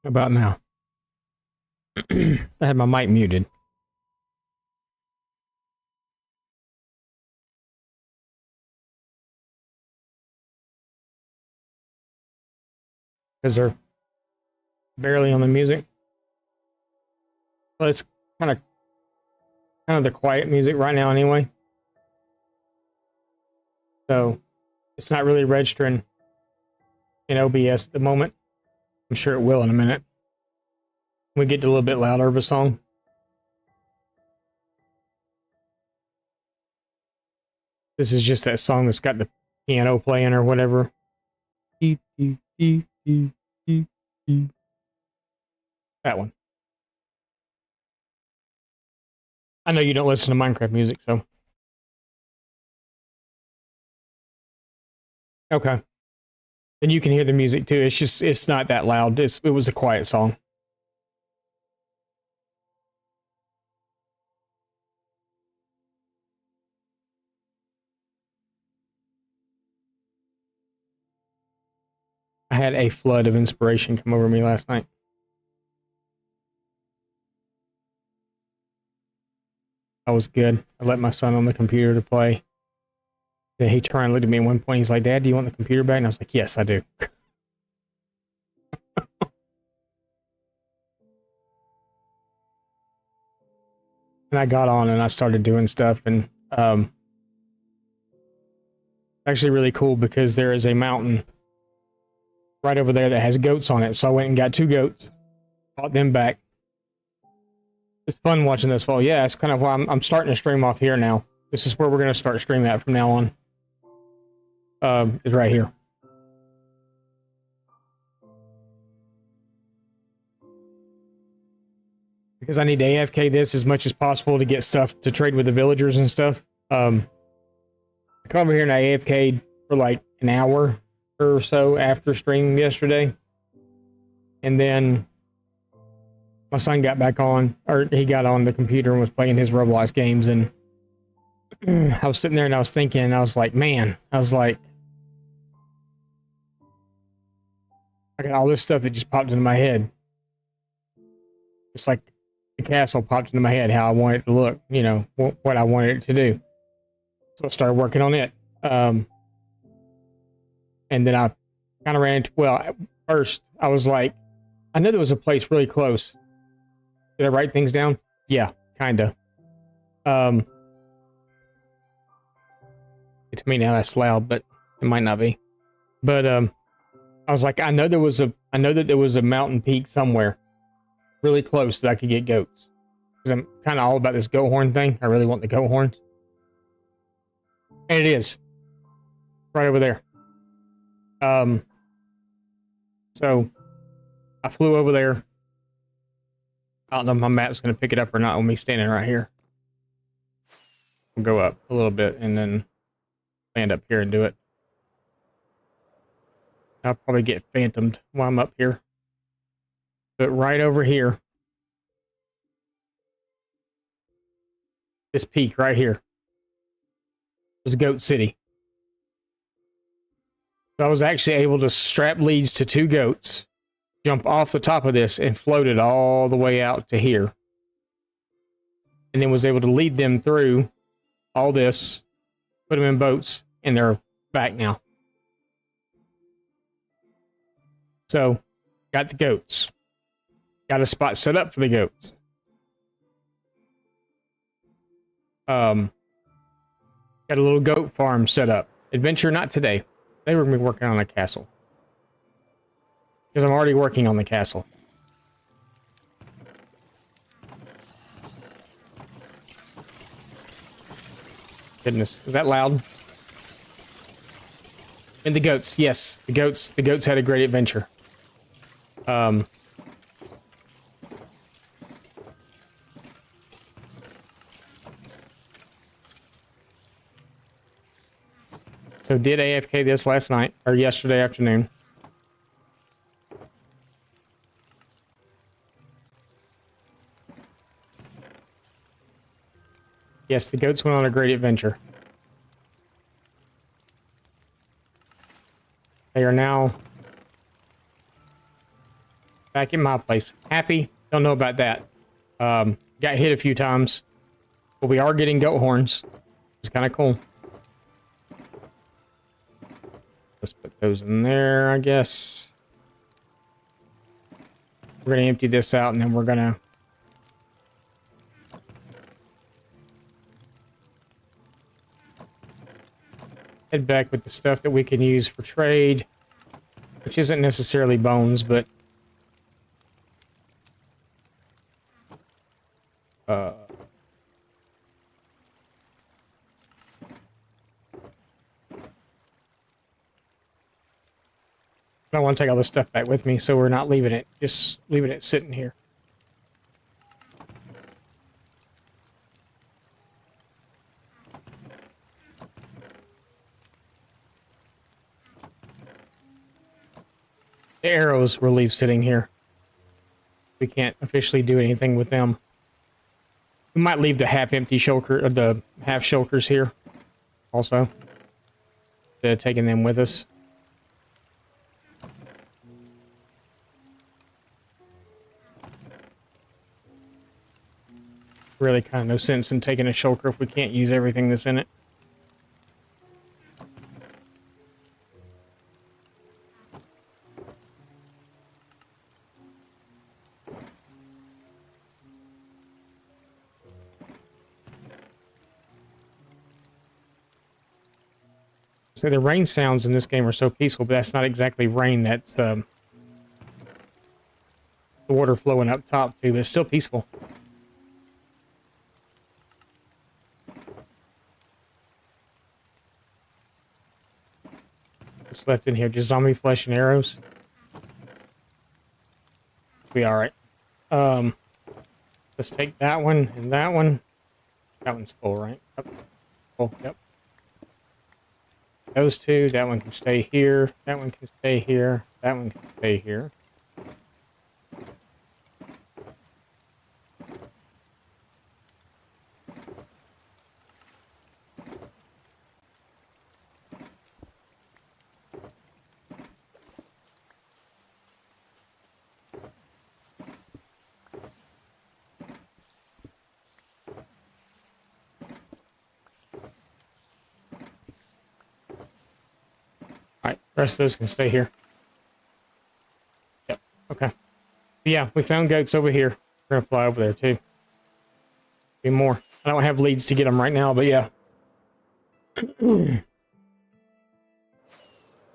How about now? I had my mic muted. Because they're barely on the music. Well, it's kind of the quiet music right now anyway. So it's not really registering in OBS at the moment. I'm sure it will in a minute. We get a little bit louder of a song. This is just that song that's got the piano playing or whatever. That one. I know you don't listen to Minecraft music, so. Okay. And you can hear the music too. It's just, it's not that loud. It was a quiet song. I had a flood of inspiration come over me last night. I was good. I let my son on the computer to play. Then he turned and looked at me at one point. He's like, "Dad, do you want the computer back?" And I was like, "Yes, I do." And I got on and I started doing stuff. And actually really cool because there is a mountain right over there that has goats on it. So I went and got 2 goats, bought them back. It's fun watching this fall. Yeah, it's kind of why I'm starting to stream off here now. This is where we're going to start streaming at from now on. Is right here. Because I need to AFK this as much as possible to get stuff to trade with the villagers and stuff. I come over here and I AFK'd for like an hour or so after streaming yesterday. And then my son got back on, or he got on the computer and was playing his Roblox games. And I was sitting there and I was thinking, I was like, man, I got all this stuff that just popped into my head. It's like the castle popped into my head, how I want it to look, you know, what I wanted it to do. So I started working on it. And then I kind of ran into, well, at first I was like, I knew there was a place really close. Did I write things down? Yeah, kind of. To me now that's loud, but it might not be. But I was like, I know that there was a mountain peak somewhere really close that I could get goats. Because I'm kind of all about this goat horn thing. I really want the goat horns. And it is. Right over there. So I flew over there. I don't know if my map's going to pick it up or not with me standing right here. We'll go up a little bit and then land up here and do it. I'll probably get phantomed while I'm up here. But right over here, this peak right here was Goat City. So I was actually able to strap leads to 2 goats, jump off the top of this, and float it all the way out to here. And then was able to lead them through all this, put them in boats, and they're back now. So, got the goats. Got a spot set up for the goats. Got a little goat farm set up. Adventure not today. They were going to be working on a castle. Because I'm already working on the castle. Goodness, is that loud? And the goats, yes, the goats had a great adventure. So did AFK this last night, or yesterday afternoon. Yes, the goats went on a great adventure. They are now back in my place. Happy? Don't know about that. Got hit a few times. But we are getting goat horns. It's kind of cool. Let's put those in there, I guess. We're going to empty this out, and then we're going to... head back with the stuff that we can use for trade, which isn't necessarily bones, but I don't want to take all this stuff back with me, so we're not leaving it, just leaving it sitting here. The arrows we'll leave sitting here. We can't officially do anything with them. We might leave the half-empty shulker, or the half shulkers here, also. Instead of taking them with us. Really kind of no sense in taking a shulker if we can't use everything that's in it. So the rain sounds in this game are so peaceful, but that's not exactly rain. That's the water flowing up top too, but it's still peaceful. left in here? Just zombie flesh and arrows? Be alright. Let's take that one and that one. That one's full, right? Yep. Full, yep. Those two, that one can stay here. That one can stay here. That one can stay here. Alright, the rest of those can stay here. Yep, okay. Yeah, we found goats over here. We're gonna fly over there too. Be more. I don't have leads to get them right now, but yeah.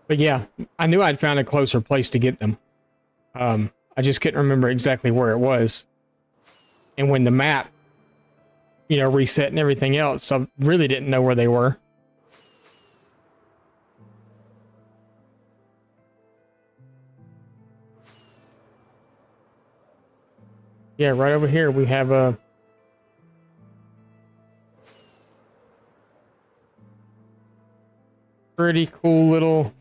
But yeah, I knew I'd found a closer place to get them. I just couldn't remember exactly where it was. And when the map, you know, reset and everything else, I really didn't know where they were. Yeah, right over here we have a pretty cool little,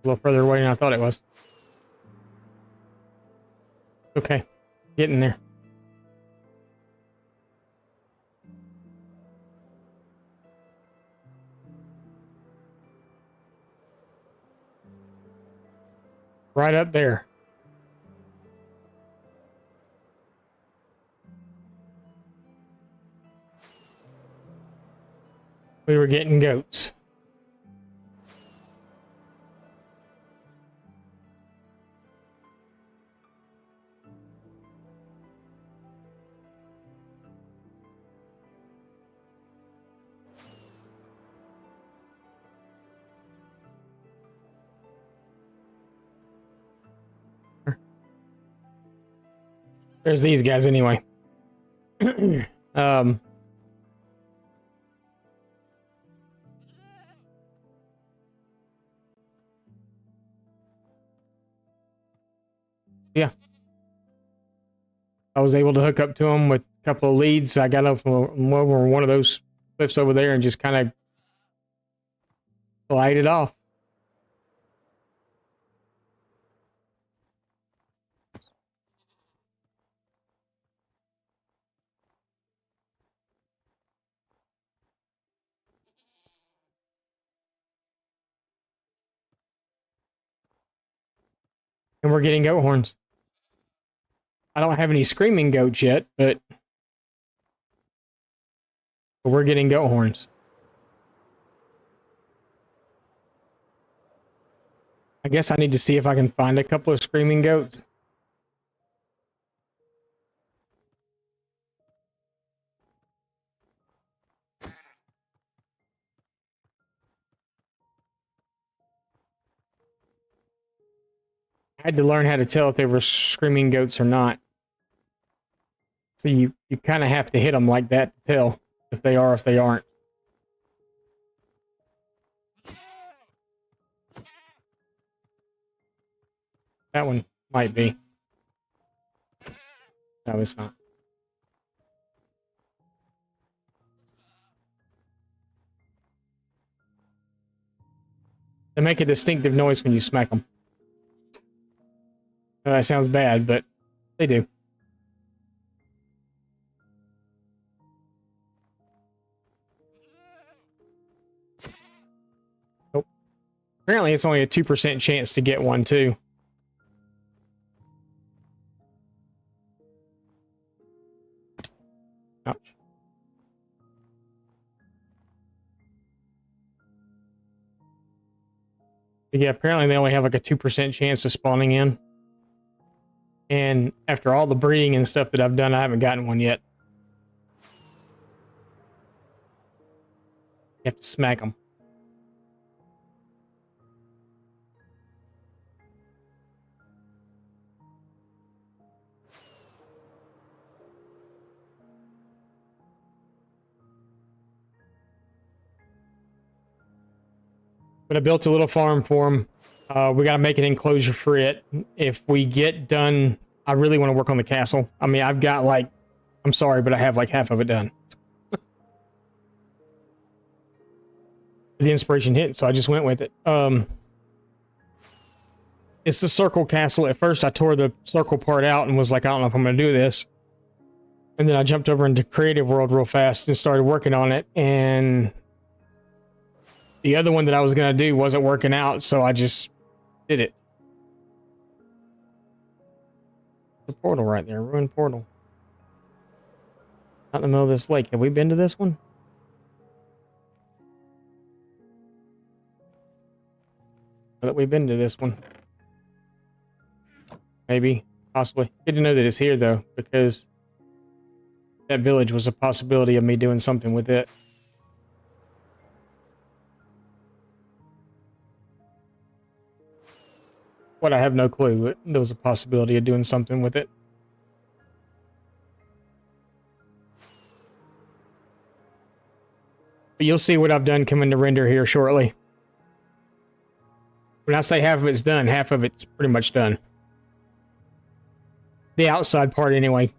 a little further away than I thought it was. Okay, getting there. Right up there. We were getting goats. There's these guys anyway. um, yeah. I was able to hook up to them with a couple of leads. I got up from over one of those cliffs over there and just kind of glided off. And we're getting goat horns. I don't have any screaming goats yet, but we're getting goat horns. I guess I need to see if I can find a couple of screaming goats. I had to learn how to tell if they were screaming goats or not. So you kind of have to hit them like that to tell if they are, if they aren't. That one might be. No, it's not. They make a distinctive noise when you smack them. That sounds bad, but they do. Oh. Apparently it's only a 2% chance to get one, too. Ouch. But yeah, apparently they only have like a 2% chance of spawning in. And after all the breeding and stuff that I've done, I haven't gotten one yet. You have to smack them. But I built a little farm for him. We got to make an enclosure for it. If we get done, I really want to work on the castle. I mean, I've got like, I'm sorry, but I have like half of it done. The inspiration hit, so I just went with it. It's the circle castle. At first, I tore the circle part out and was like, I don't know if I'm going to do this. And then I jumped over into Creative World real fast and started working on it. And the other one that I was going to do wasn't working out, so I just did it. The portal right there, ruined portal. Out in the middle of this lake. Have we been to this one? That we've been to this one. Maybe, possibly. Good to know that it's here though, because that village was a possibility of me doing something with it. What, I have no clue, but there was a possibility of doing something with it. But you'll see what I've done coming to render here shortly. When I say half of it's done, half of it's pretty much done. The outside part, anyway.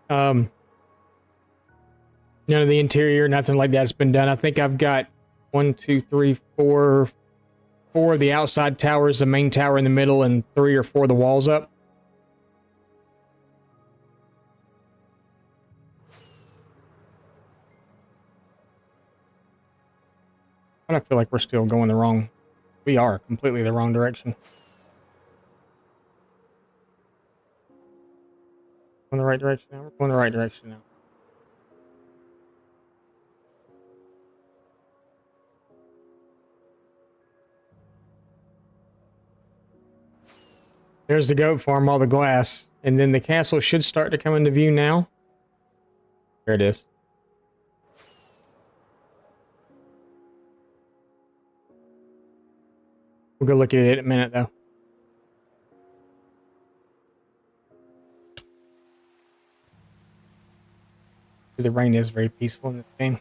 None of the interior, nothing like that's been done. I think I've got 1, 2, 3, 4 of the outside towers, the main tower in the middle, and 3 or 4 of the walls up. But I feel like we're still going the wrong... We are completely the wrong direction. Going the right direction now? We're going the right direction now. There's the goat farm, all the glass. And then the castle should start to come into view now. There it is. We'll go look at it in a minute, though. The rain is very peaceful in this game.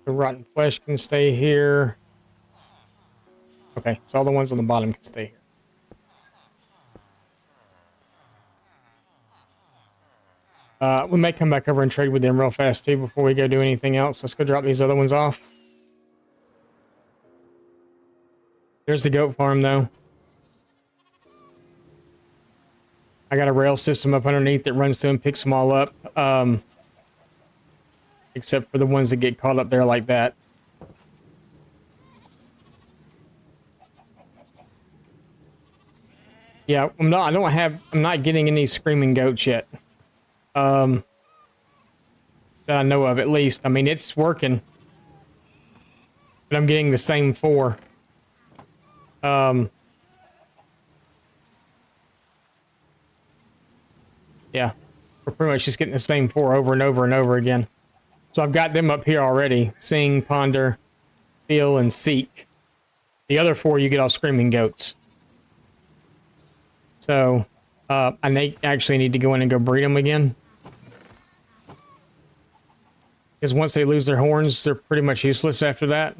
The rotten flesh can stay here. Okay, so all the ones on the bottom can stay here. We may come back over and trade with them real fast too before we go do anything else. Let's go drop these other ones off. There's the goat farm though. I got a rail system up underneath that runs through and picks them all up. Except for the ones that get caught up there like that. Yeah, I'm not getting any screaming goats yet. That I know of, at least. I mean, it's working. But I'm getting the same 4. Yeah. We're pretty much just getting the same 4 over and over and over again. So I've got them up here already. Sing, ponder, feel, and seek. The other 4 you get off screaming goats. So, I actually need to go in and go breed them again. Because once they lose their horns, they're pretty much useless after that.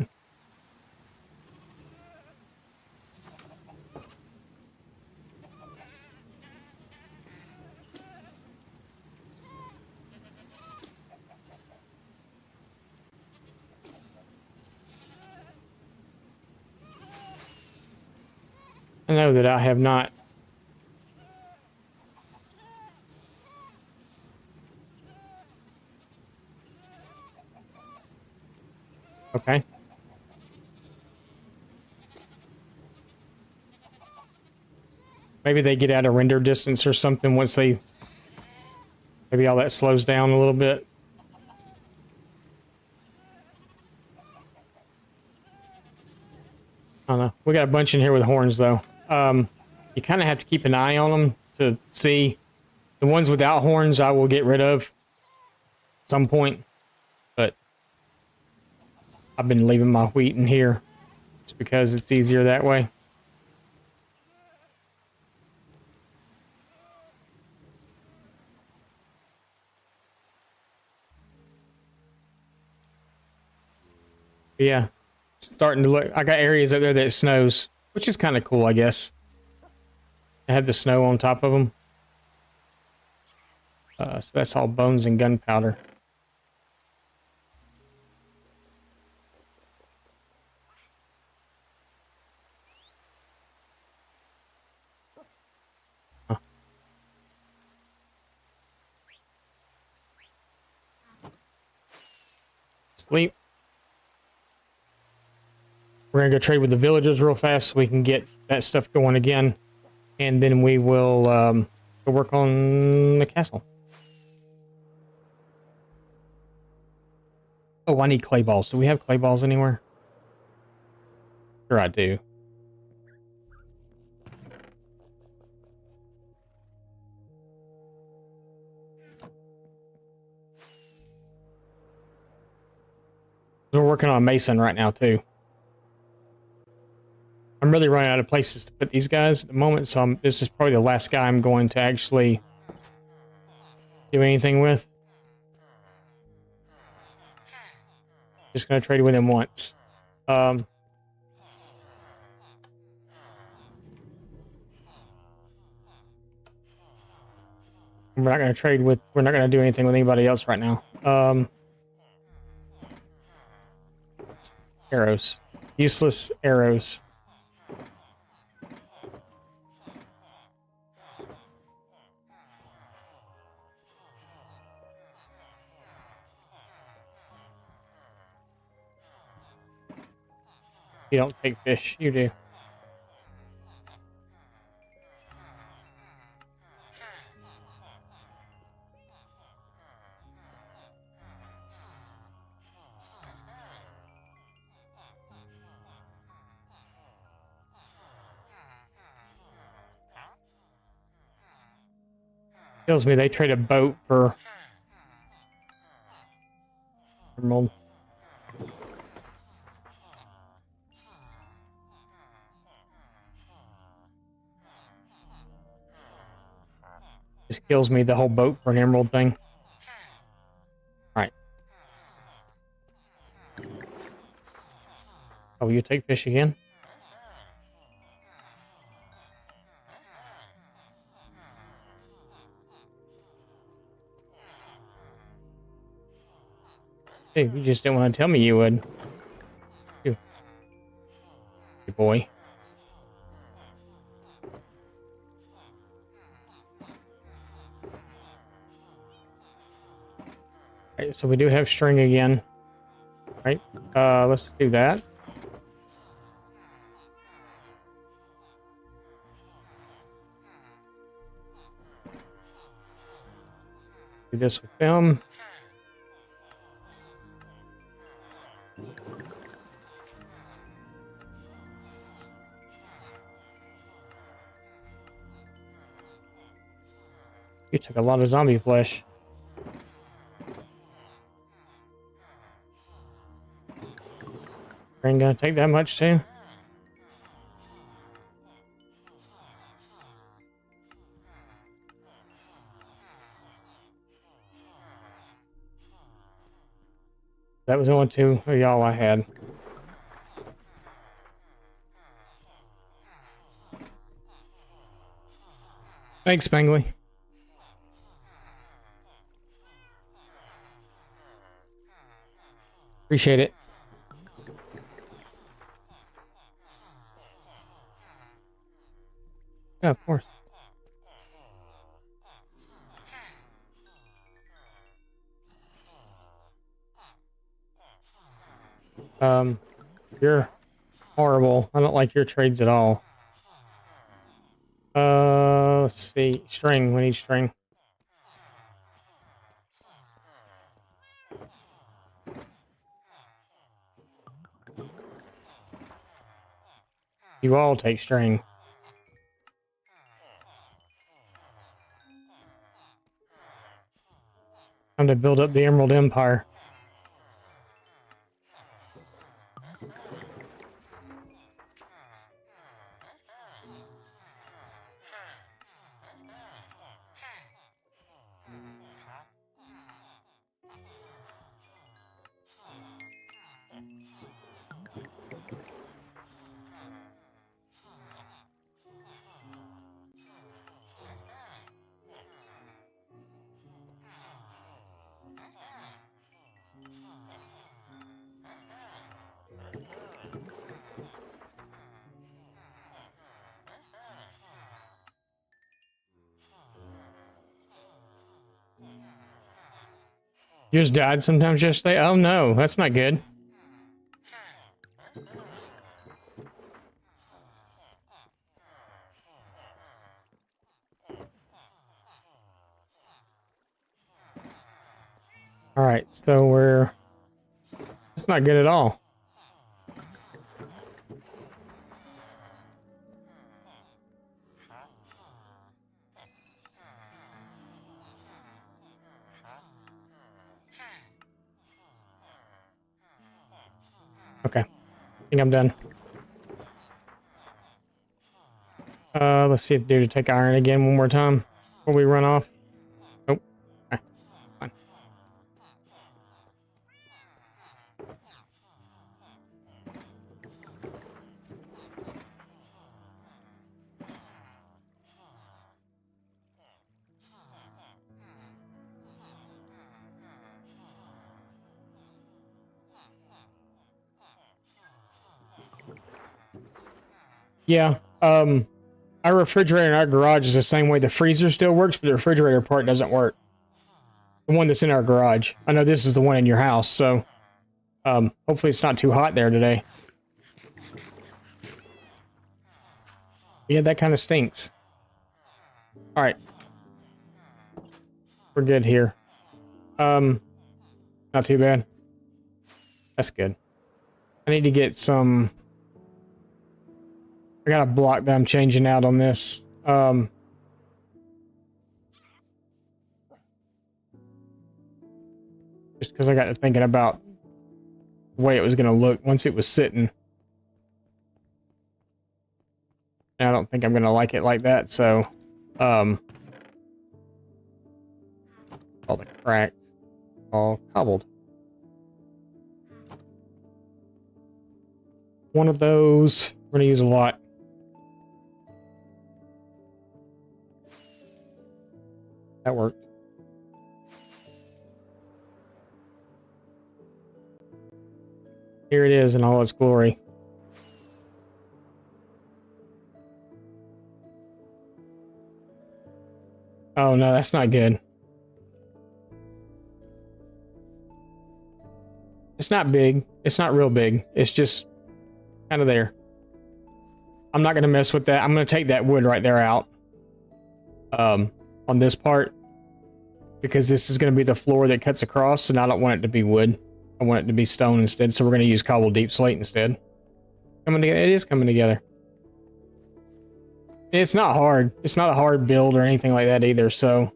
I know that I have not. Okay. Maybe they get out of render distance or something once they... Maybe all that slows down a little bit. I don't know. We got a bunch in here with horns, though. You kind of have to keep an eye on them to see. The ones without horns I will get rid of at some point. But I've been leaving my wheat in here. It's because it's easier that way. But yeah, starting to look. I got areas up there that it snows, which is kind of cool, I guess. I have the snow on top of them. So that's all bones and gunpowder. Huh. Sleep. We're gonna go trade with the villagers real fast so we can get that stuff going again, and then we will go work on the castle. Oh, I need clay balls. Do we have clay balls anywhere? Sure, I do. We're working on Mason right now too. I'm really running out of places to put these guys at the moment, so this is probably the last guy I'm going to actually do anything with. Just going to trade with him once. We're not going to trade with. We're not going to do anything with anybody else right now. Arrows, useless arrows. You don't take fish. You do. Tells me they trade a boat for emerald. Just kills me the whole boat for an emerald thing. Alright. Oh, you take fish again? Hey, you just didn't want to tell me you would. You boy. Alright, so we do have string again. Right? Let's do that. Do this with them. You took a lot of zombie flesh. Ain't gonna take that much too. That was the only two of y'all I had. Thanks, Spangly. Appreciate it. Yeah, of course. You're horrible. I don't like your trades at all. Let's see. String. We need string. You all take string. Time to build up the Emerald Empire. Yours died sometimes yesterday? Oh no, that's not good. Alright, so we're... That's not good at all. Okay. I think I'm done. Let's see if dude to take iron again one more time before we run off. Nope. Okay. Fine. Yeah. Our refrigerator in our garage is the same way. The freezer still works, but the refrigerator part doesn't work. The one that's in our garage. I know this is the one in your house, so hopefully it's not too hot there today. Yeah, that kind of stinks. All right. We're good here. Not too bad. That's good. I need to get some... I got a block that I'm changing out on this. Just because I got to thinking about the way it was going to look once it was sitting. And I don't think I'm going to like it like that, so... all the cracks. All cobbled. One of those. We're going to use a lot. That worked. Here it is in all its glory. Oh no, that's not good. It's not big. It's not real big. It's just kind of there. I'm not going to mess with that. I'm going to take that wood right there out. On this part. Because this is going to be the floor that cuts across, and I don't want it to be wood. I want it to be stone instead, so we're going to use cobbled deep slate instead. Coming together. It is coming together. It's not hard. It's not a hard build or anything like that either, so...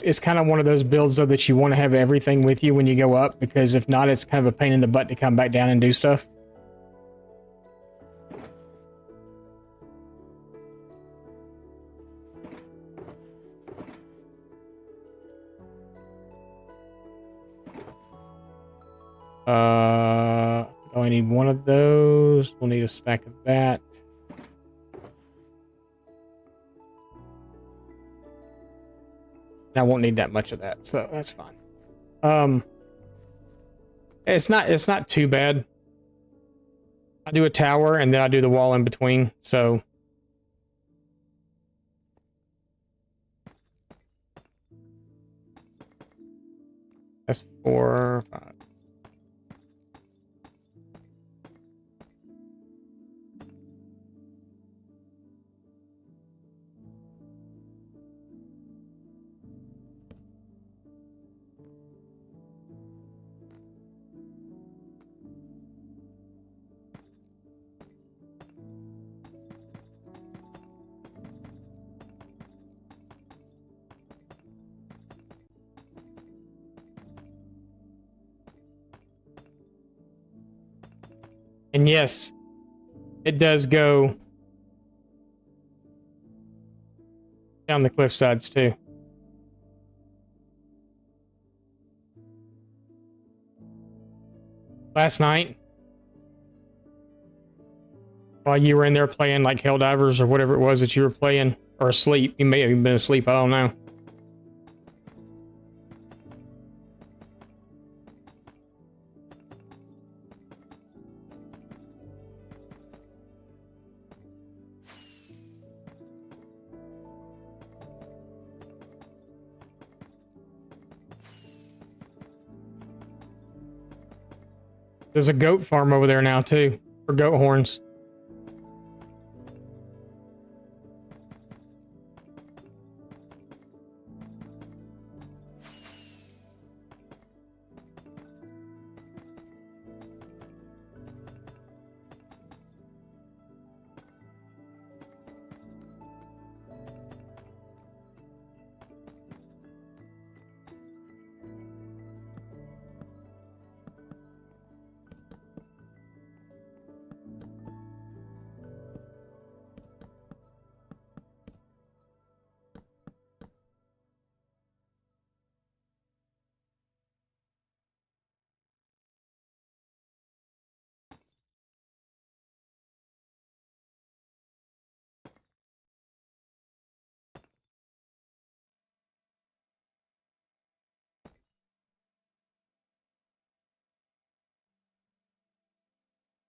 It's kind of one of those builds, though, that you want to have everything with you when you go up, because if not, it's kind of a pain in the butt to come back down and do stuff. I only need one of those. We'll need a stack of that. I won't need that much of that, so that's fine. It's not too bad. I do a tower and then I do the wall in between, so that's 4, 5. And yes, it does go down the cliff sides too. Last night, while you were in there playing like Helldivers or whatever it was that you were playing, or asleep, you may have even been asleep, I don't know. There's a goat farm over there now too, for goat horns.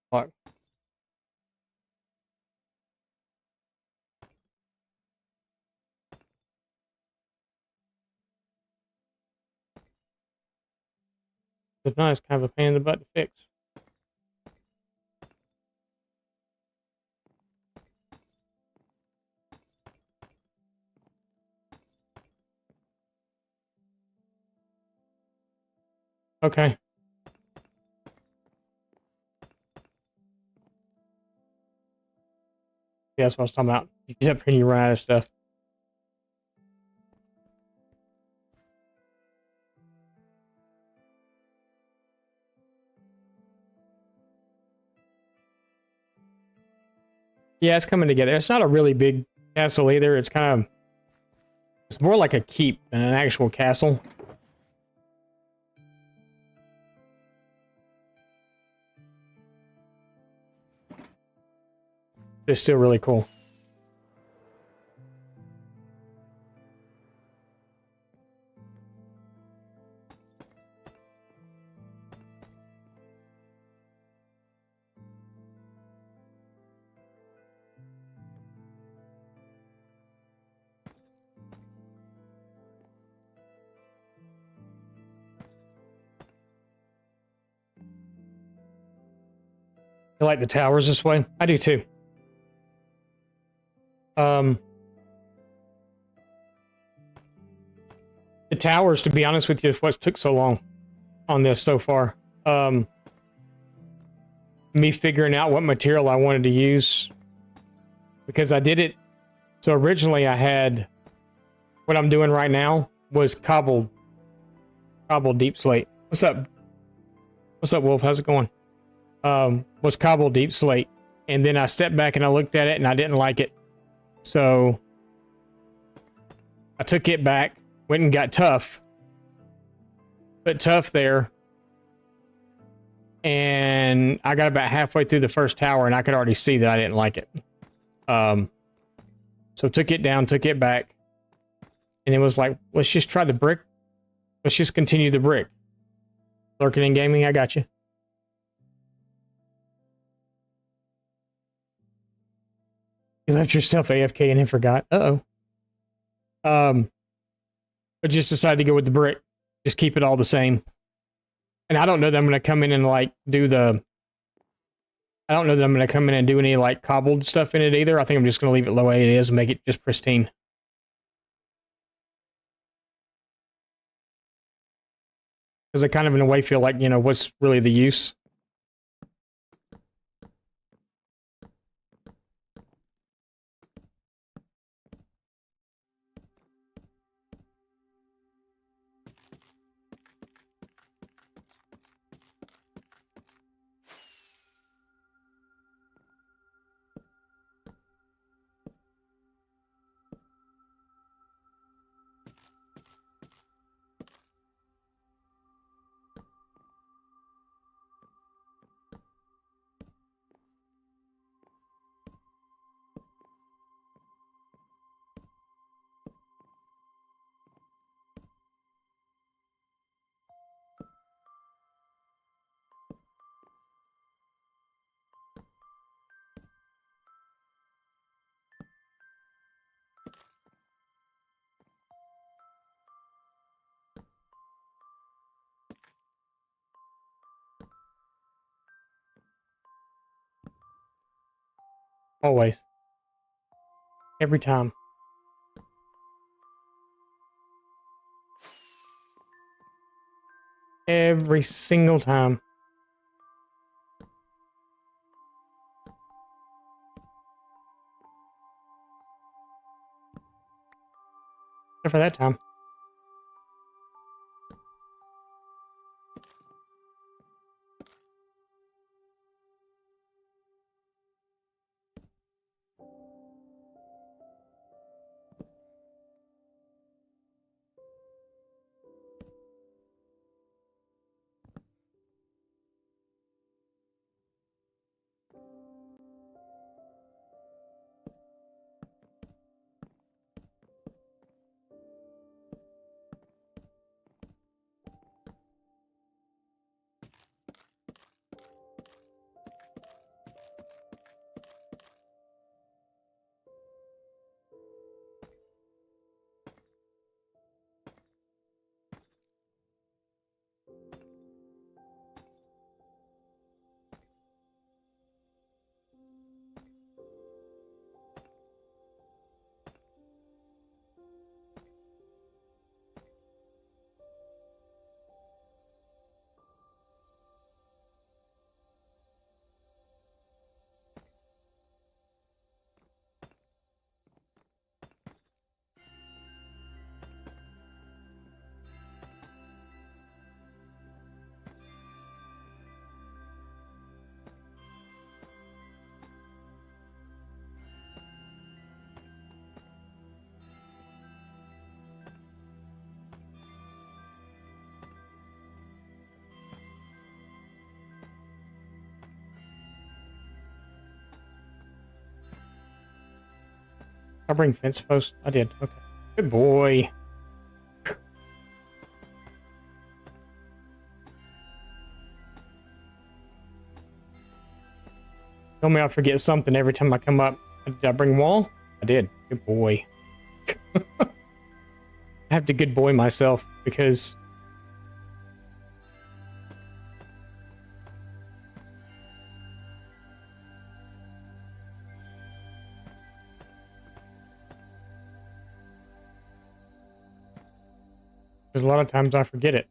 Fuck. If not, it's kind of a pain in the butt to fix. Okay. Yeah, that's what I was talking about. You get up here and you run out of stuff. Yeah, it's coming together. It's not a really big castle either. It's kind of... It's more like a keep than an actual castle. It's still really cool. You like the towers this way? I do too. The towers, to be honest with you, is what took so long on this so far. Me figuring out what material I wanted to use, because I did it. So originally I had, what I'm doing right now was cobbled deep slate. What's up? What's up, Wolf? How's it going? Was cobbled deep slate. And then I stepped back and I looked at it and I didn't like it. So I took it back, went and got tough. Put tough there. And I got about halfway through the first tower and I could already see that I didn't like it. So took it down, took it back. And it was like, let's just try the brick. Let's just continue the brick. Lurking in gaming, I got you. You left yourself AFK and then forgot. Uh-oh. But just decided to go with the brick. Just keep it all the same. And I don't know that I'm going to come in and like do the... I don't know that I'm going to come in and do any like cobbled stuff in it either. I think I'm just going to leave it the way it is and make it just pristine. Because I kind of in a way feel like, you know, what's really the use? Always. Every time. Every single time. Except for that time. Covering fence post? I did. Okay. Good boy. Tell me I forget something every time I come up. Did I bring wall? I did. Good boy. I have to good boy myself because a lot of times I forget it.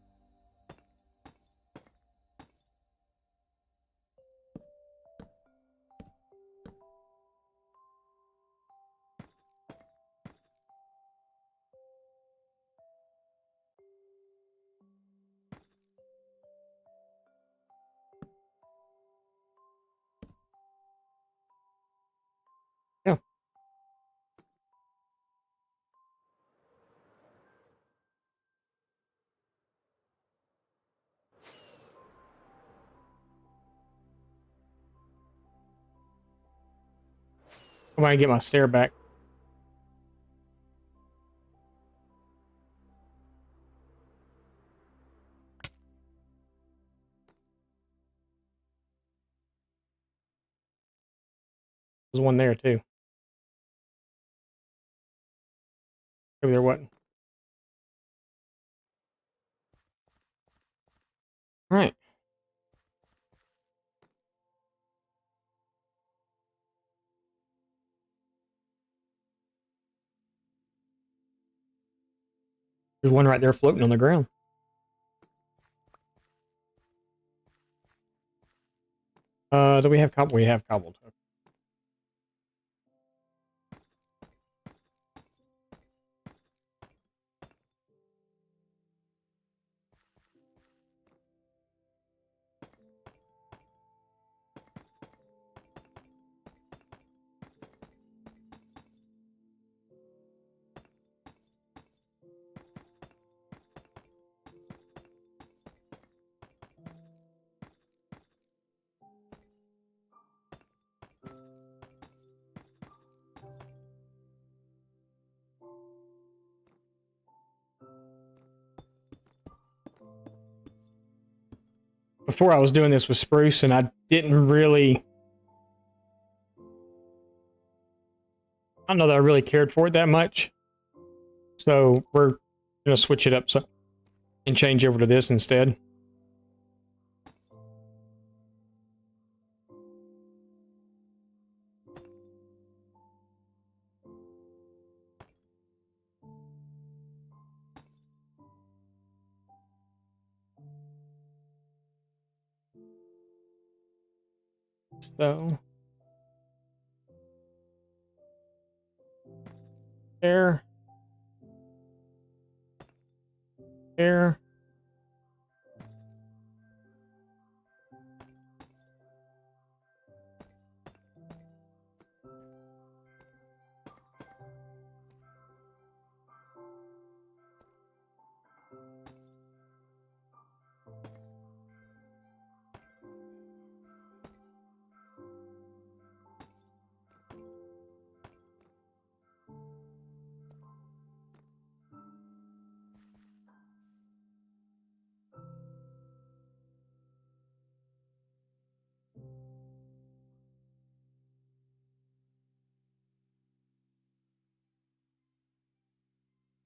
Yeah. Come on, get my stare back. There's one there too. Maybe there wasn't. All right. There's one right there floating on the ground. Do we have cobble? We have cobbled. Before I was doing this with spruce and I didn't really, I don't know that I really cared for it that much. So we're going to switch it up and change over to this instead. So there, there.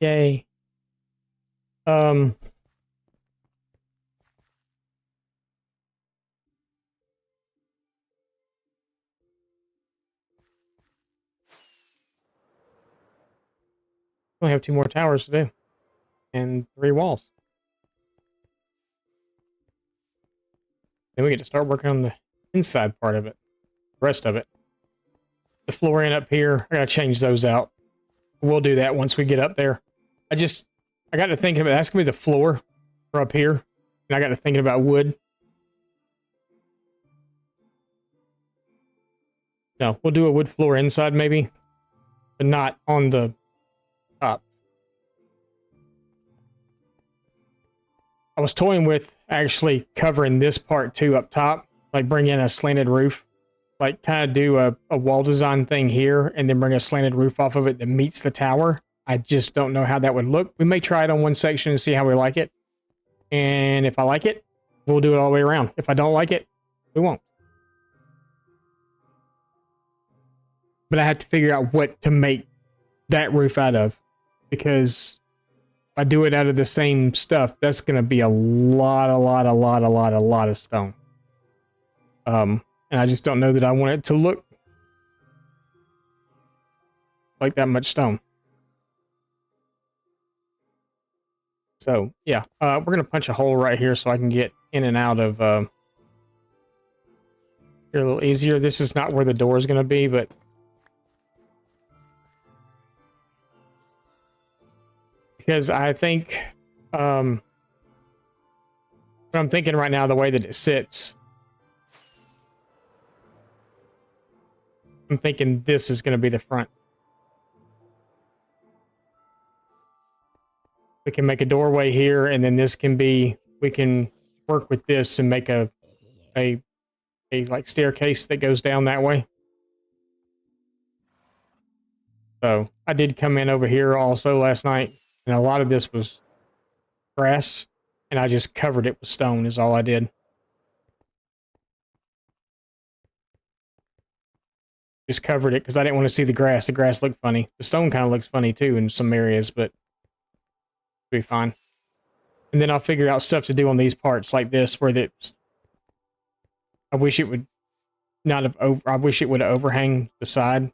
Yay. Um, only have 2 more towers to do and 3 walls. Then we get to start working on the inside part of it, the rest of it. The flooring up here, I gotta change those out. We'll do that once we get up there. I got to thinking about, that's gonna be the floor for up here. And I got to thinking about wood. No, we'll do a wood floor inside maybe, but not on the top. I was toying with actually covering this part too up top, like bring in a slanted roof, like kind of do a wall design thing here and then bring a slanted roof off of it that meets the tower. I just don't know how that would look. We may try it on one section and see how we like it. And if I like it, we'll do it all the way around. If I don't like it, we won't. But I have to figure out what to make that roof out of, because if I do it out of the same stuff, that's going to be a lot of stone. And I just don't know that I want it to look like that much stone. So yeah, we're going to punch a hole right here so I can get in and out of here a little easier. This is not where the door is going to be, but because I think what I'm thinking right now, the way that it sits, I'm thinking this is going to be the front. We can make a doorway here, and then this can be, we can work with this and make a like staircase that goes down that way. So I did come in over here also last night, and a lot of this was grass, and I just covered it with stone is all I did. Just covered it because I didn't want to see the grass. The grass looked funny. The stone kind of looks funny too in some areas, but it'll be fine. And then I'll figure out stuff to do on these parts like this where it's, I wish it would not have, I wish it would have overhang the side.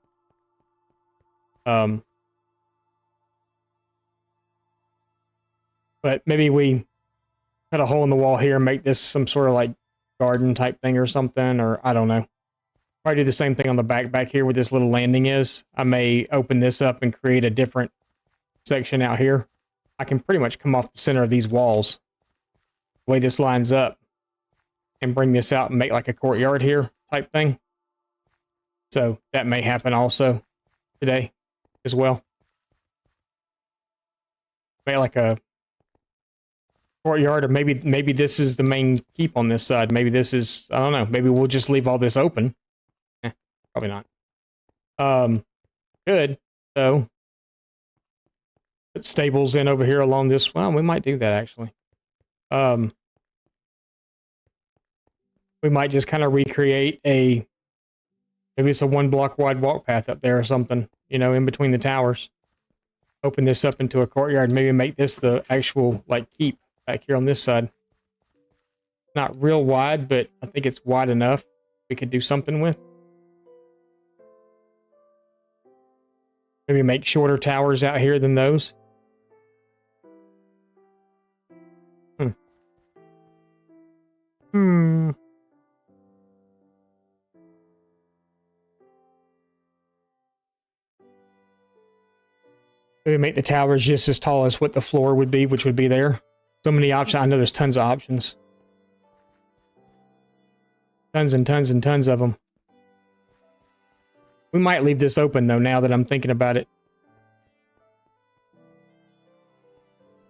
But maybe we cut a hole in the wall here and make this some sort of like garden type thing or something, or I don't know. Probably do the same thing on the back here where this little landing is. I may open this up and create a different section out here. I can pretty much come off the center of these walls, the way this lines up, and bring this out and make like a courtyard here type thing. So that may happen also today as well. Make like a courtyard, or maybe this is the main keep on this side. Maybe this is, I don't know. Maybe we'll just leave all this open. Probably not. Good. So put stables in over here along this. Well, we might do that actually. We might just kind of recreate maybe it's a 1 block wide walk path up there or something, you know, in between the towers. Open this up into a courtyard. Maybe make this the actual like keep back here on this side. Not real wide, but I think it's wide enough we could do something with. Maybe make shorter towers out here than those. We make the towers just as tall as what the floor would be, which would be there. So many options. I know there's tons of options. Tons and tons and tons of them. We might leave this open, though, now that I'm thinking about it.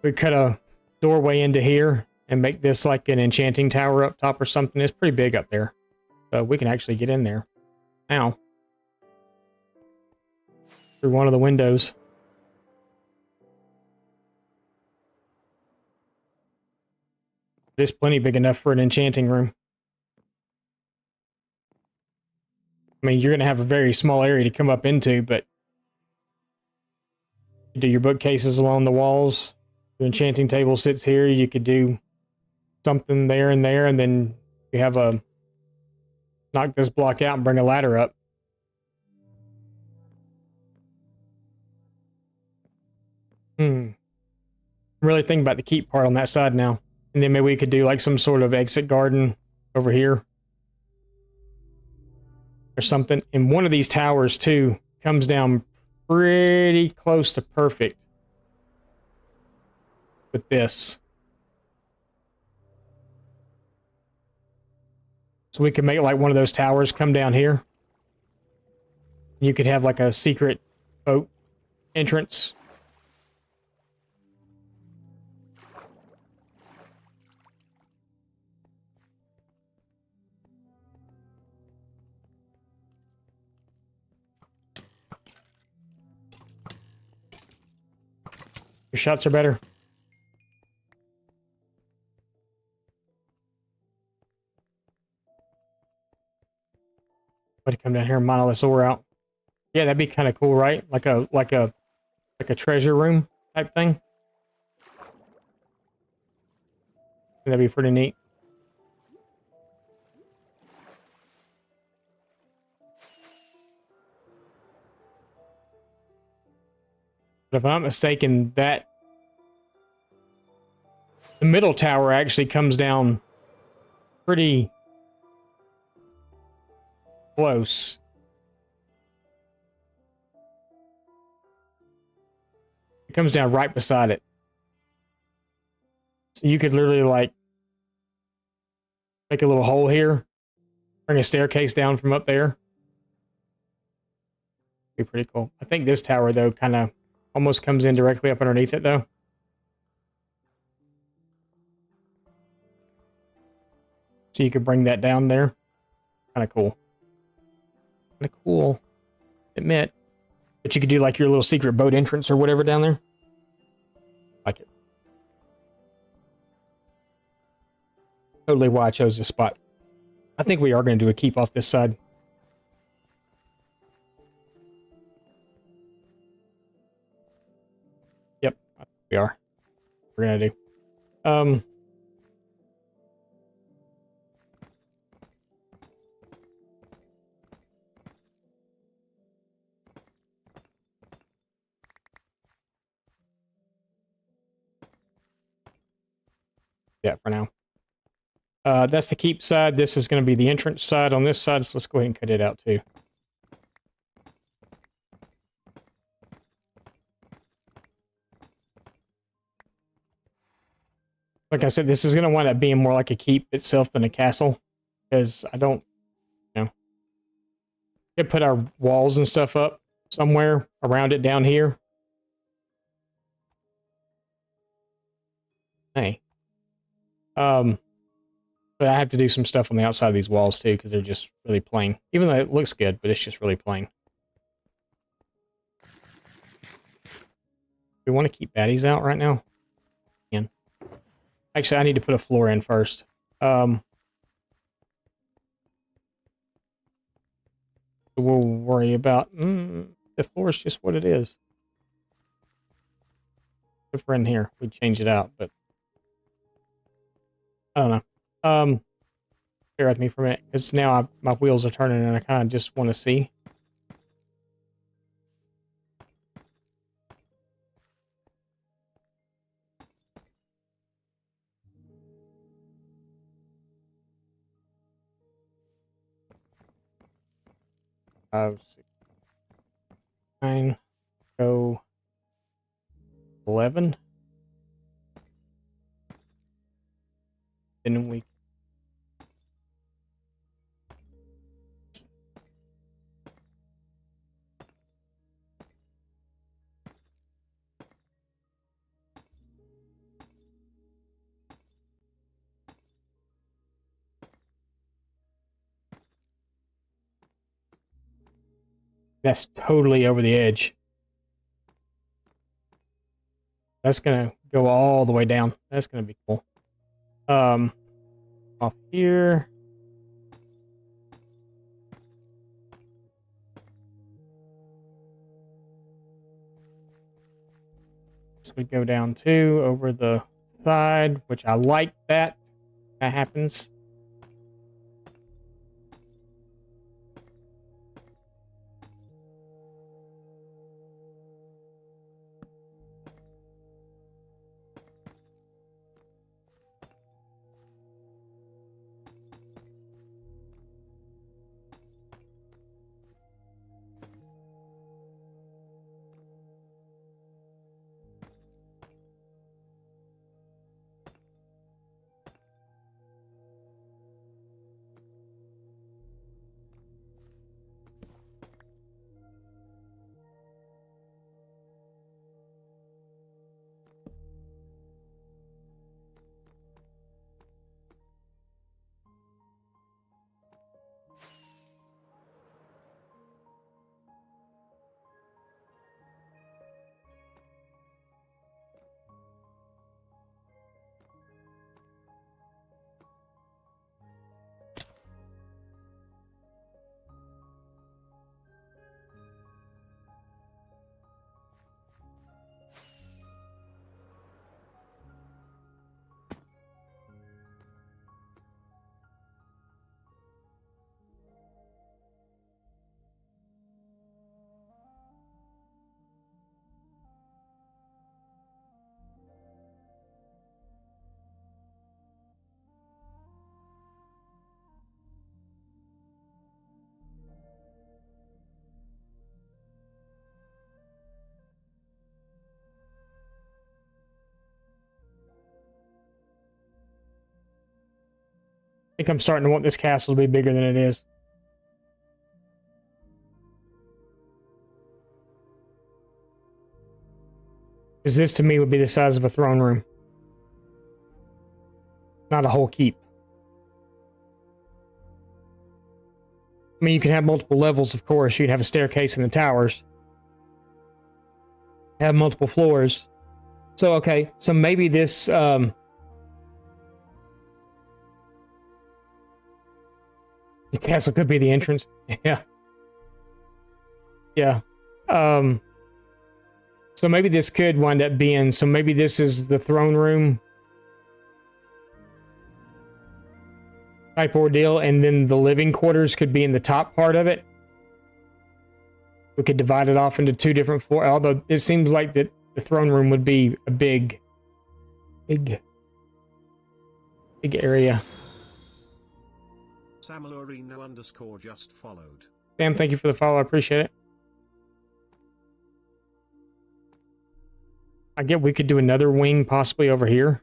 We cut a doorway into here and make this like an enchanting tower up top or something. It's pretty big up there. So we can actually get in there now. Through one of the windows. It's plenty big enough for an enchanting room. I mean, you're going to have a very small area to come up into, but you do your bookcases along the walls. The enchanting table sits here. You could do something there, and then you have a knock this block out and bring a ladder up. I'm really thinking about the keep part on that side now. And then maybe we could do like some sort of exit garden over here. Or something. And one of these towers, too, comes down pretty close to perfect with this. So we could make like one of those towers come down here. You could have like a secret boat entrance. Your shots are better. But to come down here and mine all this ore out. Yeah, that'd be kind of cool, right? Like a treasure room type thing. That'd be pretty neat. But if I'm not mistaken, the middle tower actually comes down pretty close. It comes down right beside it. So you could literally like make a little hole here, bring a staircase down from up there. Be pretty cool. I think this tower though kind of almost comes in directly up underneath it though. So you could bring that down there. Kind of cool. Kind of cool. Admit. But you could do like your little secret boat entrance or whatever down there. Like it. Totally why I chose this spot. I think we are going to do a keep off this side. Yep, we are. We're going to do. Yeah, for now. That's the keep side. This is going to be the entrance side on this side, so let's go ahead and cut it out too. Like I said, this is going to wind up being more like a keep itself than a castle, because I don't, we could put our walls and stuff up somewhere around it down here. Hey. But I have to do some stuff on the outside of these walls too, because they're just really plain. Even though it looks good, but it's just really plain. We want to keep baddies out right now. Again. Actually, I need to put a floor in first. We'll worry about... the floor is just what it is. If we're in here, we'd change it out, but... I don't know. Bear with me for a minute, because now my wheels are turning and I kind of just want to see. Five, 6, 9, go. 11. Then we... That's totally over the edge. That's gonna go all the way down. That's gonna be cool. Off here. This would go down too over the side, which I like that. That happens. I think I'm starting to want this castle to be bigger than it is. Because this to me would be the size of a throne room. Not a whole keep. I mean, you can have multiple levels, of course. You'd have a staircase in the towers. Have multiple floors. So, okay. So maybe this... the castle could be the entrance. Yeah. Yeah. So maybe this could wind up being... So maybe this is the throne room type ordeal, and then the living quarters could be in the top part of it. We could divide it off into two different floors, although it seems like that the throne room would be a big area. Samalorino_ just followed. Sam, thank you for the follow. I appreciate it. I get we could do another wing possibly over here.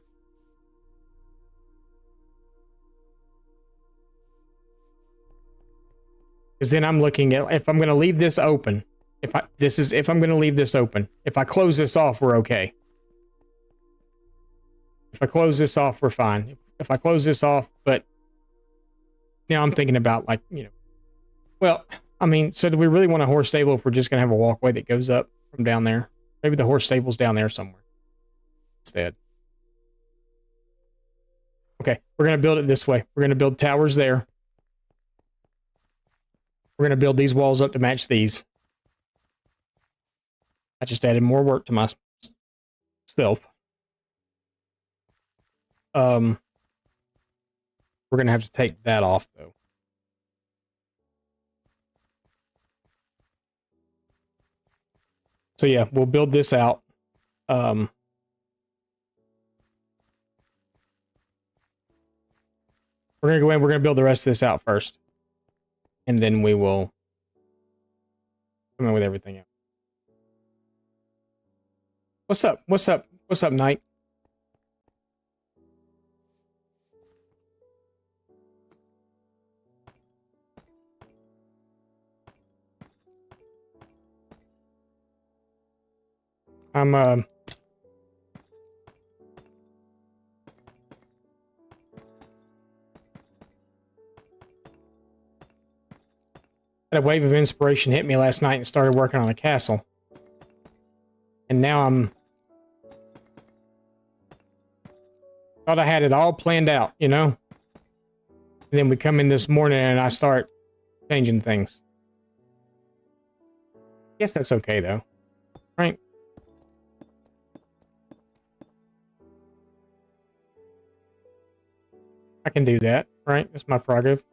Because then I'm looking at, if I'm going to leave this open, if I'm going to leave this open, if I close this off, we're okay. If I close this off, we're fine. If I close this off, but now I'm thinking about, like, you know, well, I mean, so do we really want a horse stable if we're just going to have a walkway that goes up from down there? Maybe the horse stable's down there somewhere instead. Okay, we're going to build it this way. We're going to build towers there. We're going to build these walls up to match these. I just added more work to myself. We're going to have to take that off, though. So yeah, we'll build this out. We're going to go in, we're going to build the rest of this out first. And then we will come in with everything else. What's up? What's up? What's up, Knight? I'm had a wave of inspiration hit me last night and started working on a castle. And now I'm thought I had it all planned out, you know? And then we come in this morning and I start changing things. Guess that's okay though. Right? I can do that, right? It's my prerogative.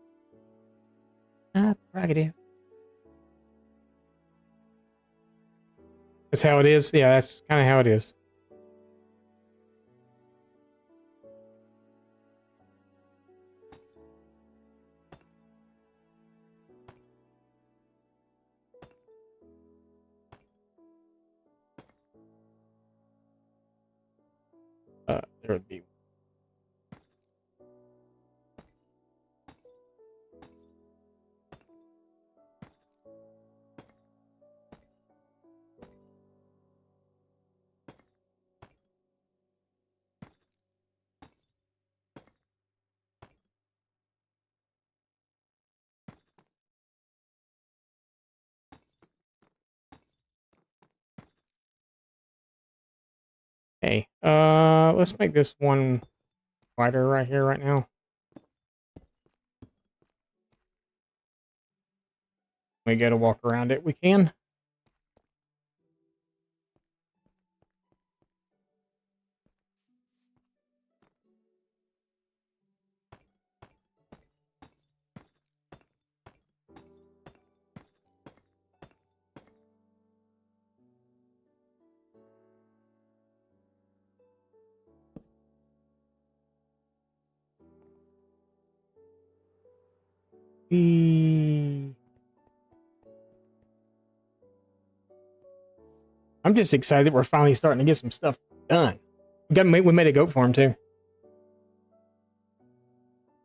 Prerogative. That's how it is? Yeah, that's kind of how it is. There would be. Hey, let's make this one wider right here, right now. We gotta walk around it. We can. I'm just excited that we're finally starting to get some stuff done. We made a goat farm too.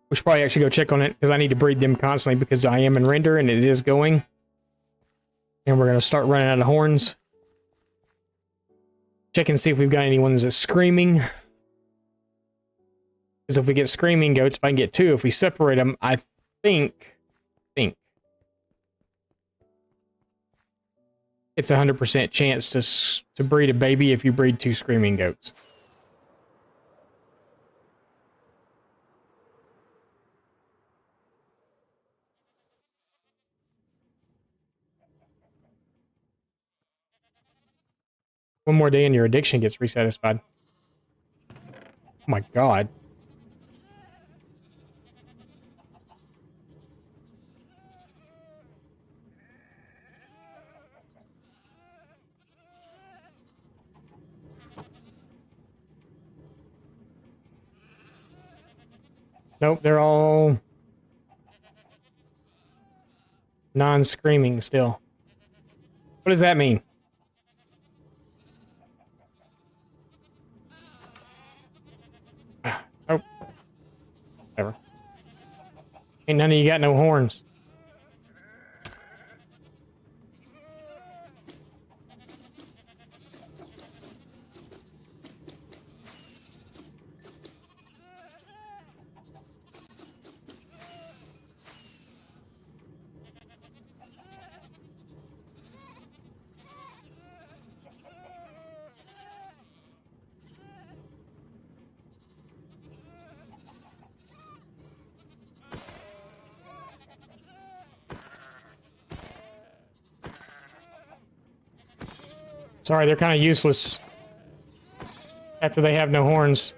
We should probably actually go check on it because I need to breed them constantly because I am in render and it is going. And we're going to start running out of horns. Check and see if we've got any ones that's screaming. Because if we get screaming goats, if I can get two, if we separate them, I think it's 100% chance to breed a baby if you breed two screaming goats. One more day and your addiction gets resatisfied. Oh my god. Nope, they're all non-screaming still. What does that mean? Oh. Whatever. Ain't none of you got no horns. Sorry, they're kind of useless after they have no horns.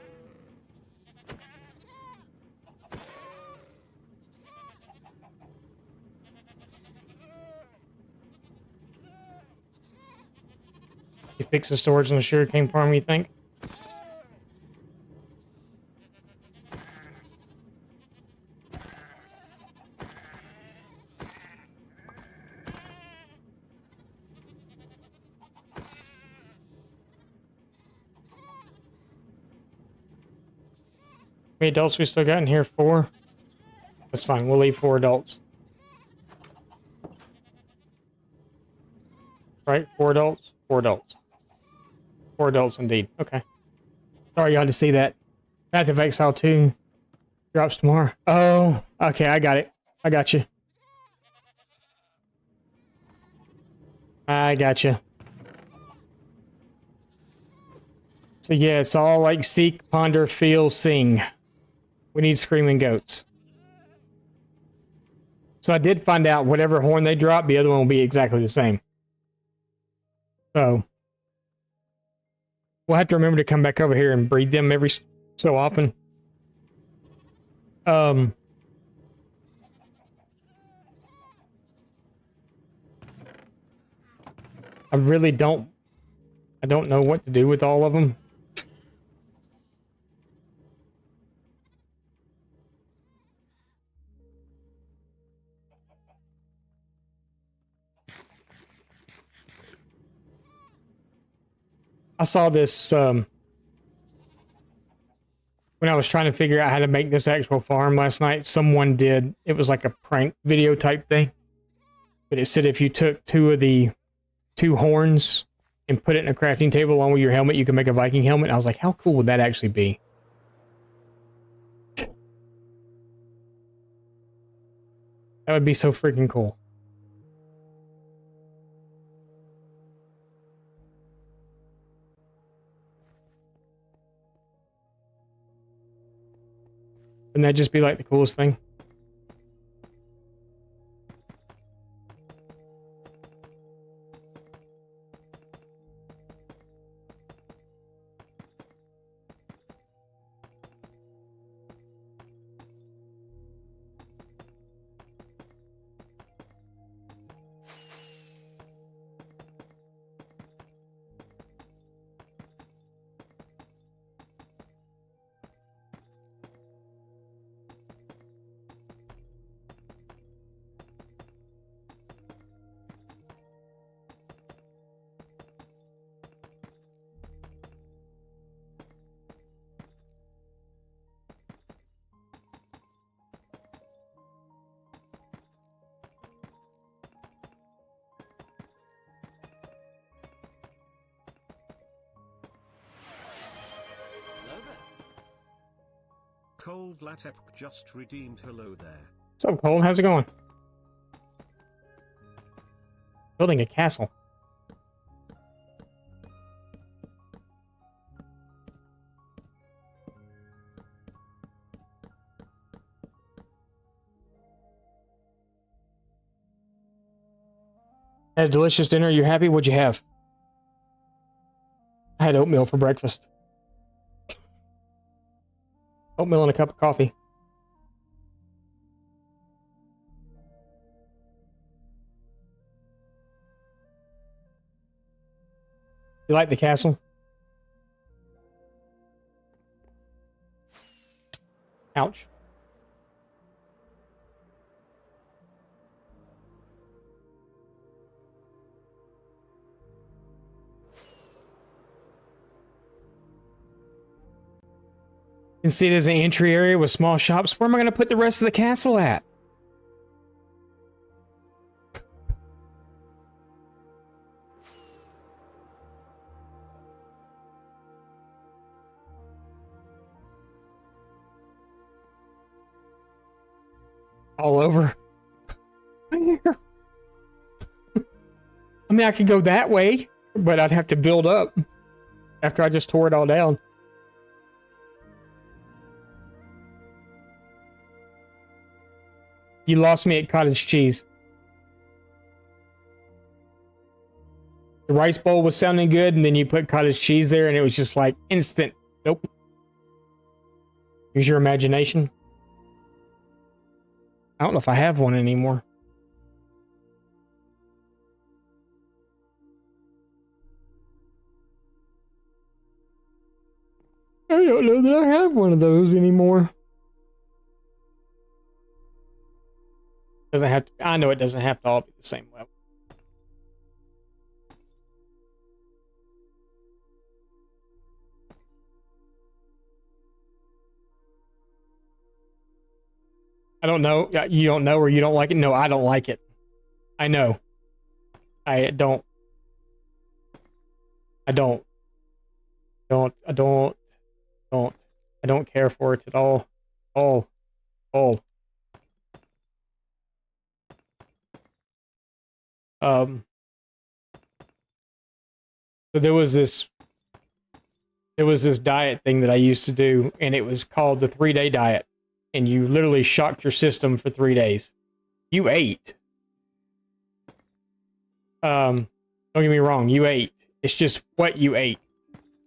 You fix the storage in the sugarcane farm, you think? many adults we still got in here? 4? That's fine. We'll leave 4 adults. Right? 4 adults? 4 adults. 4 adults indeed. Okay. Sorry you had to see that. Path of Exile 2 drops tomorrow. Oh, okay. I got it. I got you. I got you. So yeah, it's all like seek, ponder, feel, sing. We need screaming goats. So I did find out whatever horn they drop, the other one will be exactly the same. So we'll have to remember to come back over here and breed them every so often. I really don't. I don't know what to do with all of them. I saw this when I was trying to figure out how to make this actual farm last night. Someone did. It was like a prank video type thing. But it said if you took 2 of the 2 horns and put it in a crafting table along with your helmet, you can make a Viking helmet. I was like, how cool would that actually be? That would be so freaking cool. Wouldn't that just be like the coolest thing? Cold Latep just redeemed hello there. What's up, Cole? How's it going? Building a castle. Had a delicious dinner. You happy? What'd you have? I had oatmeal for breakfast. Oatmeal and a cup of coffee. You like the castle? Ouch. You can see it as an entry area with small shops. Where am I going to put the rest of the castle at? All over. I mean, I could go that way, but I'd have to build up after I just tore it all down. You lost me at cottage cheese. The rice bowl was sounding good, and then you put cottage cheese there, and it was just like instant. Nope. Use your imagination. I don't know if I have one anymore. I don't know that I have one of those anymore. Doesn't have to. I know it doesn't have to all be the same level. I don't know. You don't know or you don't like it? No, I don't like it. I know. I don't. I don't. I don't. I don't care for it at all. All. Um, so there was this diet thing that I used to do, and it was called the 3-day diet. And you literally shocked your system for 3 days. You ate. Don't get me wrong, you ate. It's just what you ate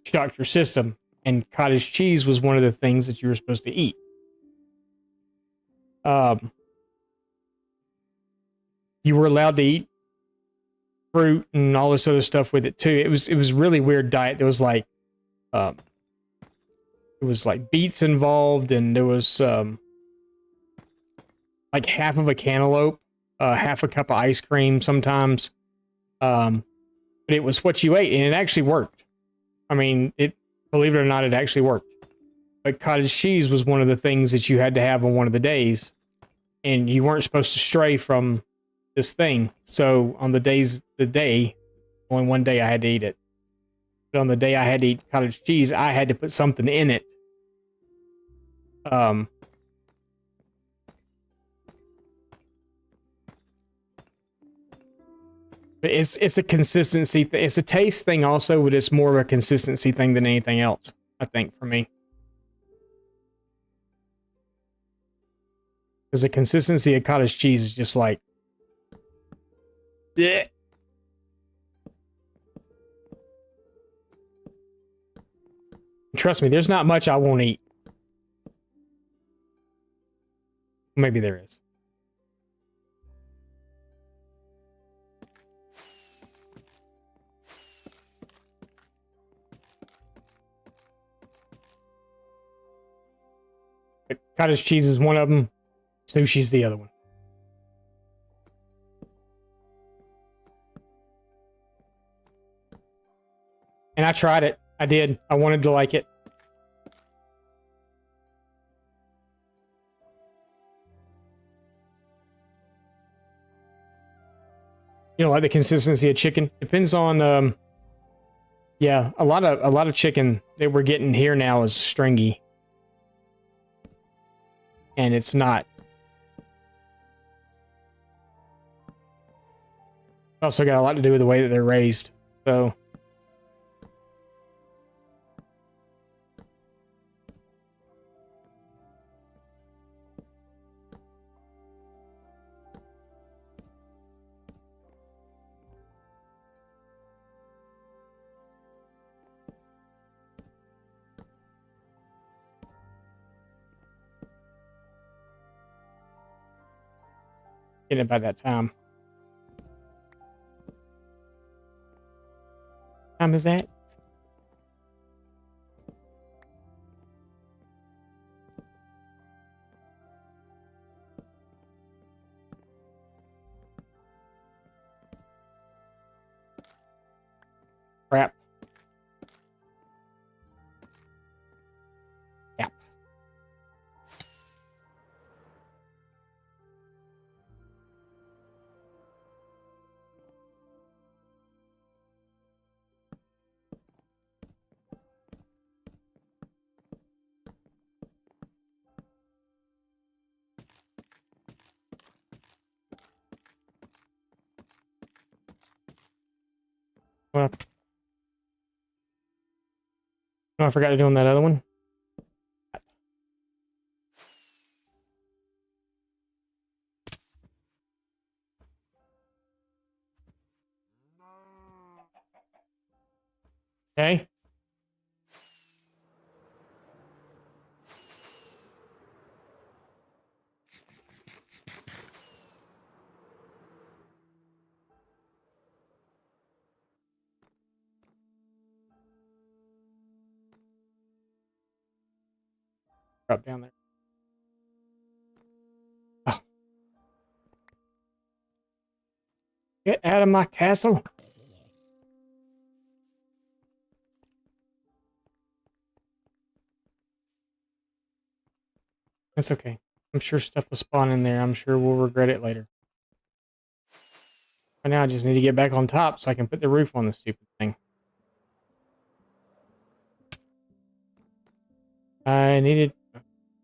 shocked your system. And cottage cheese was one of the things that you were supposed to eat. You were allowed to eat fruit and all this other stuff with it too. It was really weird diet. There was like it was like beets involved, and there was like half of a cantaloupe, half a cup of ice cream sometimes. But it was what you ate, and it actually worked. I mean, believe it or not, it actually worked. But cottage cheese was one of the things that you had to have on one of the days, and you weren't supposed to stray from this thing. So on only one day I had to eat it. But on the day I had to eat cottage cheese, I had to put something in it. But it's a consistency thing. It's a taste thing also, but it's more of a consistency thing than anything else, I think, for me. Because the consistency of cottage cheese is just like, yeah. Trust me, there's not much I won't eat. Maybe there is. But cottage cheese is one of them. Sushi's the other one. And I tried it. I did. I wanted to like it. You know, like the consistency of chicken. Depends on yeah, a lot of chicken that we're getting here now is stringy. And it's not. Also got a lot to do with the way that they're raised. So getting it by that time. What time is that? Crap. Yeah. Well, oh, I forgot to do on that other one. Okay. Drop down there. Oh. Get out of my castle. That's okay. I'm sure stuff will spawn in there. I'm sure we'll regret it later. But now I just need to get back on top so I can put the roof on the stupid thing. I needed...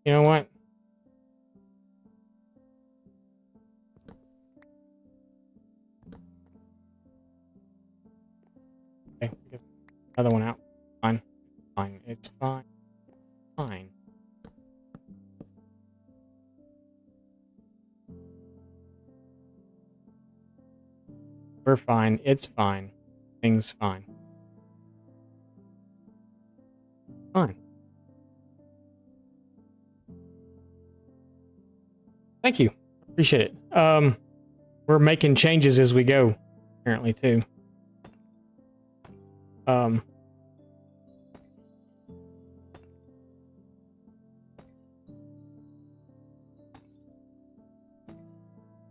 You know what? Okay, get another one out. Fine. Fine. It's fine. Fine. We're fine. It's fine. Things fine. Fine. Thank you. Appreciate it. We're making changes as we go, apparently, too.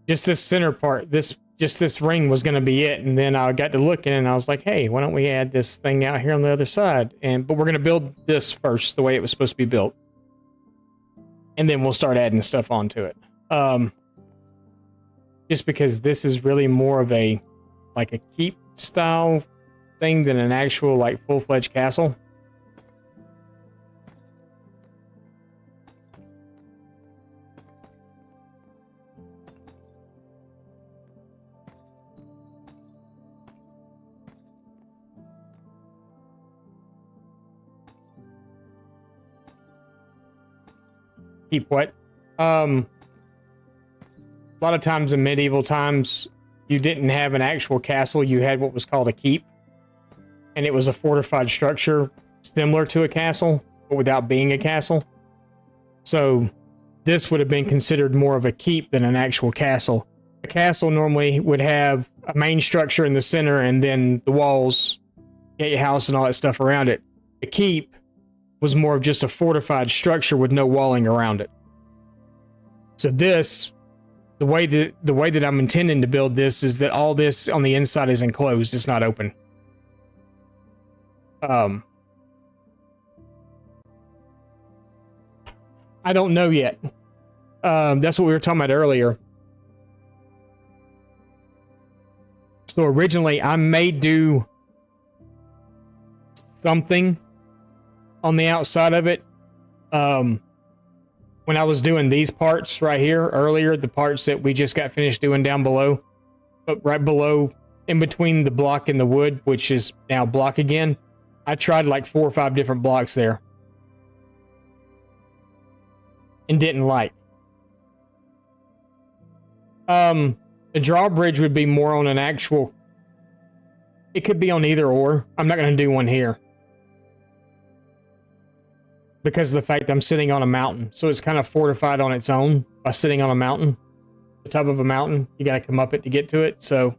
Just this center part, just this ring was going to be it, and then I got to looking, and I was like, "Hey, why don't we add this thing out here on the other side?" But we're going to build this first, the way it was supposed to be built, and then we'll start adding stuff onto it. Just because this is really more of a like a keep style thing than an actual like full-fledged castle. Keep what? A lot of times in medieval times, you didn't have an actual castle. You had what was called a keep. And it was a fortified structure similar to a castle, but without being a castle. So this would have been considered more of a keep than an actual castle. A castle normally would have a main structure in the center and then the walls, gatehouse, and all that stuff around it. The keep was more of just a fortified structure with no walling around it. So this, the way that I'm intending to build this is that all this on the inside is enclosed. It's not open. I don't know yet. That's what we were talking about earlier. So originally I may do something on the outside of it. When I was doing these parts right here earlier, the parts that we just got finished doing down below, but right below, in between the block and the wood, which is now block again, I tried like 4 or 5 different blocks there and didn't like. The drawbridge would be more on an actual, it could be on either or. I'm not going to do one here because of the fact that I'm sitting on a mountain. So it's kind of fortified on its own by sitting on a mountain, the top of a mountain. You got to come up it to get to it. So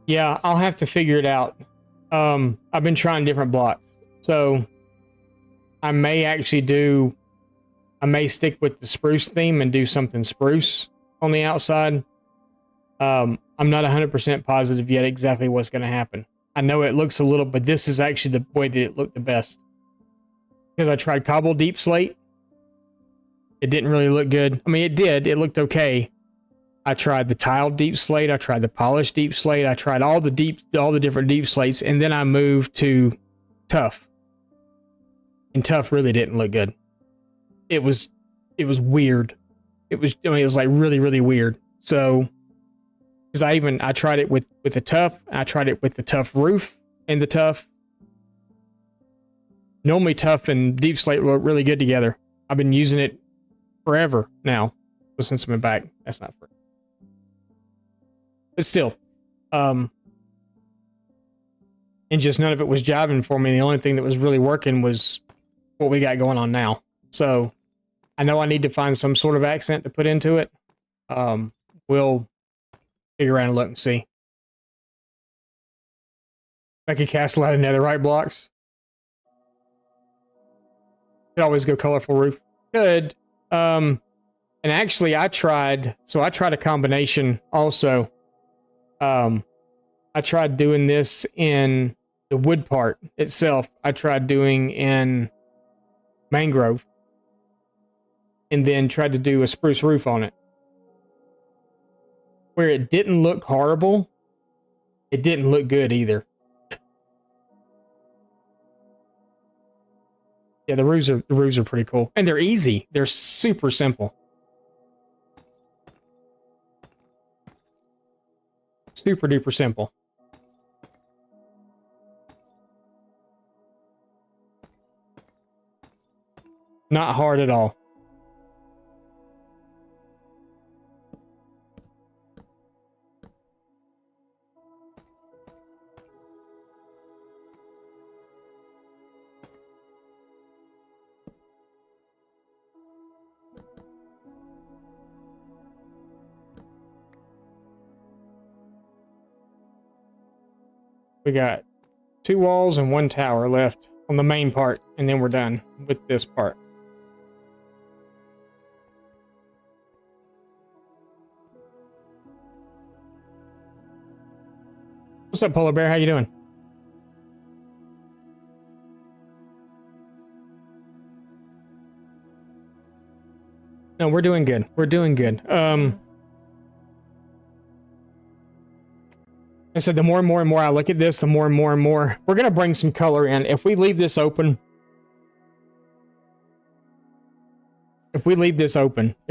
yeah, I'll have to figure it out. I've been trying different blocks. So I may stick with the spruce theme and do something spruce on the outside. I'm not 100% positive yet exactly what's going to happen. I know it looks a little, but this is actually the way that it looked the best. Because I tried cobble deep slate. It didn't really look good. I mean, it did. It looked okay. I tried the tiled deep slate. I tried the polished deep slate. I tried all the different deep slates, and then I moved to tough. And tough really didn't look good. It was weird. It was like really, really weird. So, because I tried it with the tough. I tried it with the tough roof and the tough. Normally tough and deep slate work really good together. I've been using it forever now. But since I've been back, that's not forever. But still, and just none of it was jiving for me. The only thing that was really working was what we got going on now. So I know I need to find some sort of accent to put into it. We'll figure around and look and see. I could castle out of netherite blocks. Could always go colorful roof. Good. And actually I tried a combination also. I tried doing this in the wood part itself. I tried doing in mangrove. And then tried to do a spruce roof on it. Where it didn't look horrible, it didn't look good either. Yeah, the roofs are pretty cool. And they're easy. They're super simple. Super duper simple. Not hard at all. We got 2 walls and 1 tower left on the main part, and then we're done with this part. What's up, Polar Bear? How you doing? No, we're doing good. We're doing good. I said the more and more I look at this, the more and more we're gonna bring some color in. If we leave this open, if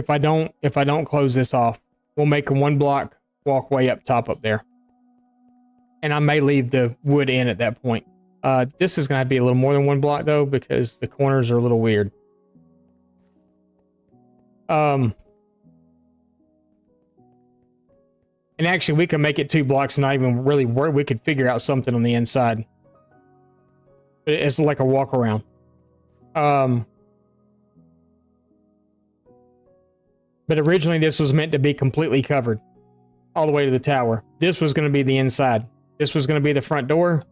I don't close this off, we'll make a 1 block walkway up top up there. And I may leave the wood in at that point. This is gonna be a little more than 1 block though, because the corners are a little weird. And actually, we could make it 2 blocks and not even really work. We could figure out something on the inside. But it's like a walk around. But originally, this was meant to be completely covered all the way to the tower. This was going to be the inside. This was going to be the front door.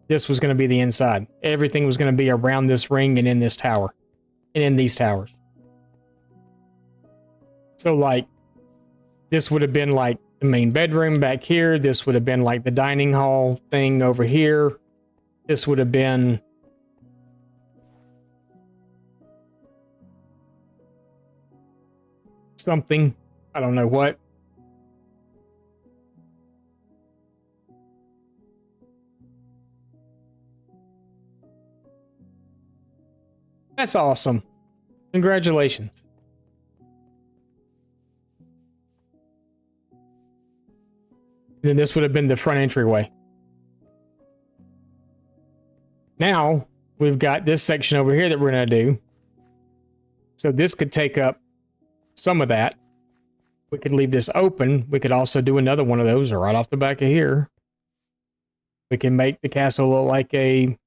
This was going to be the inside. Everything was going to be around this ring and in this tower. And in these towers. So, like, this would have been like the main bedroom back here. This would have been like the dining hall thing over here. This would have been something. I don't know what. That's awesome. Congratulations. And then this would have been the front entryway. Now, we've got this section over here that we're going to do. So this could take up some of that. We could leave this open. We could also do another one of those right off the back of here. We can make the castle look like a...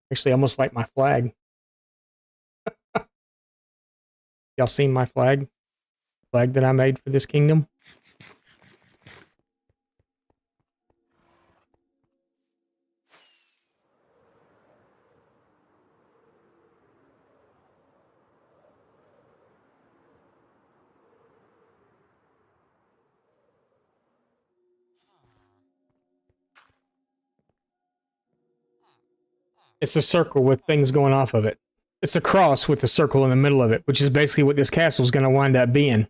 Actually, almost like my flag. Y'all seen my flag? Flag that I made for this kingdom? It's a circle with things going off of it. It's a cross with a circle in the middle of it, which is basically what this castle is going to wind up being.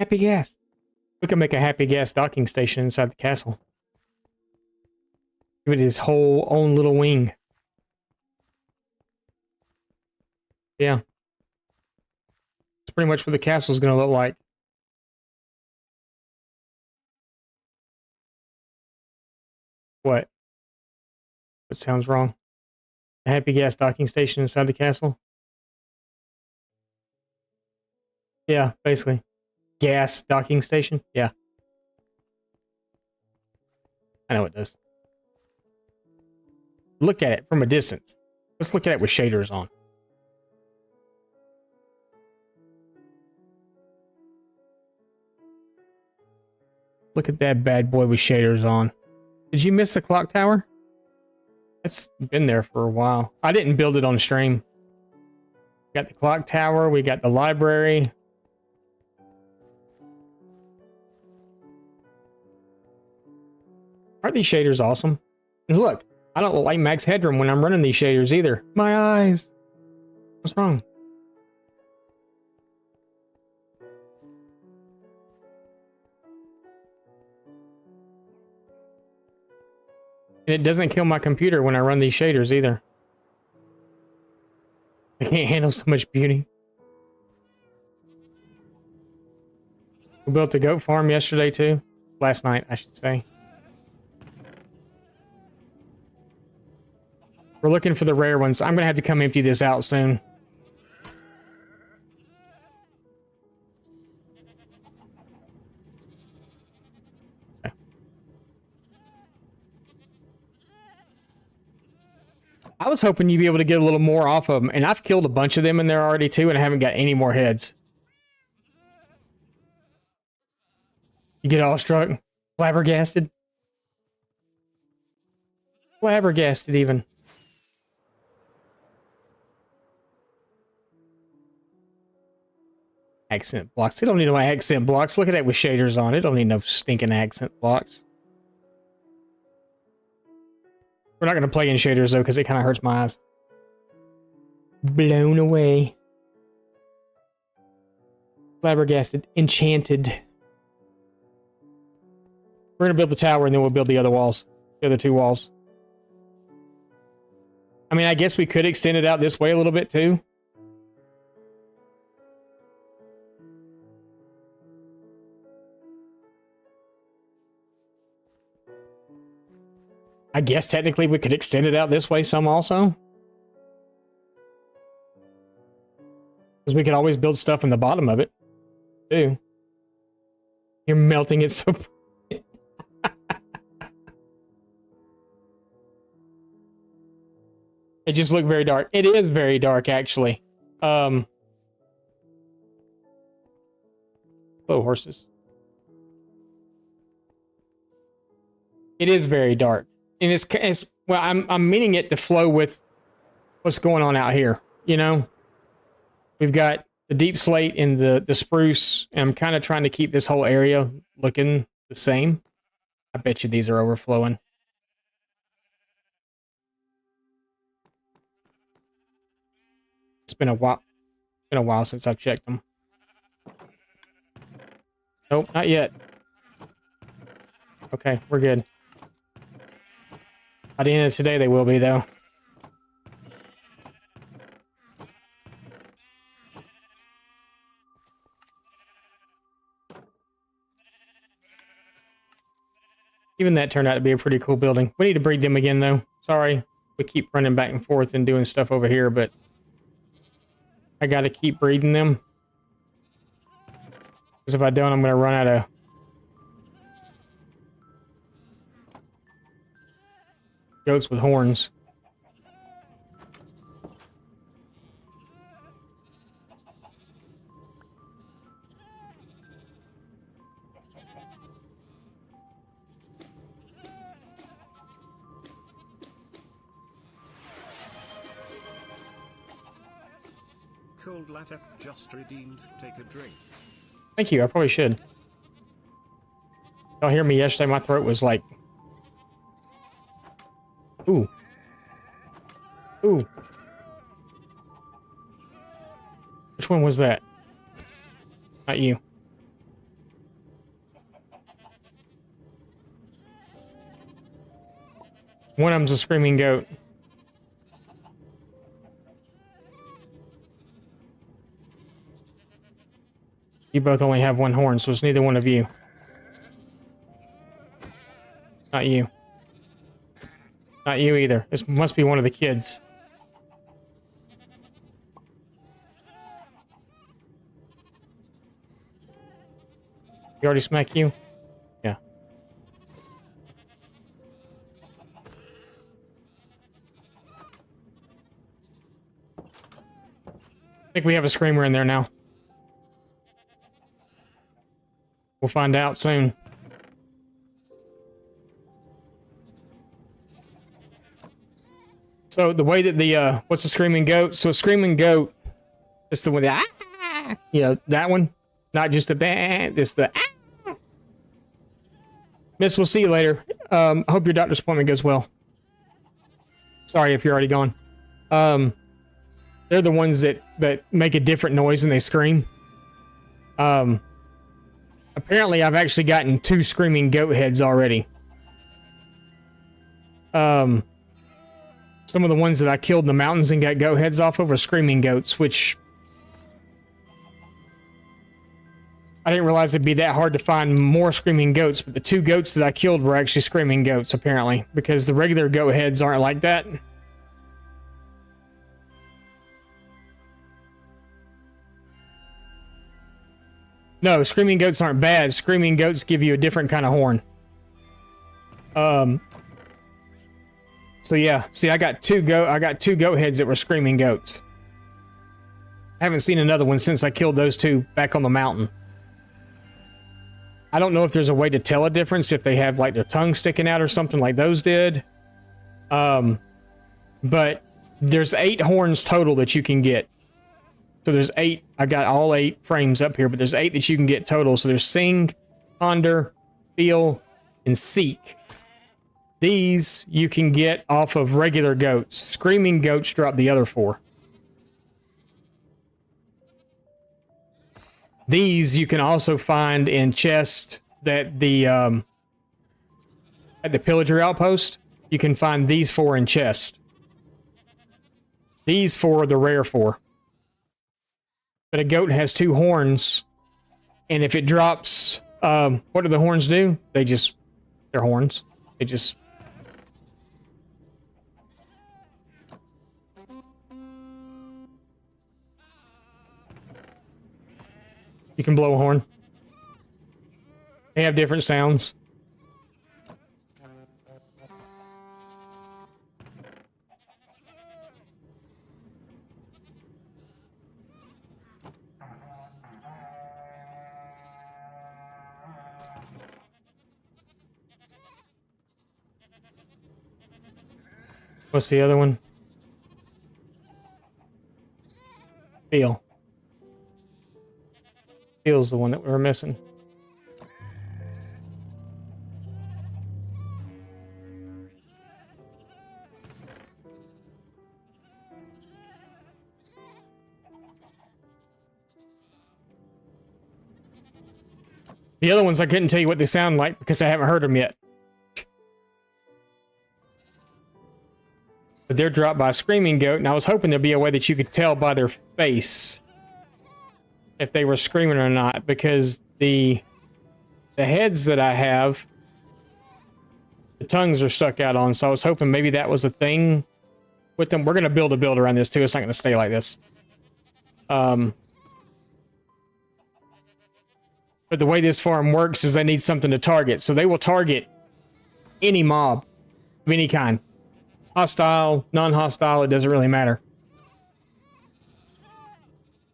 Happy gas. We can make a happy gas docking station inside the castle. Give it his whole own little wing. Yeah. It's pretty much what the castle is going to look like. What? What sounds wrong? A happy gas docking station inside the castle? Yeah, basically. Gas docking station? Yeah. I know it does. Look at it from a distance. Let's look at it with shaders on. Look at that bad boy with shaders on. Did you miss the clock tower? It's been there for a while. I didn't build it on stream. Got the clock tower. We got the library. Aren't these shaders awesome? And look, I don't look like max headroom when I'm running these shaders either. My eyes. What's wrong? And it doesn't kill my computer when I run these shaders either. I can't handle so much beauty. We built a goat farm yesterday too. Last night, I should say. We're looking for the rare ones. I'm going to have to come empty this out soon. Okay. I was hoping you'd be able to get a little more off of them, and I've killed a bunch of them in there already too, and I haven't got any more heads. You get awestruck? Flabbergasted? Flabbergasted even. Accent blocks. They don't need no accent blocks. Look at that with shaders on. It don't need no stinking accent blocks. We're not going to play in shaders though, because it kind of hurts my eyes. Blown away. Flabbergasted. Enchanted. We're going to build the tower and then we'll build the other walls. The other two walls. I mean, I guess we could extend it out this way a little bit too. I guess technically we could extend it out this way some also. Because we could always build stuff in the bottom of it, too. You're melting it so... It just looked very dark. It is very dark, actually. Oh, horses. It is very dark. And it's well, I'm meaning it to flow with what's going on out here, you know? We've got the deep slate and the spruce, and I'm kind of trying to keep this whole area looking the same. I bet you these are overflowing. It's been a while since I've checked them. Nope, not yet. Okay, we're good. By the end of today, they will be, though. Even that turned out to be a pretty cool building. We need to breed them again, though. Sorry, we keep running back and forth and doing stuff over here, but I got to keep breeding them. Because if I don't, I'm going to run out of... goats with horns. Cold latte just redeemed. Take a drink. Thank you. I probably should. Y'all hear me yesterday? My throat was like... Ooh. Ooh. Which one was that? Not you. One of them's a screaming goat. You both only have one horn, so it's neither one of you. Not you. Not you either. This must be one of the kids. You already smacked you? Yeah. I think we have a screamer in there now. We'll find out soon. So the way that the what's a screaming goat? So a screaming goat is the one that that one, not just the bad. It's the Miss. We'll see you later. Hope your doctor's appointment goes well. Sorry if you're already gone. They're the ones that make a different noise when they scream. Apparently I've actually gotten 2 screaming goat heads already. Some of the ones that I killed in the mountains and got goat heads off of are screaming goats, which I didn't realize it'd be that hard to find more screaming goats, but the 2 goats that I killed were actually screaming goats, apparently, because the regular goat heads aren't like that. No, screaming goats aren't bad. Screaming goats give you a different kind of horn. So yeah, see, I got two goat heads that were screaming goats. I haven't seen another one since I killed those 2 back on the mountain. I don't know if there's a way to tell a difference if they have like their tongue sticking out or something like those did. But there's 8 horns total that you can get. So there's 8. I got all 8 frames up here, but there's 8 that you can get total. So there's sing, ponder, feel, and seek. These you can get off of regular goats. Screaming goats drop the other 4. These you can also find in chests that the at the pillager outpost. You can find these 4 in chest. These 4 are the rare 4. But a goat has 2 horns, and if it drops, what do the horns do? They're horns. They just... You can blow a horn. They have different sounds. What's the other one? Feel. Feel's the one that we were missing. The other ones I couldn't tell you what they sound like because I haven't heard them yet. But they're dropped by a screaming goat, and I was hoping there'd be a way that you could tell by their face if they were screaming or not, because the heads that I have, the tongues are stuck out on, so I was hoping maybe that was a thing with them. We're going to build a build around this too. It's not going to stay like this. But the way this farm works is they need something to target, so they will target any mob of any kind. Hostile, non-hostile, it doesn't really matter.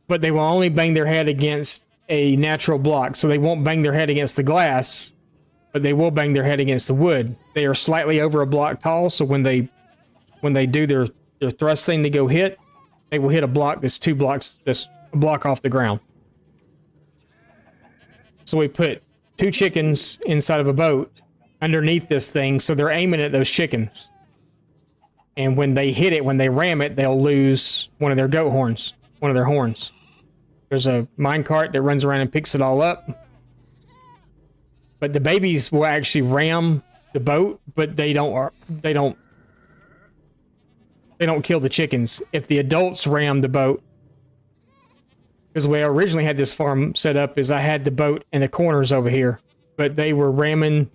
But they will only bang their head against a natural block, so they won't bang their head against the glass, but they will bang their head against the wood. They are slightly over a block tall, so when they do their thrust thing to go hit, they will hit a block that's 2 blocks, that's a block off the ground. So we put 2 chickens inside of a boat underneath this thing, so they're aiming at those chickens. And when they hit it, when they ram it, they'll lose one of their goat horns, one of their horns. There's a minecart that runs around and picks it all up. But the babies will actually ram the boat, but they don't kill the chickens. If the adults ram the boat, because the way I originally had this farm set up is I had the boat in the corners over here, but they were ramming,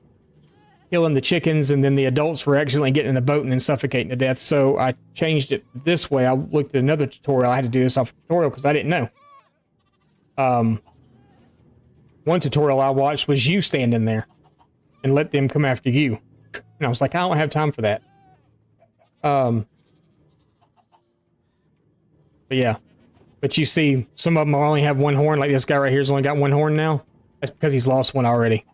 killing the chickens, and then the adults were accidentally getting in the boat and then suffocating to death. So I changed it this way. I looked at another tutorial. I had to do this off a tutorial because I didn't know. One tutorial I watched was you standing there and let them come after you. And I was like, I don't have time for that. But yeah. But you see, some of them only have 1 horn. Like this guy right here's only got 1 horn now. That's because he's lost 1 already.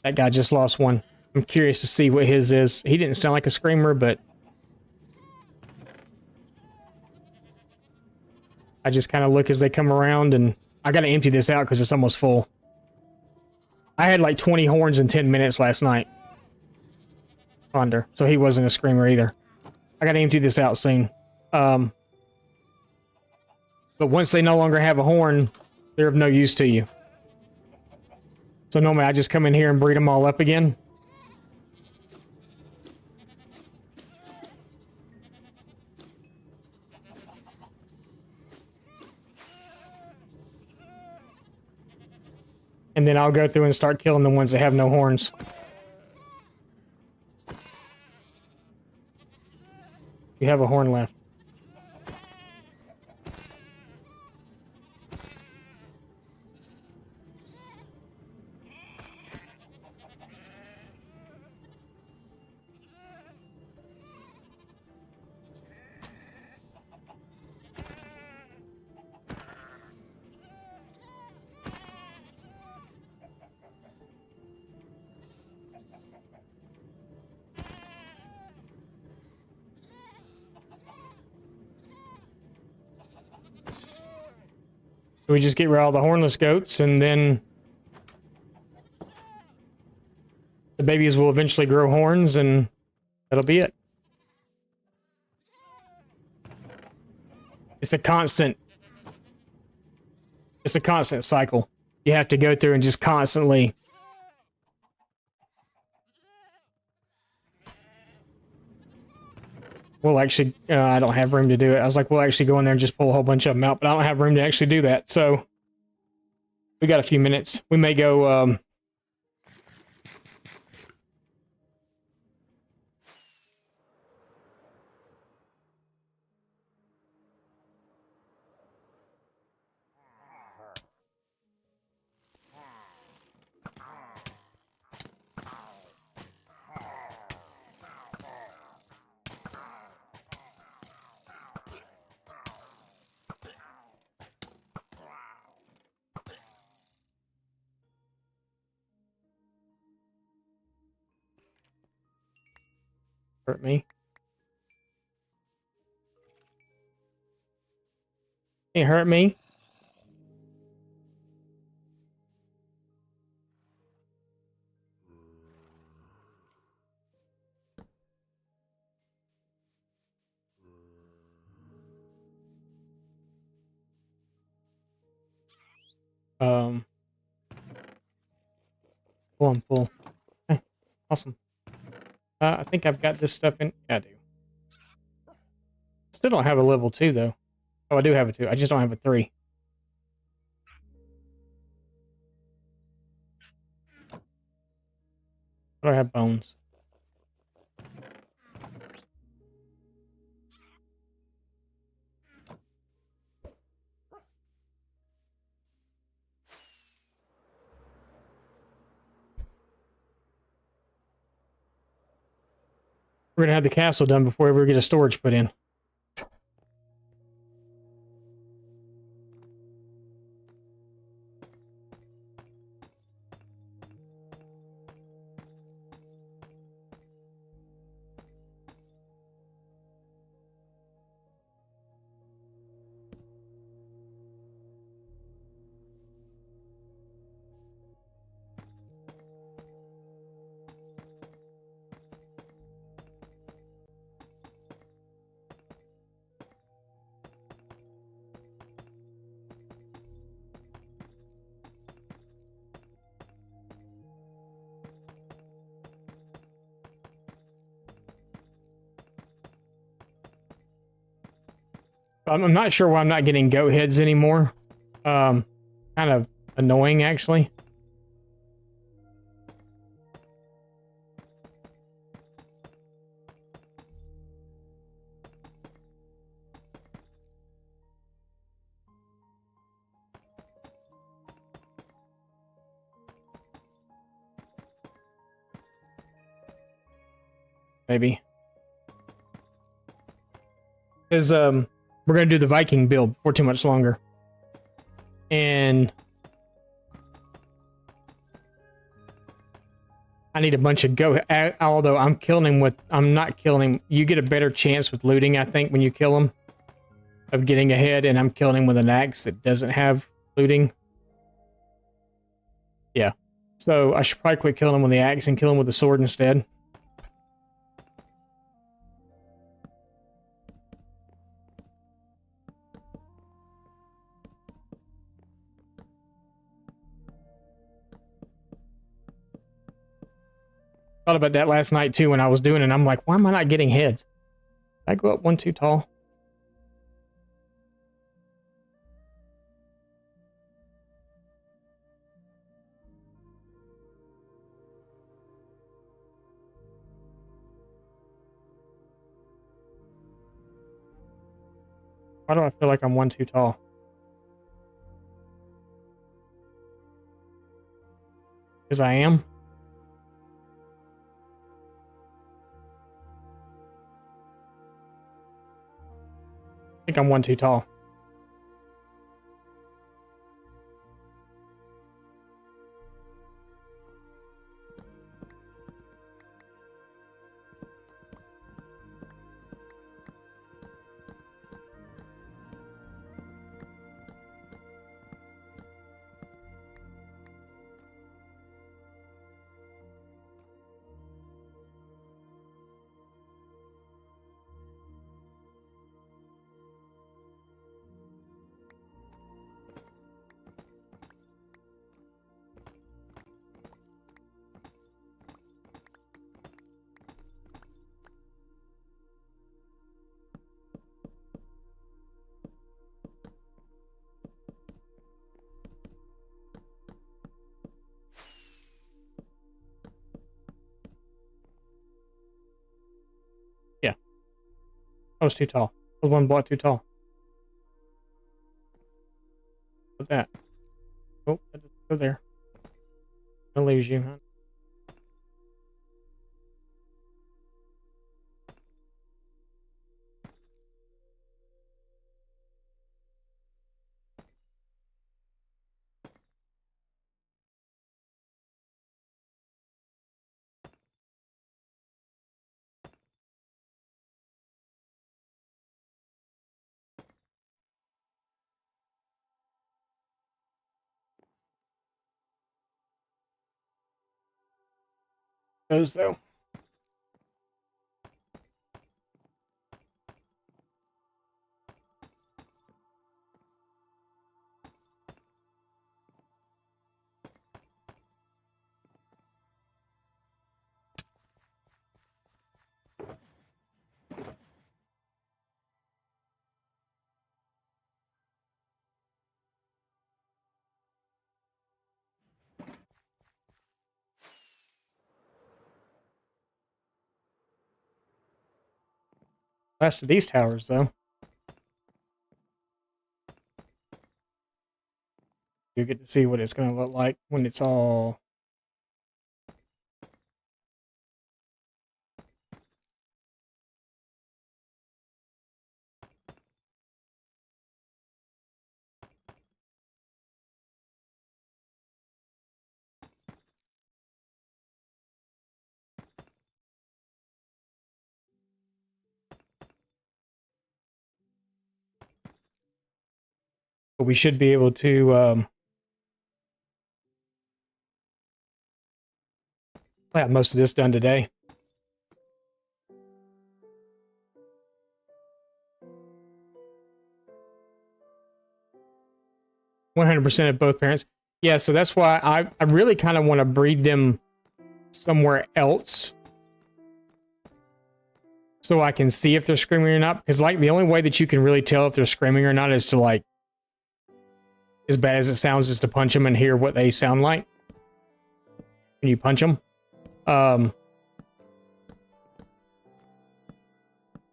That guy just lost 1. I'm curious to see what his is. He didn't sound like a screamer, but I just kind of look as they come around, and I got to empty this out because it's almost full. I had like 20 horns in 10 minutes last night. Ponder. So he wasn't a screamer either. I got to empty this out soon. But once they no longer have a horn, they're of no use to you. So normally I just come in here and breed them all up again. And then I'll go through and start killing the ones that have no horns. You have a horn left. We just get rid of all the hornless goats, and then the babies will eventually grow horns, and that'll be it. It's a constant cycle. You have to go through and just constantly. We'll actually, I don't have room to do it. I was like, we'll actually go in there and just pull a whole bunch of them out, but I don't have room to actually do that. So we got a few minutes. We may go, hurt me. It hurt me. Pull on full. Okay, awesome. I think I've got this stuff in. Yeah, I do. Still don't have a level 2 though. Oh, I do have a 2. I just don't have a 3. But I have bones. We're gonna have the castle done before we ever get a storage put in. I'm not sure why I'm not getting goat heads anymore. Kind of annoying, actually. Maybe. Because, we're going to do the Viking build for too much longer. And I need a bunch of goat. Although I'm not killing him. You get a better chance with looting, I think, when you kill him. of getting ahead, and I'm killing him with an axe that doesn't have looting. Yeah. So I should probably quit killing him with the axe and kill him with the sword instead. Thought about that last night too when I was doing it. I'm like, why am I not getting heads? Did I go up one too tall? Why do I feel like I'm one too tall? Because I am. I think I'm one too tall. Yeah. I was too tall. I was one block too tall. Look at that. Oh, I just go there. I'll lose you, huh? Goes though. Last of these towers though. You get to see what it's going to look like when it's all... But we should be able to have most of this done today. 100% of both parents. Yeah, so that's why I really kind of want to breed them somewhere else so I can see if they're screaming or not. Because like the only way that you can really tell if they're screaming or not is to like, as bad as it sounds, is to punch them and hear what they sound like when you punch them. I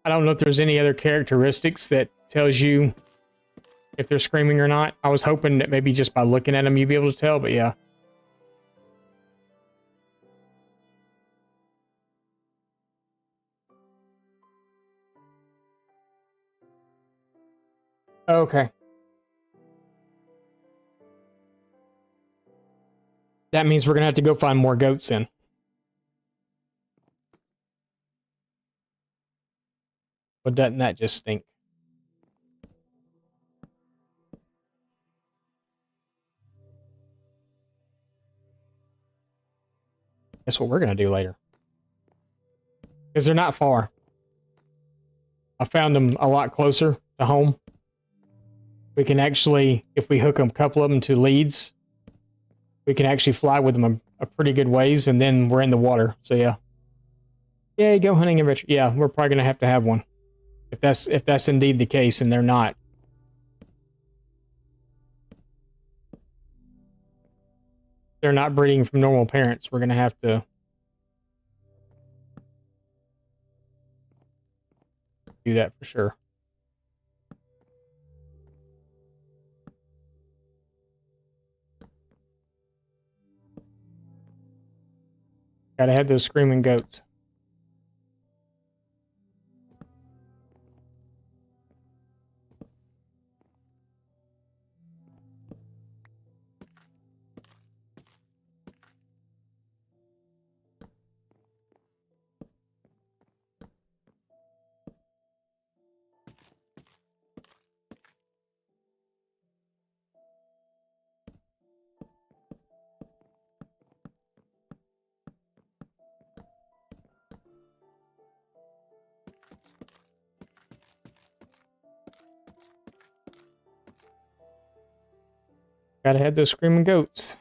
don't know if there's any other characteristics that tells you if they're screaming or not. I was hoping that maybe just by looking at them you'd be able to tell, but yeah. Okay. That means we're gonna have to go find more goats in. But doesn't that just stink? That's what we're going to do later. Because they're not far. I found them a lot closer to home. We can actually, if we hook a couple of them to leads, we can actually fly with them a pretty good ways, and then we're in the water. So yeah. Yeah, go hunting adventure. Yeah, we're probably going to have one. If that's indeed the case, and they're not. They're not breeding from normal parents. We're going to have to do that for sure. Gotta have those screaming goats. Gotta have those screaming goats.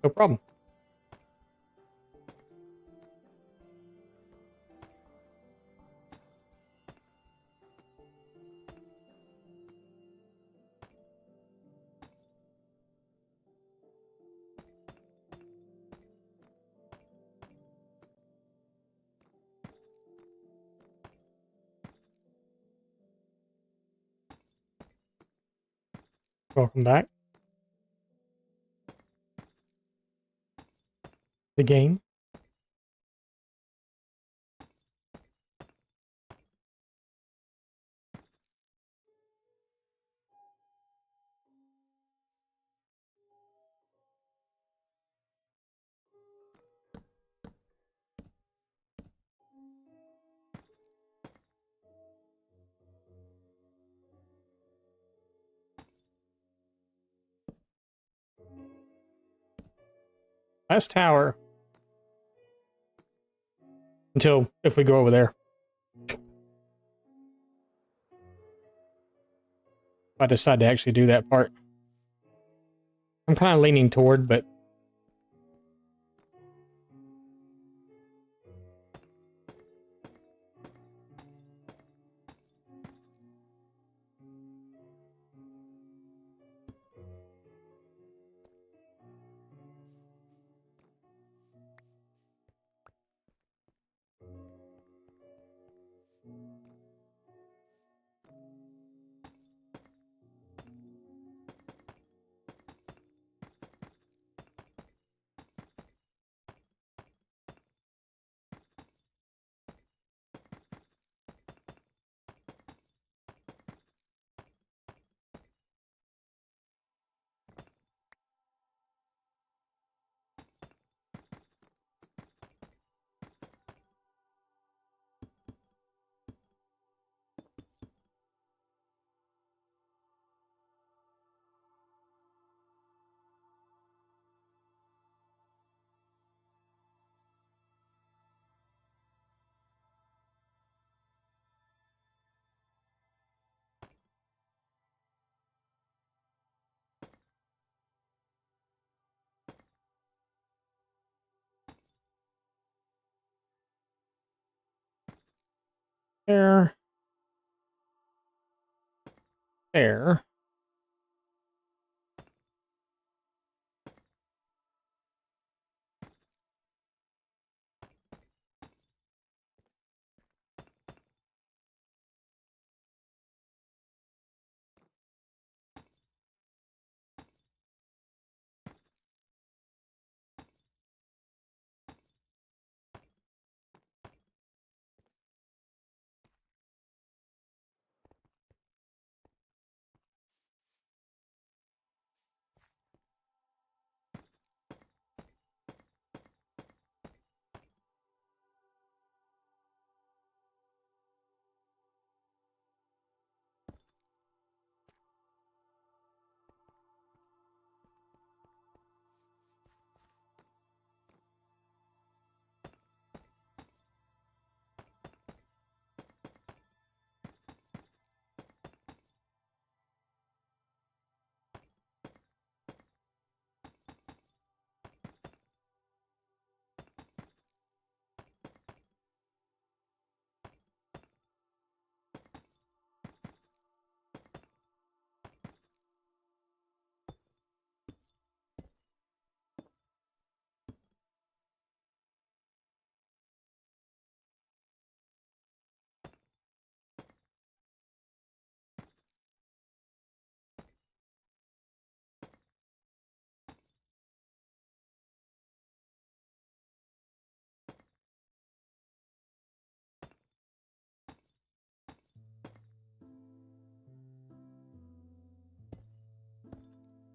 No problem. Welcome back. The game. Last tower. Until if we go over there. If I decide to actually do that part. I'm kind of leaning toward, but there. There.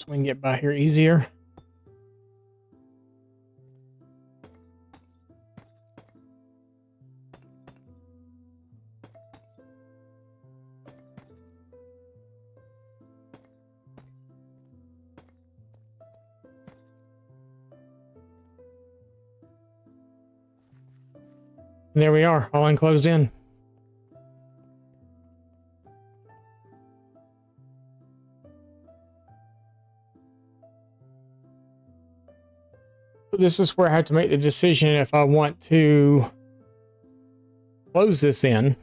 so we can get by here easier. And there we are, all enclosed in. So this is where I have to make the decision if I want to close this in.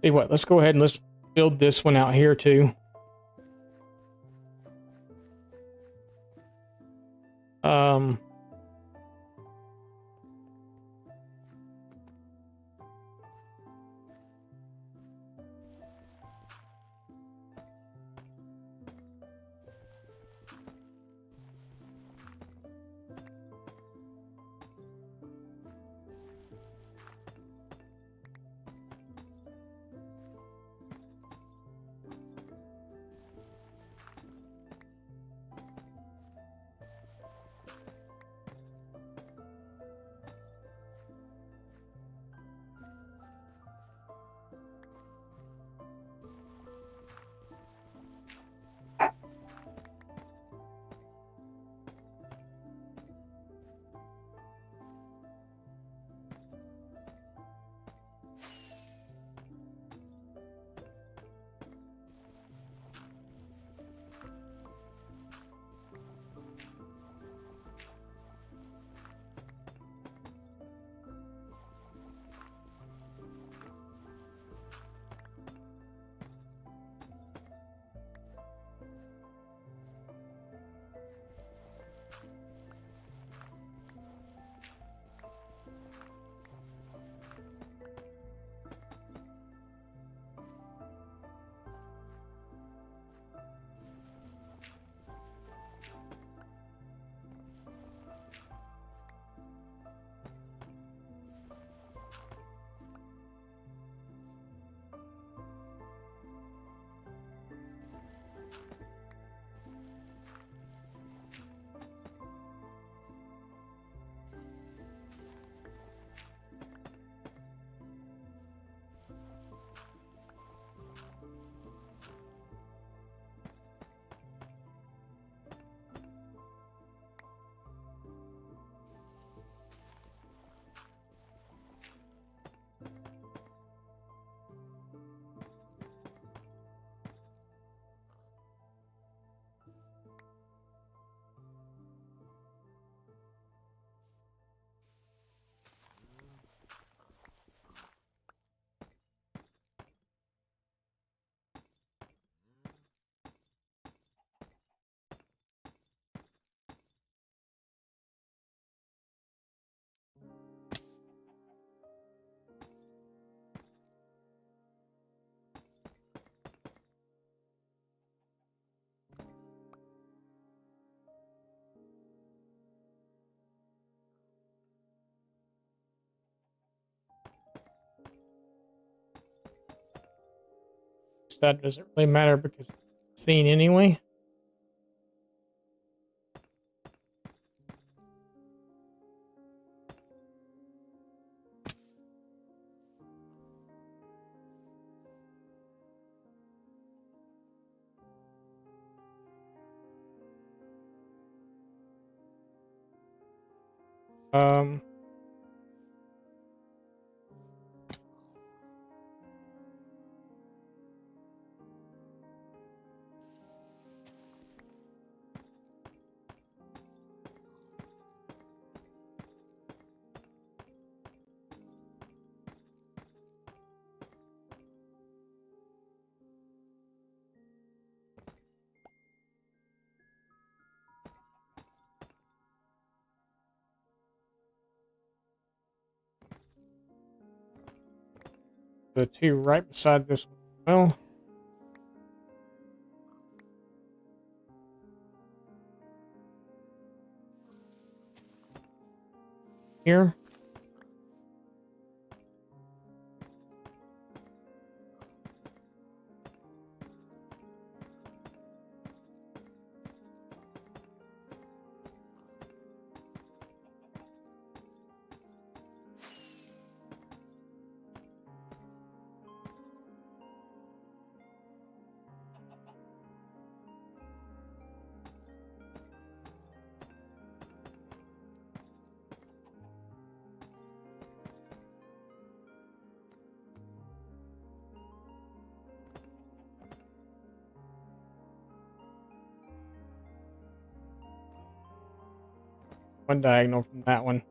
See what, let's go ahead and let's build this one out here too. That doesn't really matter because it's seen anyway. Um, the two right beside this one. Well, here. One diagonal from that one.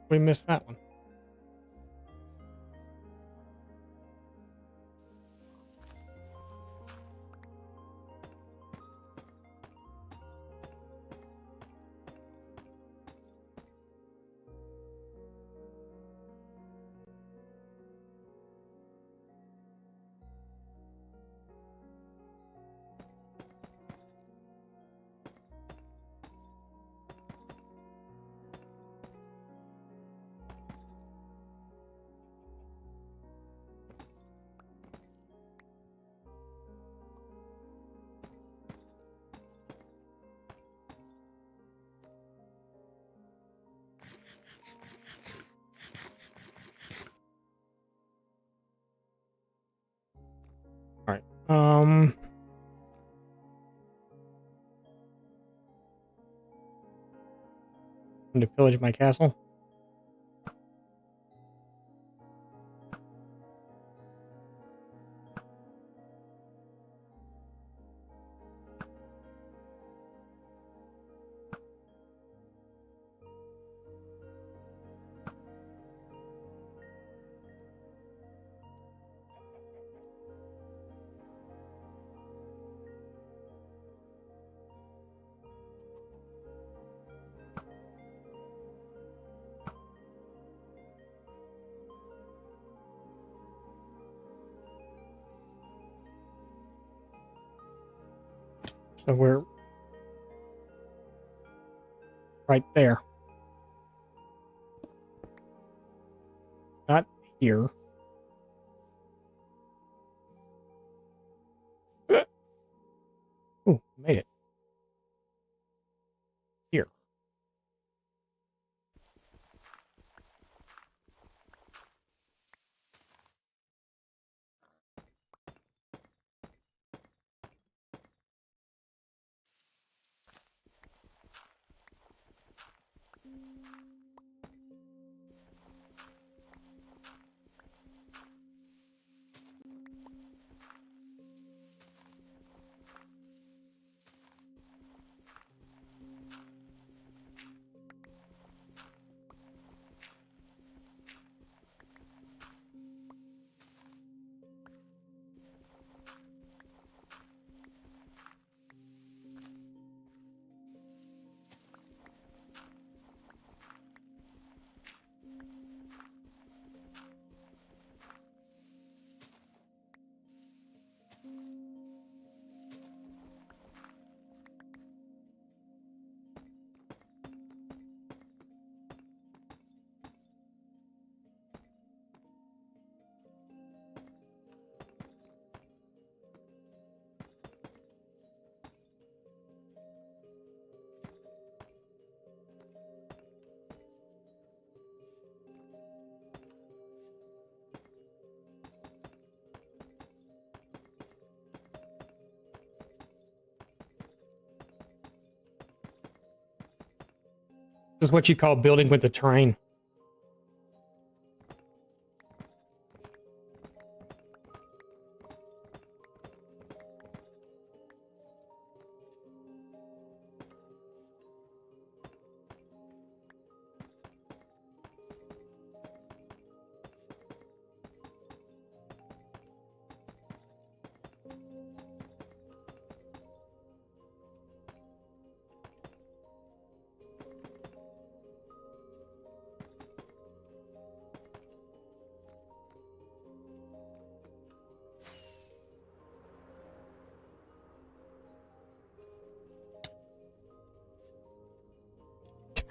We missed that one. All right. I'm to pillage my castle. So we're right there. Not here. Ooh, made it. Here. This is what you call building with the terrain.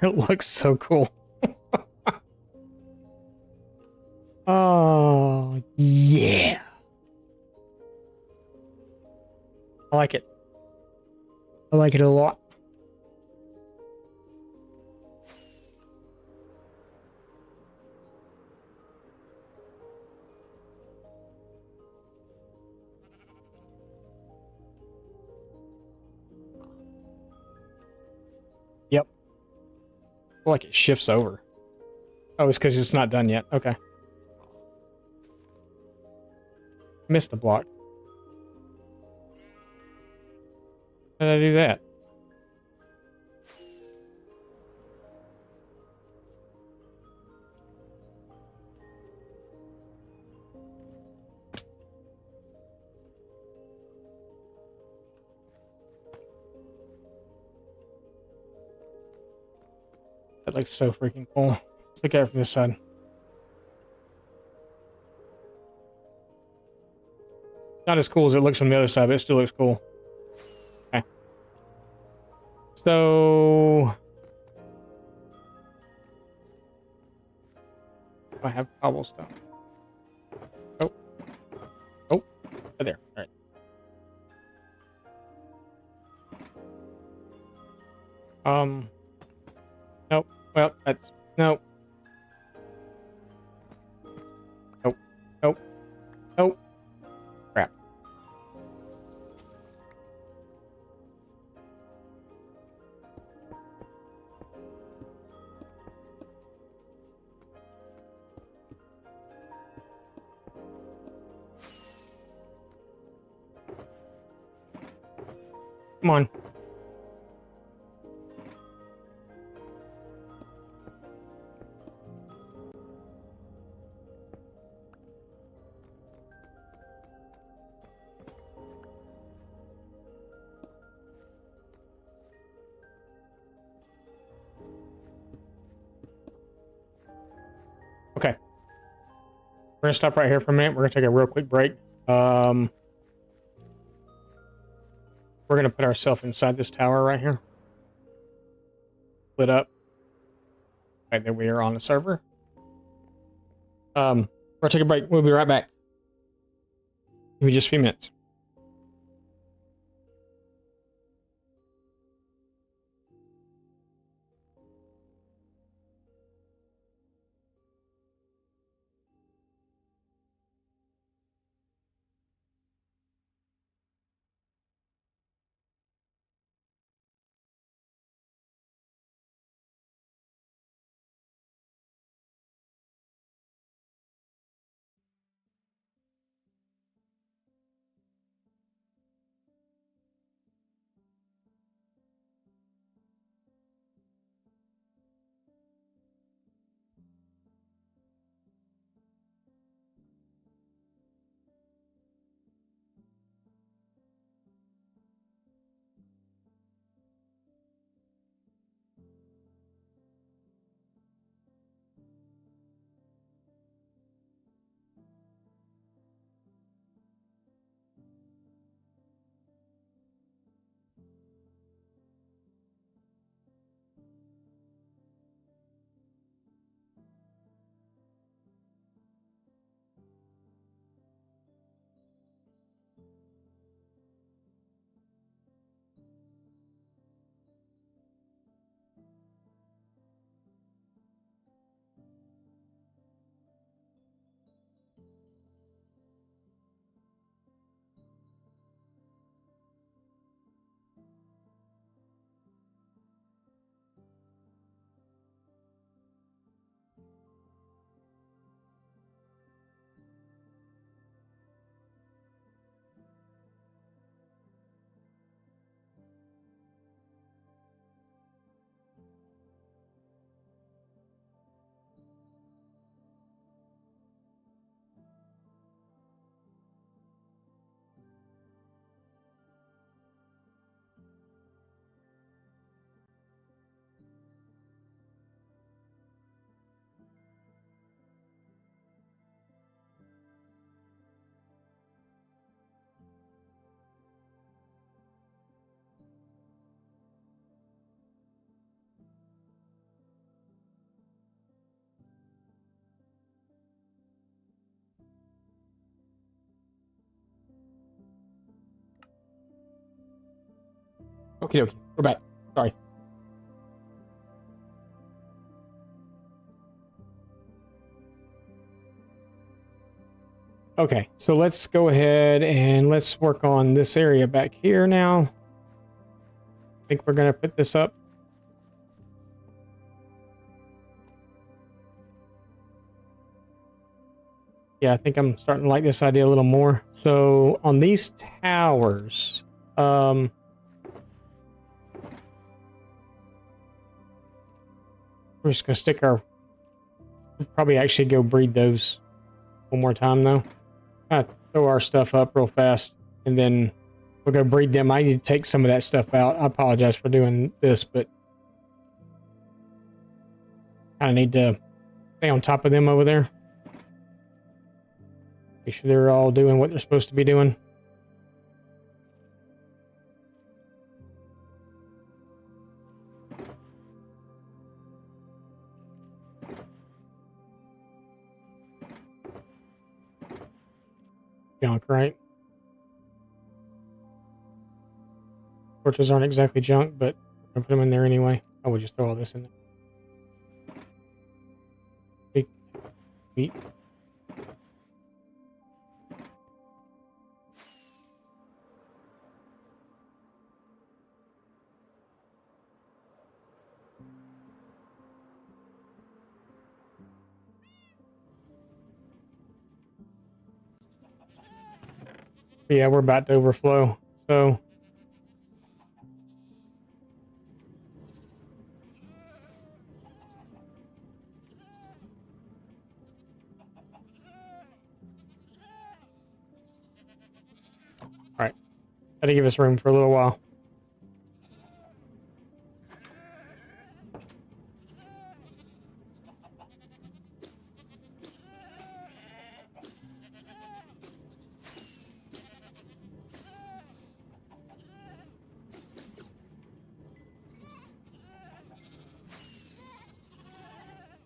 It looks so cool. Oh, yeah. I like it. I like it a lot. Yep. I feel like it shifts over. Oh, it's because it's not done yet. Okay. Missed the block. How did I do that? That looks so freaking cool. Let's look at it from this side. Not as cool as it looks from the other side, but it still looks cool. Okay. So I have cobblestone. Oh. Oh. Right there. All right. Nope. Well, that's nope. Nope. Nope. Nope. Crap. Come on. Okay. We're gonna stop right here for a minute. We're gonna take a real quick break. We're gonna put ourselves inside this tower right here. Split up. Right there, we are on the server. We're gonna take a break. We'll be right back. Give me just a few minutes. Okay, okay. We're back. Sorry. Okay, so let's go ahead and let's work on this area back here now. I think we're going to put this up. Yeah, I think I'm starting to like this idea a little more. So on these towers, we're just going to stick our... We'll probably actually go breed those one more time, though. Throw our stuff up real fast, and then we'll go breed them. I need to take some of that stuff out. I apologize for doing this, but I need to stay on top of them over there. Make sure they're all doing what they're supposed to be doing. Junk, right? Torches aren't exactly junk, but I'm gonna put them in there anyway. I would just throw all this in there. Wheat. Yeah, we're about to overflow, so all right. Gotta give us room for a little while.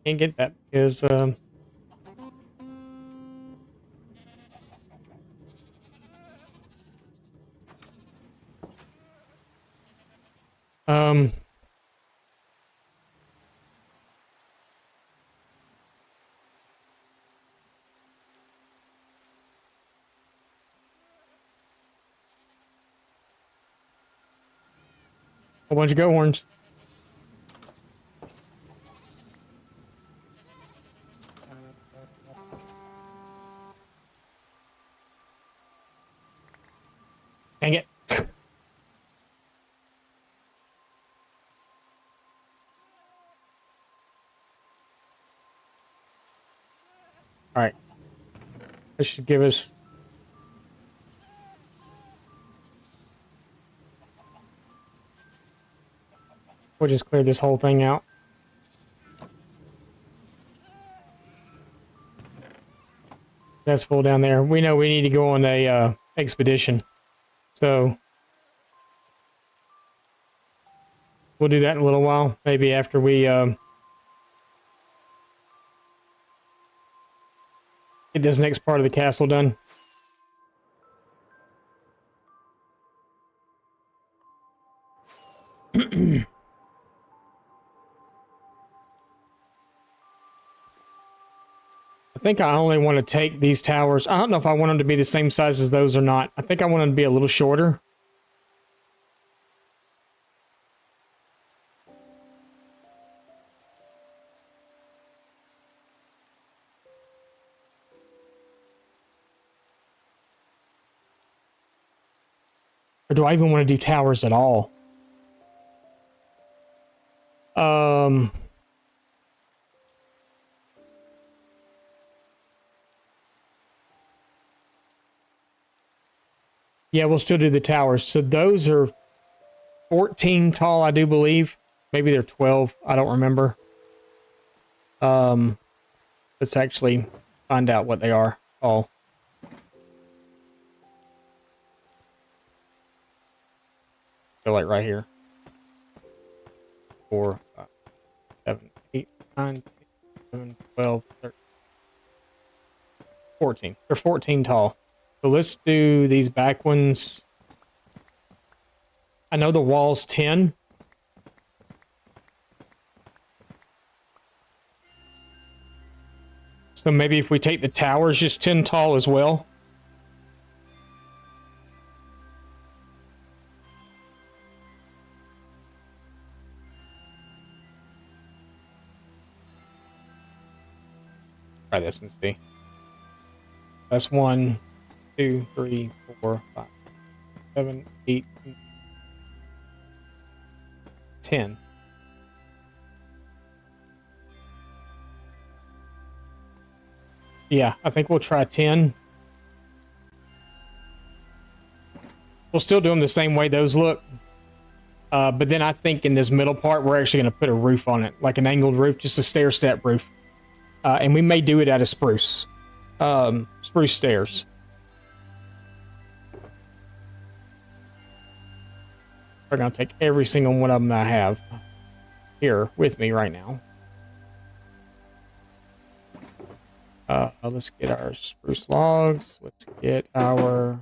Can't get that because um a bunch of goat horns. Dang it. All right. This should give us... We'll just clear this whole thing out. That's full down there. We know we need to go on a expedition. So we'll do that in a little while. Maybe after we get this next part of the castle done. I think I only want to take these towers. I don't know if I want them to be the same size as those or not. I think I want them to be a little shorter. Or do I even want to do towers at all? Yeah, we'll still do the towers. So those are 14 tall, I do believe. Maybe they're 12. I don't remember. Let's actually find out what they are all. So like right here. 4, 5, 7, 8, 9, 10, 11, 12, 13, 14. They're 14 tall. So let's do these back ones. I know the wall's 10. So maybe if we take the towers just 10 tall as well. Try this and see. That's 1, 2, 3, 4, 5, 7, 8, 10. Yeah, I think we'll try 10. We'll still do them the same way those look. But then I think in this middle part, we're actually going to put a roof on it, like an angled roof, just a stair step roof. And we may do it out of spruce. Spruce stairs. We're going to take every single one of them I have here with me right now. Let's get our spruce logs. Let's get our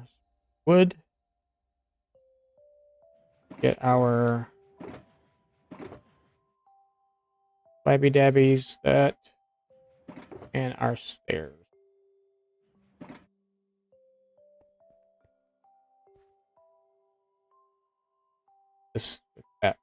wood. Get our flabby dabbies, that, and our stairs. This with that.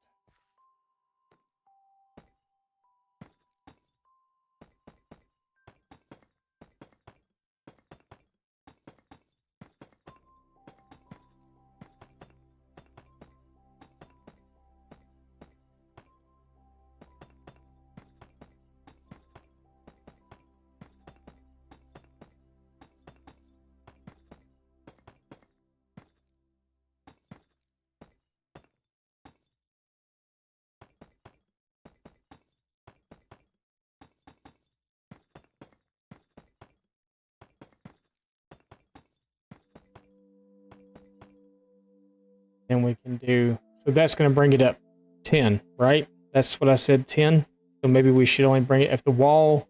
Then we can do, so that's going to bring it up 10, right? That's what I said, 10. So maybe we should only bring it, if the wall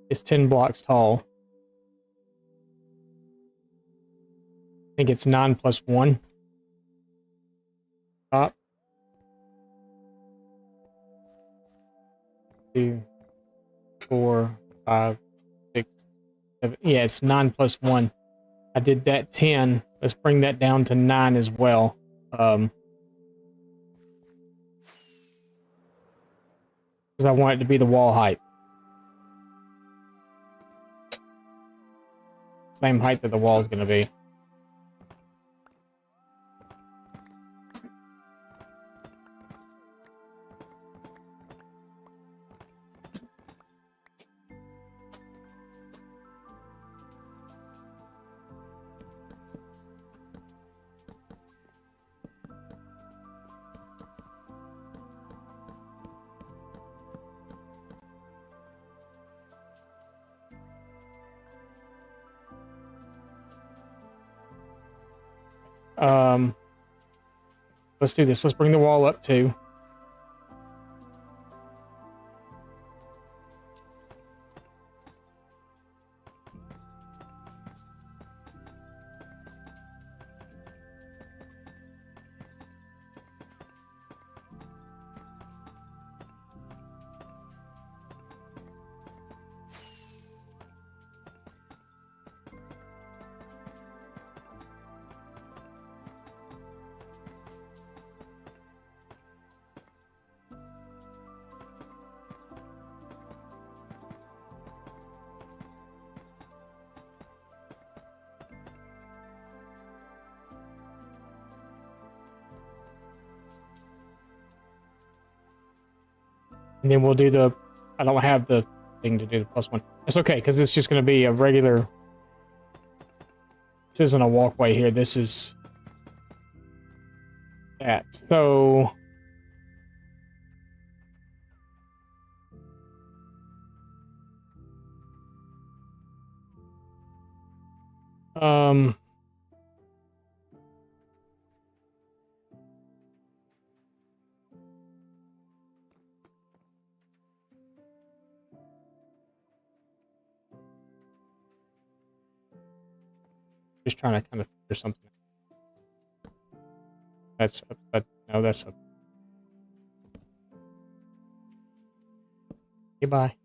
is 10 blocks tall, I think it's 9 plus 1. Top. 2, 4, 5, 6, 7. Yeah, it's 9 plus 1. I did that 10. Let's bring that down to 9 as well. Because I want it to be the wall height. Same height that the wall is going to be. Let's do this. Let's bring the wall up too. And then we'll do the, I don't have the thing to do the +1. It's okay, because it's just going to be a regular, this isn't a walkway here. This is that. So, just trying to kind of figure something out. That's up, but no, that's up. Goodbye.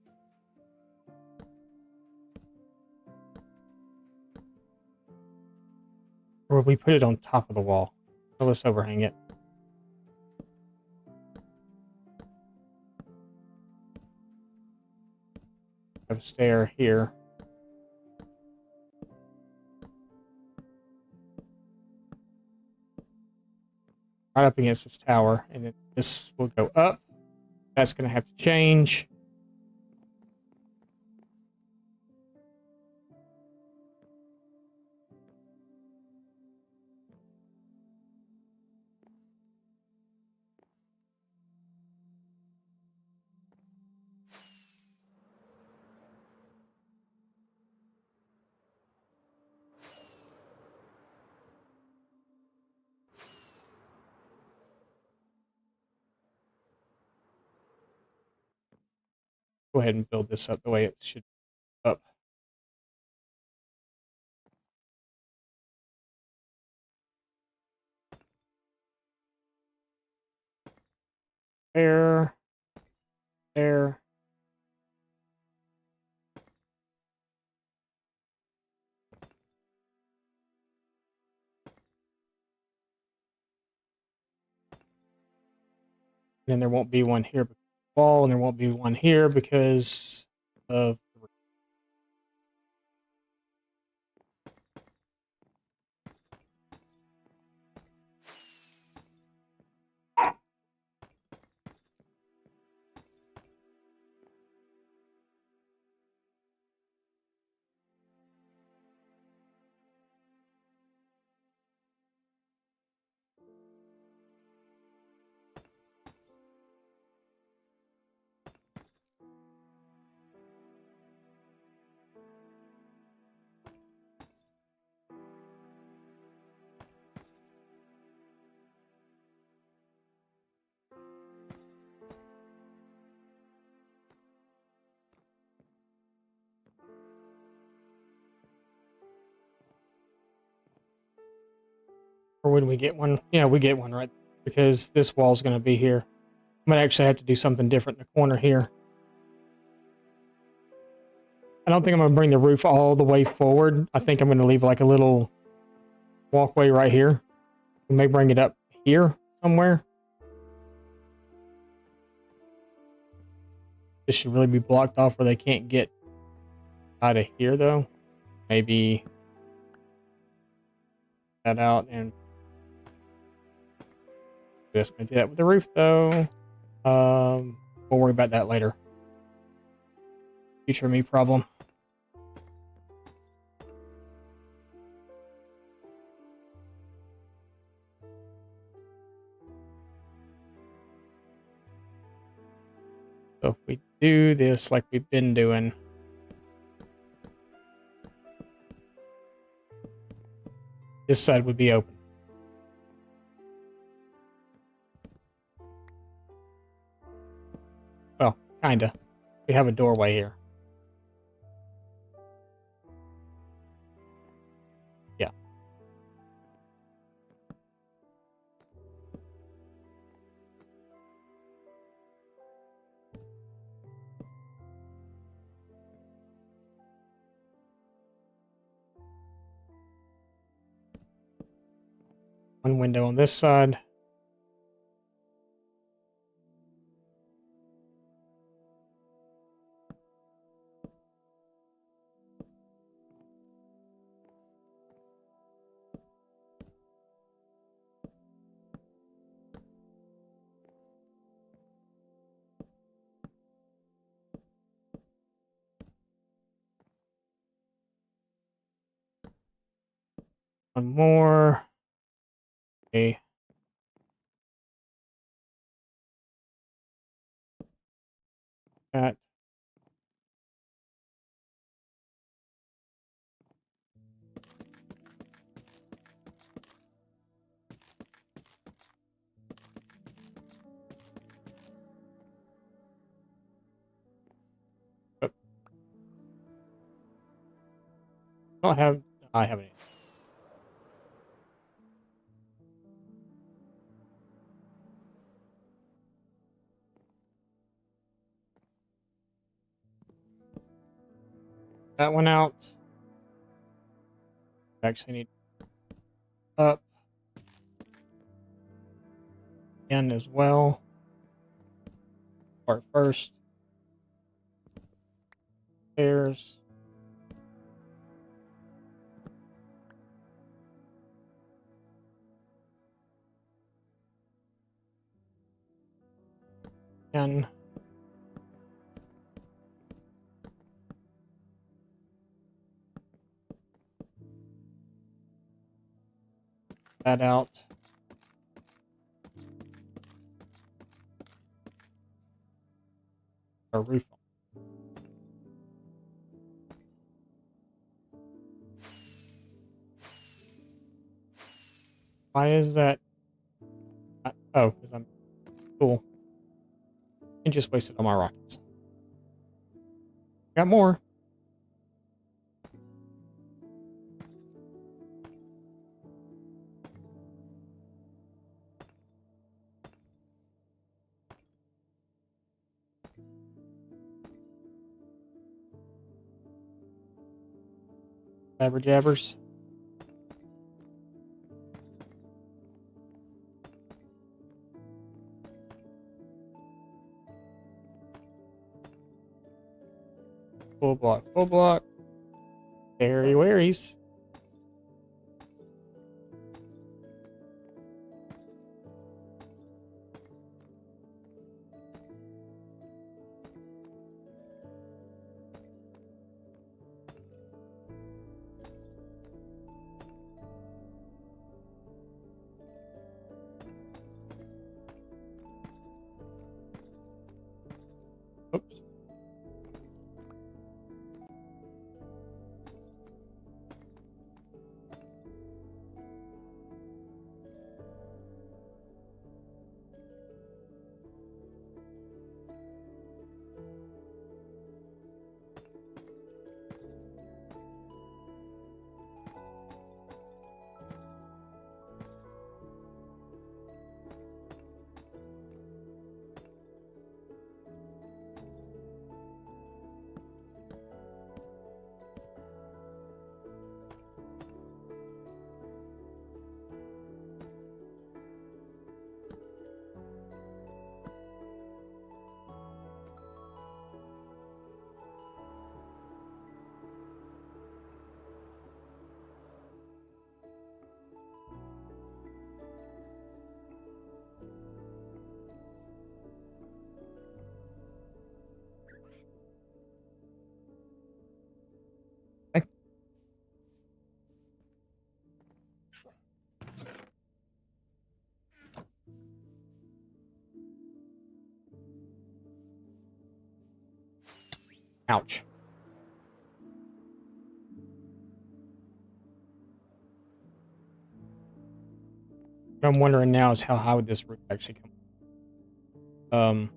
Or we put it on top of the wall. So let's overhang it. Have a stair here. Right up against this tower, and then this will go up. That's going to have to change. Go ahead and build this up the way it should up. There. There. And then there won't be one here because of the wall, and there won't be one here because of the roof. Or when we get one, yeah, we get one right because this wall's going to be here. I might actually have to do something different in the corner here. I don't think I'm going to bring the roof all the way forward. I think I'm going to leave like a little walkway right here. We may bring it up here somewhere. This should really be blocked off where they can't get out of here, though. Maybe that out, and just going to do that with the roof, though. We'll worry about that later. Future me problem. So if we do this like we've been doing, this side would be open. Well, kinda. We have a doorway here. Yeah. One window on this side. One more. Okay. That. Oh, I don't have. I have any. that one out. Actually need up again as well. Start first. Stairs. And that out. Our roof. Why is that? Oh, because I'm cool. And just wasted all my rockets. Got more. Jabber jabbers. Full block, full block. Very waries. Oops. Ouch. What I'm wondering now is how high would this roof actually come?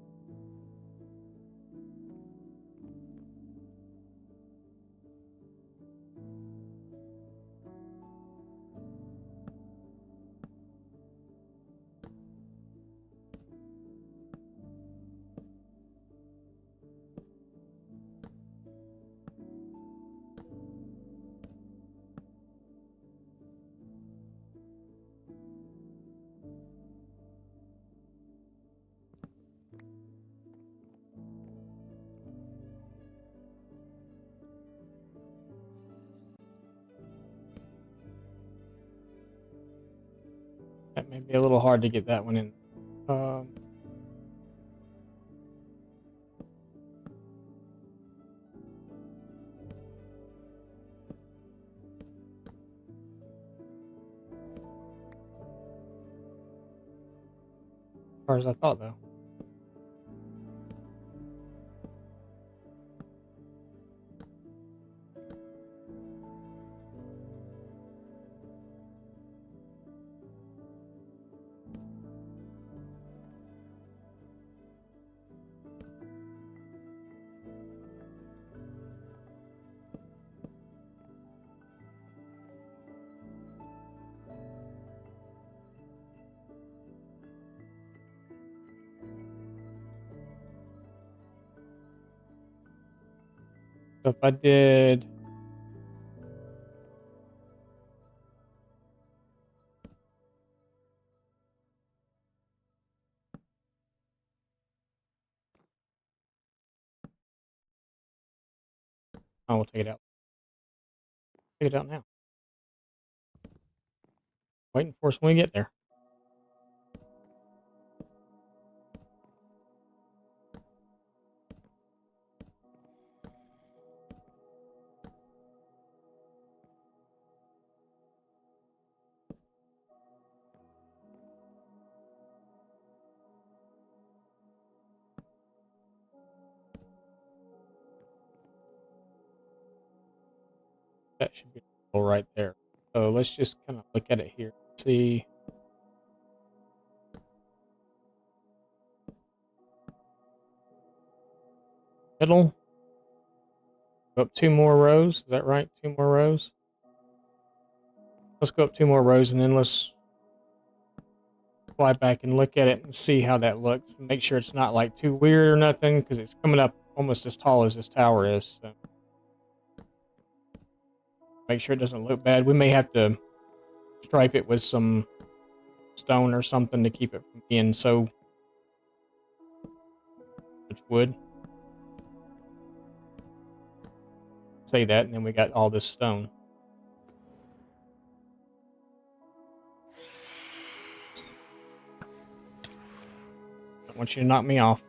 That may be a little hard to get that one in. As far as I thought, though. So if I did Oh, we'll take it out. Take it out now. Waiting for us when we get there. That should be right there. So let's just kind of look at it here. See. Middle. Go up 2 more rows. Is that right? 2 more rows. Let's go up 2 more rows and then let's fly back and look at it and see how that looks. Make sure it's not like too weird or nothing, because it's coming up almost as tall as this tower is. So. Make sure it doesn't look bad. We may have to stripe it with some stone or something to keep it from being so much wood. Say that, and then we got all this stone. Don't want you to knock me off.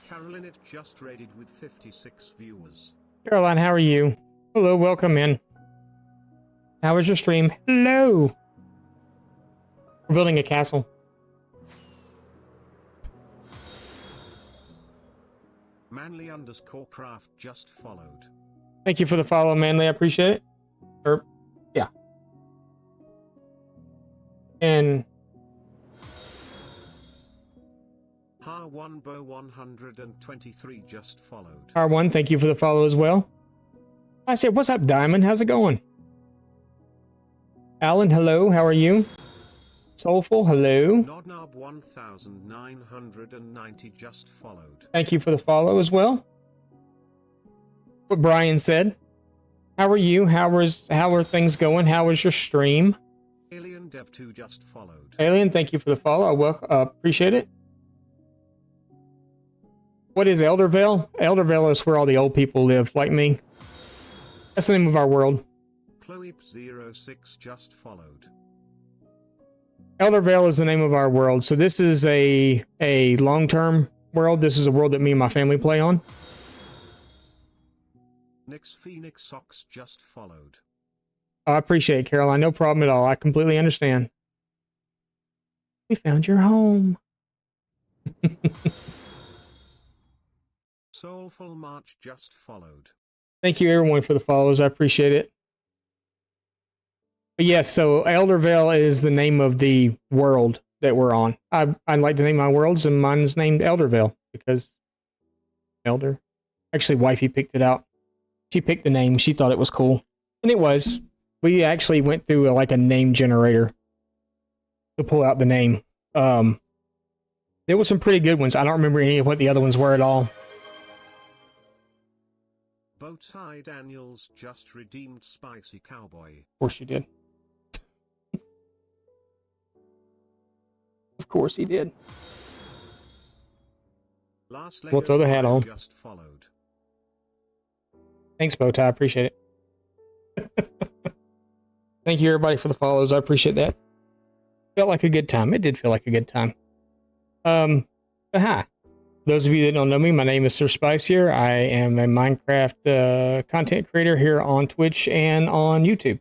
Carolyn, it just raided with 56 viewers. Caroline, how are you? Hello, welcome in. How was your stream? Hello! We're building a castle. Manly_craft just followed. Thank you for the follow, Manly. I appreciate it. Yeah. And Har1Bo123 just followed. R1, thank you for the follow as well. I said, what's up, Diamond? How's it going? Alan, hello. How are you? Soulful, hello. Nodnob1990 just followed. Thank you for the follow as well. What Brian said. How are you? How are things going? How was your stream? Alien Dev 2 just followed. Alien, thank you for the follow. I appreciate it. What is Eldervale? Eldervale is where all the old people live, like me. That's the name of our world. Chloe06 just followed. Eldervale is the name of our world. So this is a long-term world. This is a world that me and my family play on. Nix Phoenix Sox just followed. I appreciate it, Caroline. No problem at all. I completely understand. We found your home. Soulful March just followed. Thank you, everyone, for the follows. I appreciate it. But yes, so Eldervale is the name of the world that we're on. I like to name my worlds, and mine's named Eldervale because Elder. Actually, wifey picked it out. She picked the name. She thought it was cool, and it was. We actually went through like a name generator to pull out the name. There were some pretty good ones. I don't remember any of what the other ones were at all. Bowtie Daniels just redeemed Spicy Cowboy. Of course you did. Of course he did. We'll throw the hat on. Just followed. Thanks, Bowtie. I appreciate it. Thank you, everybody, for the follows. I appreciate that. Felt like a good time. It did feel like a good time. But hi. Those of you that don't know me, my name is Sir Spicier. I am a Minecraft content creator here on Twitch and on YouTube.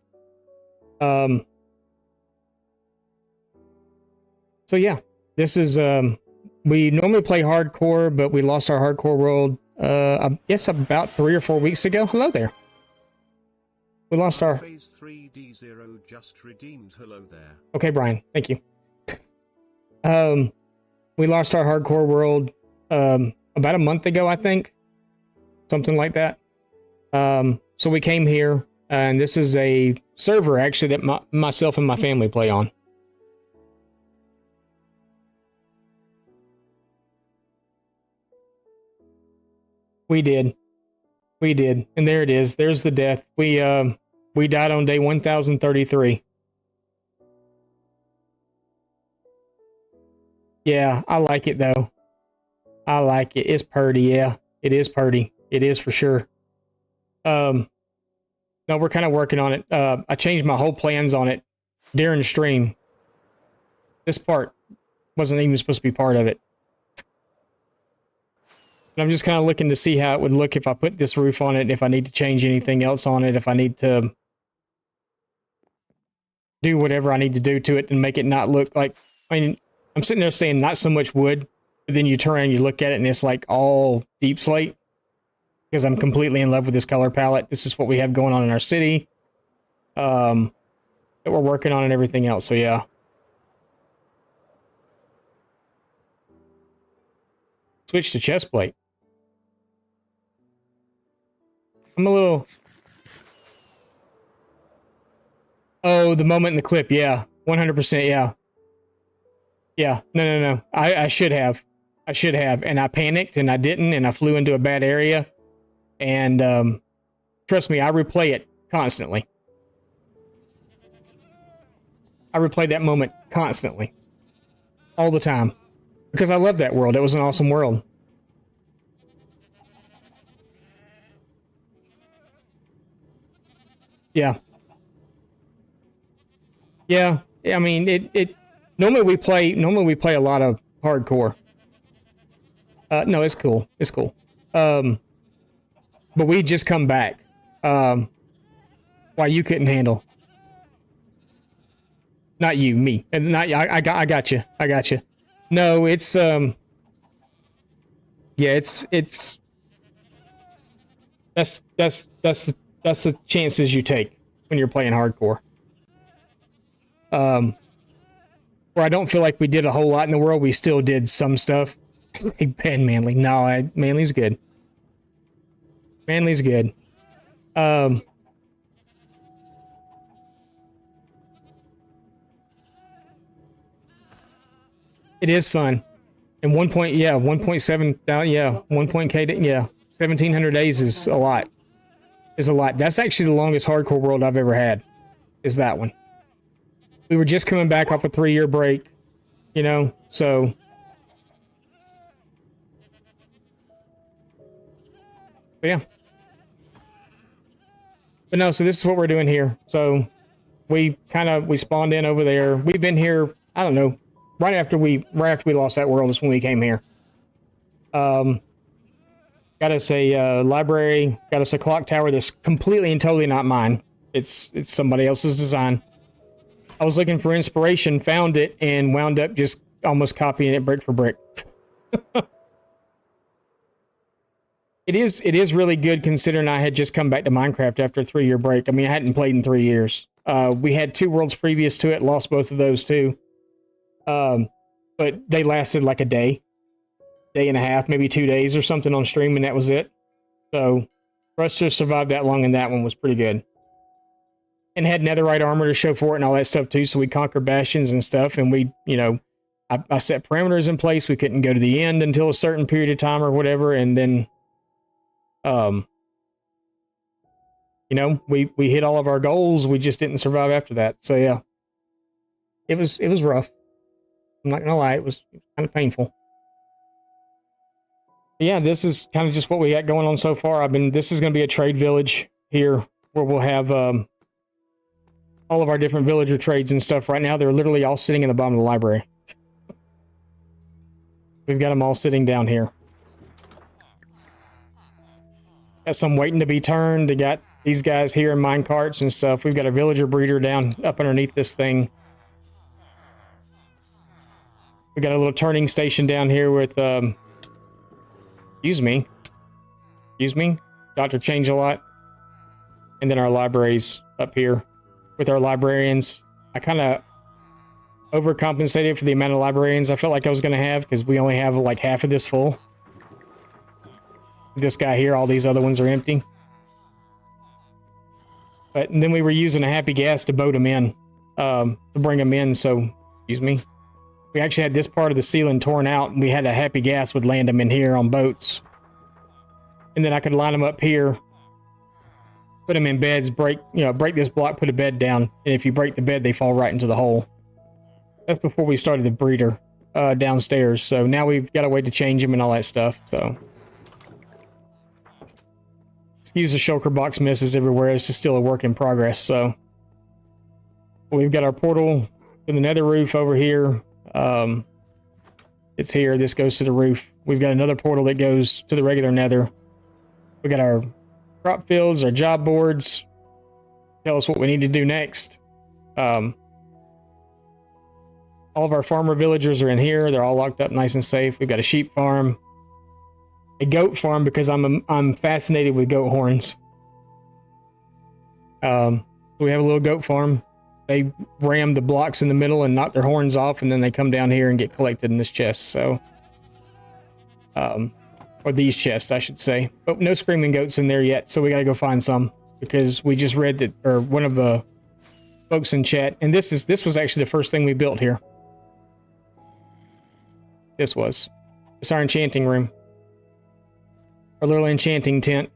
So yeah, this is, we normally play hardcore, but we lost our hardcore world, I guess about 3 or 4 weeks ago. Hello there. we lost our... Phase 3D0 just redeemed. Hello there. Okay, Brian, thank you. We lost our hardcore world about a month ago, I think. Something like that. So we came here, and this is a server, actually, that myself and my family play on. We did. We did. And there it is. There's the death. We died on day 1033. Yeah, I like it though. I like it. It's purty, yeah. It is purty. It is for sure. No, we're kind of working on it. I changed my whole plans on it during the stream. This part wasn't even supposed to be part of it. And I'm just kind of looking to see how it would look if I put this roof on it, if I need to change anything else on it, if I need to do whatever I need to do to it and make it not look like... I mean, I'm sitting there saying not so much wood, but then you turn around and you look at it and it's like all deep slate. Because I'm completely in love with this color palette. This is what we have going on in our city. That we're working on and everything else, so yeah. Switch to chest plate. I'm a little... Oh, the moment in the clip, yeah. 100%, yeah. Yeah, no. I should have. I should have. And I panicked and I didn't, and I flew into a bad area. And trust me, I replay it constantly. I replay that moment constantly. All the time. Because I love that world. It was an awesome world. Yeah. Yeah. I mean, it normally we play a lot of hardcore. No, it's cool. It's cool. But we just come back. Why you couldn't handle? Not you, me. And not I got you. I got you. No, it's yeah, it's that's the chances you take when you're playing hardcore. Where I don't feel like we did a whole lot in the world, we still did some stuff. And Manly. No, Manly's good. Manly's good. It is fun. And 1.7, yeah, 1 point K, yeah, 1,700 days is a lot. Is a lot. That's actually the longest hardcore world I've ever had. Is that one. We were just coming back off a 3-year break, you know, so. But yeah. But no, so this is what we're doing here. So we spawned in over there. We've been here, I don't know, right after we lost that world is when we came here. Got us a library, got us a clock tower that's completely and totally not mine. It's somebody else's design. I was looking for inspiration, found it, and wound up just almost copying it brick for brick. It is really good considering I had just come back to Minecraft after a 3-year break. I mean, I hadn't played in 3 years. We had 2 worlds previous to it, lost both of those too. But they lasted like a day and a half, maybe 2 days or something on stream, and that was it. So for us to survive that long in that one was pretty good. And had netherite armor to show for it and all that stuff too, so we conquered bastions and stuff, and we, you know, I set parameters in place. We couldn't go to the end until a certain period of time or whatever, and then you know, we hit all of our goals. We just didn't survive after that. So yeah, it was rough. I'm not gonna lie, it was kind of painful. But yeah, this is kind of just what we got going on so far. This is gonna be a trade village here where we'll have all of our different villager trades and stuff. Right now, they're literally all sitting in the bottom of the library. We've got them all sitting down here. Got some waiting to be turned. They got these guys here in mine carts and stuff. We've got a villager breeder down up underneath this thing. We got a little turning station down here with, excuse me, Dr. Change-A-Lot. And then our libraries up here with our librarians. I kind of overcompensated for the amount of librarians I felt like I was going to have because we only have like half of this full. This guy here, all these other ones are empty. But then we were using a happy gas to boat them in, to bring them in. So, excuse me. We actually had this part of the ceiling torn out, and we had a happy gas would land them in here on boats. And then I could line them up here, put them in beds, break this block, put a bed down, and if you break the bed, they fall right into the hole. That's before we started the breeder downstairs. So now we've got a way to change them and all that stuff. So. Excuse the shulker box misses everywhere. It's just still a work in progress. So we've got our portal to the nether roof over here. It's here. This goes to the roof. We've got another portal that goes to the regular nether. We got our crop fields, our job boards. Tell us what we need to do next. All of our farmer villagers are in here. They're all locked up nice and safe. We've got a sheep farm. A goat farm because I'm fascinated with goat horns. We have a little goat farm. They ram the blocks in the middle and knock their horns off, and then they come down here and get collected in this chest. So, or these chests, I should say. But no screaming goats in there yet, so we gotta go find some because we just read that, or one of the folks in chat, and this was actually the first thing we built here. It's our enchanting room. Our little enchanting tent.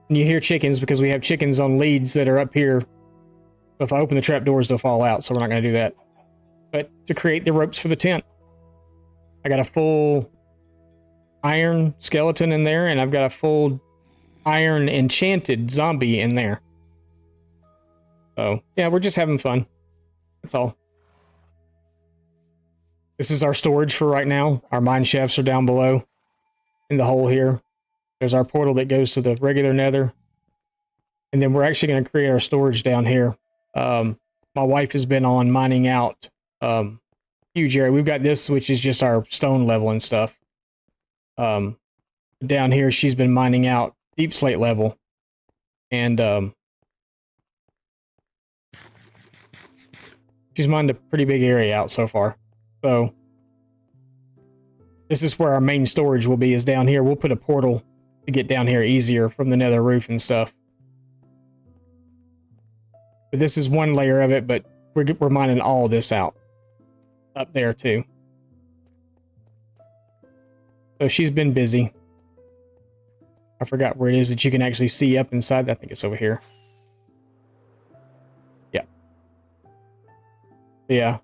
And you hear chickens because we have chickens on leads that are up here. If I open the trapdoors, they'll fall out, so we're not going to do that. But to create the ropes for the tent. I got a full iron skeleton in there, and I've got a full iron enchanted zombie in there. So, yeah, we're just having fun. That's all. This is our storage for right now. Our mine shafts are down below. In the hole here. There's our portal that goes to the regular nether. And then we're actually going to create our storage down here. My wife has been on mining out huge area. We've got this, which is just our stone level and stuff. Down here, she's been mining out deep slate level. And she's mined a pretty big area out so far. So this is where our main storage will be, is down here. We'll put a portal to get down here easier from the nether roof and stuff. But this is one layer of it, but we're mining all this out. Up there, too. So she's been busy. I forgot where it is that you can actually see up inside. I think it's over here. Yeah. Yeah.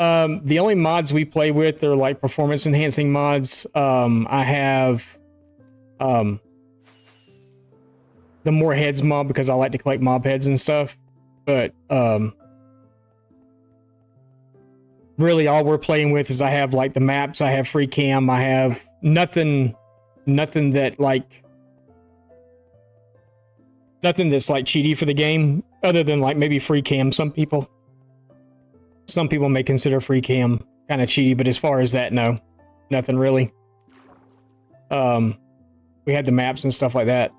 The only mods we play with are like performance enhancing mods. I have the more heads mob because I like to collect mob heads and stuff. But really all we're playing with is I have like the maps, I have free cam, I have nothing that like nothing that's like cheaty for the game other than like maybe free cam. Some people may consider free cam kind of cheaty, but as far as that, no, nothing really. We had the maps and stuff like that.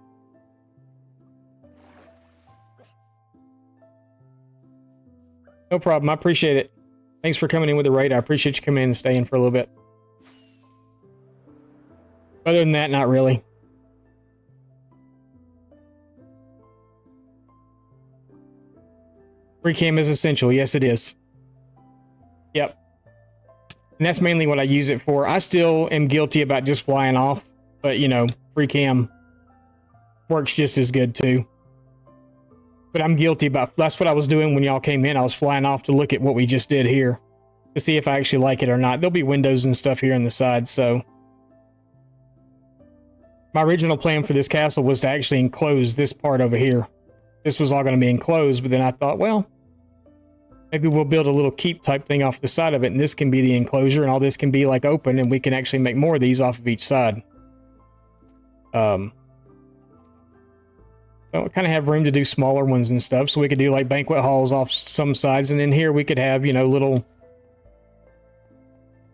No problem. I appreciate it. Thanks for coming in with the raid. I appreciate you coming in and staying for a little bit. Other than that, not really. Free cam is essential. Yes, it is. Yep. And that's mainly what I use it for. I still am guilty about just flying off, but you know, free cam works just as good too. But I'm guilty about, that's what I was doing when y'all came in. I was flying off to look at what we just did here to see if I actually like it or not. There'll be windows and stuff here on the side, so. My original plan for this castle was to actually enclose this part over here. This was all going to be enclosed, but then I thought, well, maybe we'll build a little keep type thing off the side of it, and this can be the enclosure, and all this can be like open, and we can actually make more of these off of each side. So we kind of have room to do smaller ones and stuff, so we could do like banquet halls off some sides, and in here we could have, you know, little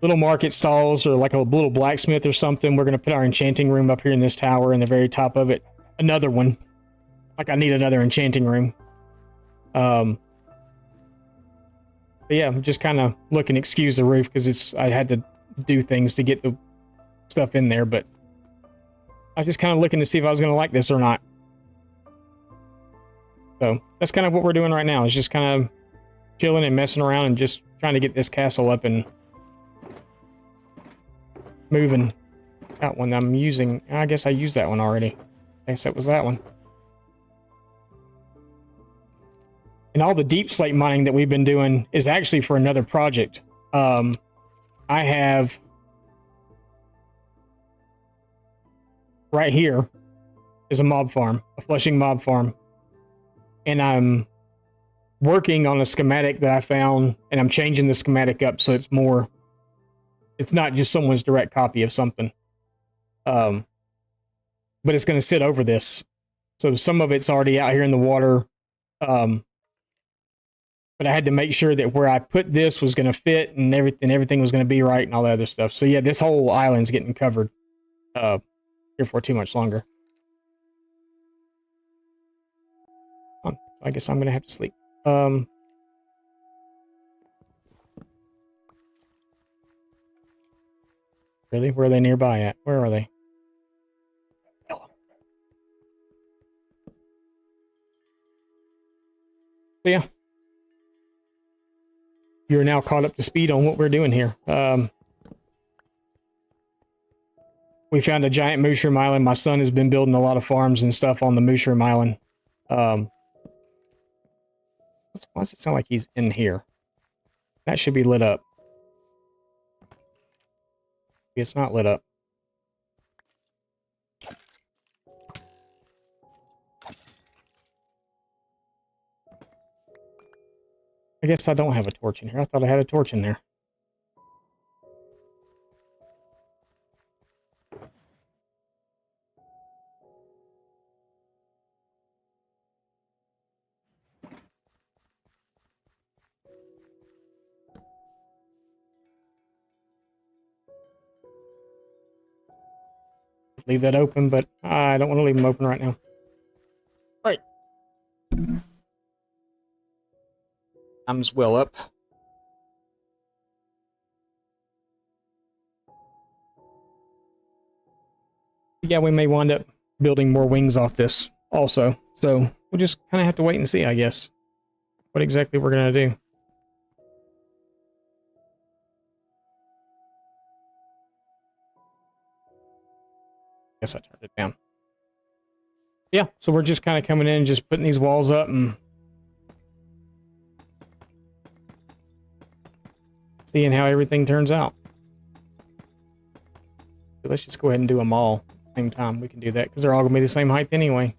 little market stalls or like a little blacksmith or something. We're going to put our enchanting room up here in this tower in the very top of it. Another one. Like I need another enchanting room. But yeah, I'm just kind of looking, excuse the roof because I had to do things to get the stuff in there, but I was just kind of looking to see if I was going to like this or not. So that's kind of what we're doing right now, is just kind of chilling and messing around and just trying to get this castle up and moving. That one I'm using, I guess I used that one already. I guess that was that one. And all the deep slate mining that we've been doing is actually for another project. I have right here is a mob farm, a flushing mob farm. And I'm working on a schematic that I found, and I'm changing the schematic up so it's more, it's not just someone's direct copy of something. But it's going to sit over this. So some of it's already out here in the water. But I had to make sure that where I put this was going to fit and everything was going to be right and all that other stuff. So yeah, this whole island's getting covered here for too much longer. I guess I'm going to have to sleep. Really? Where are they nearby at? Where are they? So yeah. You're now caught up to speed on what we're doing here. We found a giant mushroom island. My son has been building a lot of farms and stuff on the mushroom island. Why does it sound like he's in here? That should be lit up. It's not lit up. I guess I don't have a torch in here. I thought I had a torch in there. Leave that open, but I don't want to leave them open right now. All right. Time's well up. Yeah, we may wind up building more wings off this also. So we'll just kind of have to wait and see, I guess, what exactly we're going to do. Guess I turned it down. Yeah, so we're just kind of coming in and just putting these walls up and seeing how everything turns out. So let's just go ahead and do them all at the same time. We can do that because they're all going to be the same height anyway.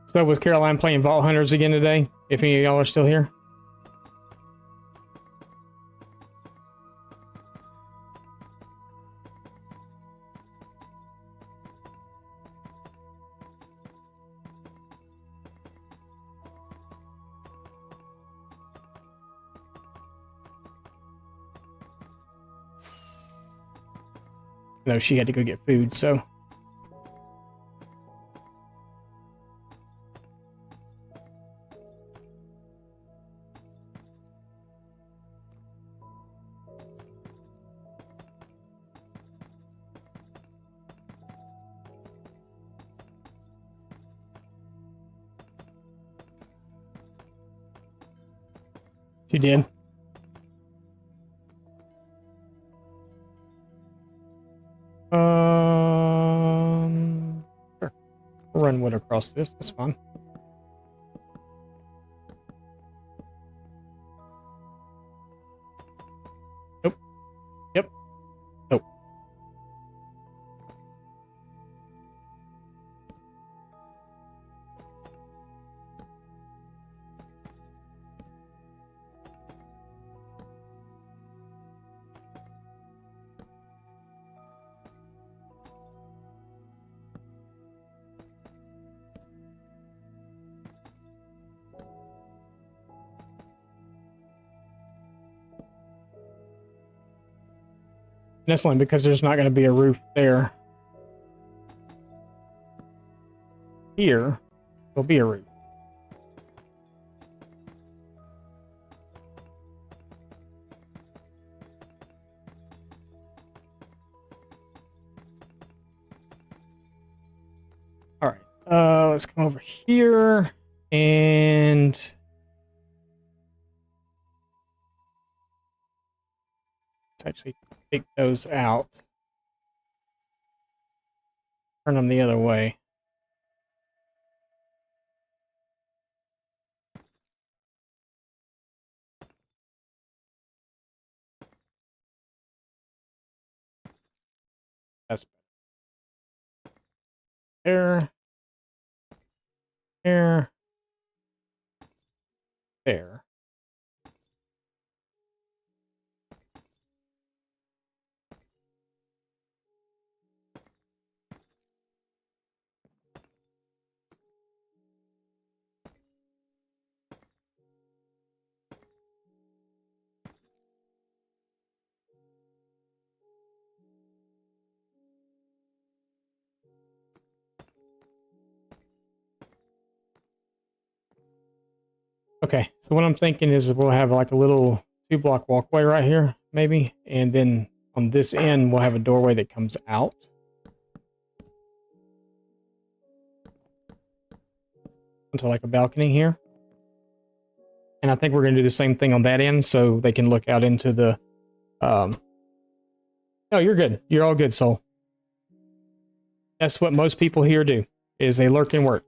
So was Caroline playing Vault Hunters again today? If any of y'all are still here. No, she had to go get food, so. She did. Sure. We'll run wood across this. That's fine. Nope. Yep. Nope. That's only because there's not going to be a roof there. Here, there'll be a roof. All right, let's come over here and let's actually take those out. Turn them the other way. That's better. There. There. Okay, so what I'm thinking is we'll have like a little 2-block walkway right here, maybe, and then on this end we'll have a doorway that comes out. Into like a balcony here. And I think we're going to do the same thing on that end so they can look out into the... No, you're good. You're all good, Soul. That's what most people here do, is they lurk and work.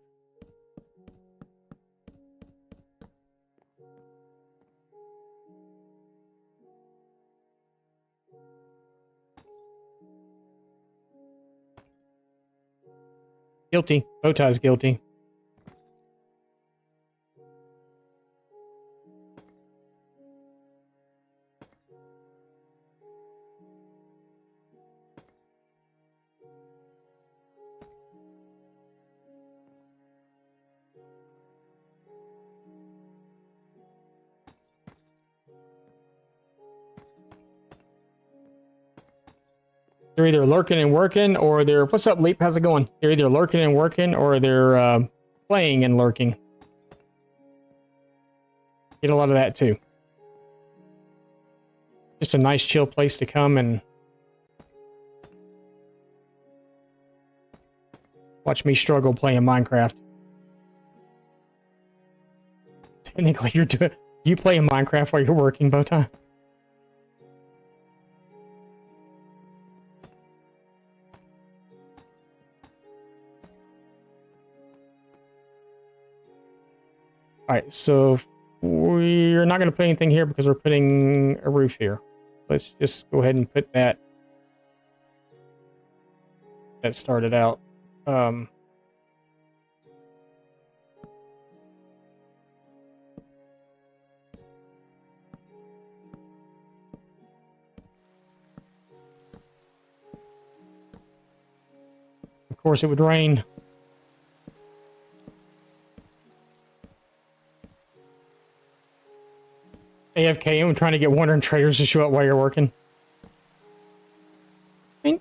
Guilty. Bowtie's guilty. They're either lurking and working, or they're... What's up, Leap? How's it going? They're either lurking and working, or they're playing and lurking. Get a lot of that, too. Just a nice, chill place to come and... watch me struggle playing Minecraft. Technically, you're doing... You playing Minecraft while you're working, Bowtie? Alright, so we're not going to put anything here because we're putting a roof here. Let's just go ahead and put that started out. Of course, it would rain. AFK, and we're trying to get wandering traders to show up while you're working. Okay.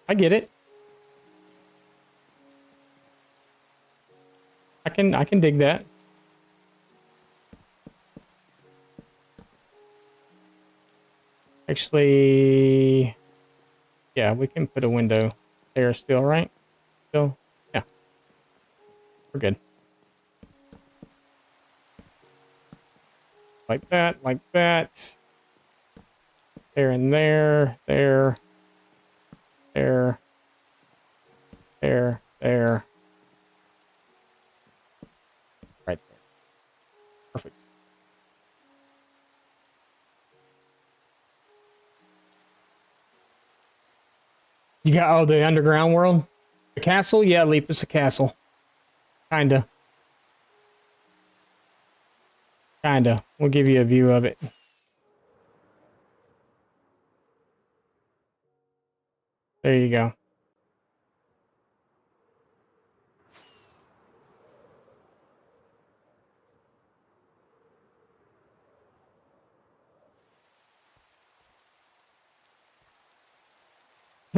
I get it. I can dig that. Actually, yeah, we can put a window there still, right? Still, yeah. We're good. Like that, like that. There and there, there, there, there, there. Right there. Perfect. You got, oh, the underground world? The castle? Yeah, Leap, it's a castle. Kinda. Kinda. We'll give you a view of it. There you go.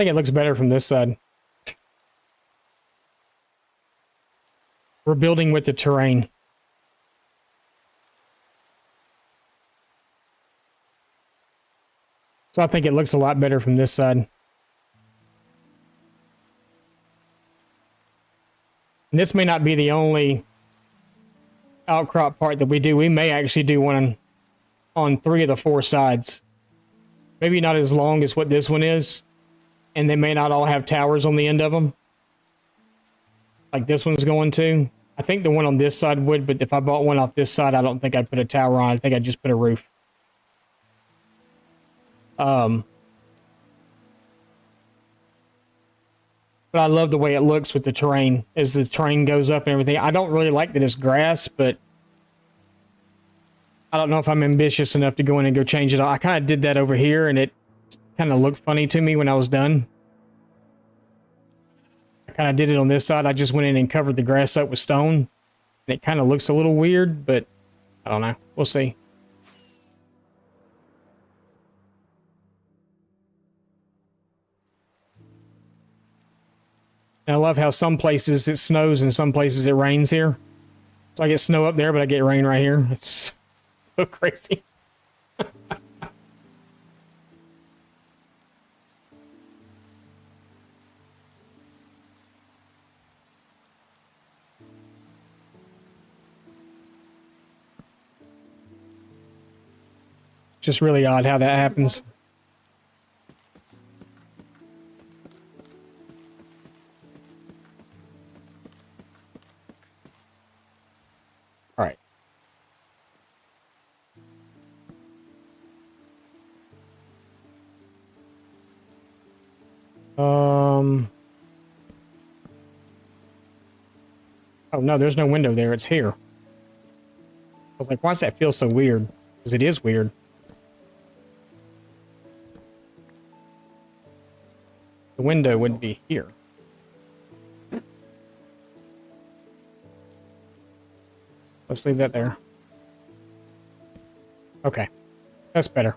think it looks better from this side. We're building with the terrain. So I think it looks a lot better from this side. And this may not be the only outcrop part that we do. We may actually do one on 3 of the 4 sides. Maybe not as long as what this one is. And they may not all have towers on the end of them. Like this one's going to. I think the one on this side would, but if I bought one off this side, I don't think I'd put a tower on. I think I'd just put a roof. But I love the way it looks with the terrain as the terrain goes up and everything. I don't really like that it's grass, but I don't know if I'm ambitious enough to go in and go change it. I kind of did that over here and it kind of looked funny to me when I was done. I kind of did it on this side. I just went in and covered the grass up with stone. And it kind of looks a little weird, but I don't know. We'll see. And I love how some places it snows and some places it rains here. So I get snow up there, but I get rain right here. It's so crazy. Just really odd how that happens. All right. Oh no, there's no window there. It's here. I was like, why does that feel so weird? Because it is weird. The window would be here. Let's leave that there. Okay. That's better.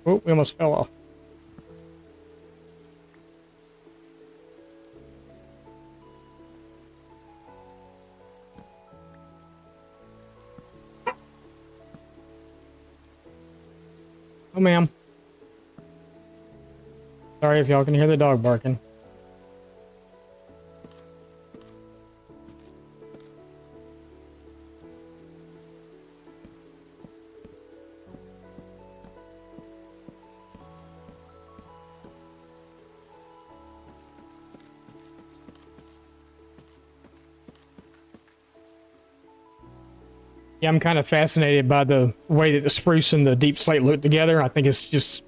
Oh, we almost fell off. Oh, ma'am. Sorry if y'all can hear the dog barking. Yeah, I'm kind of fascinated by the way that the spruce and the deep slate look together. I think it's just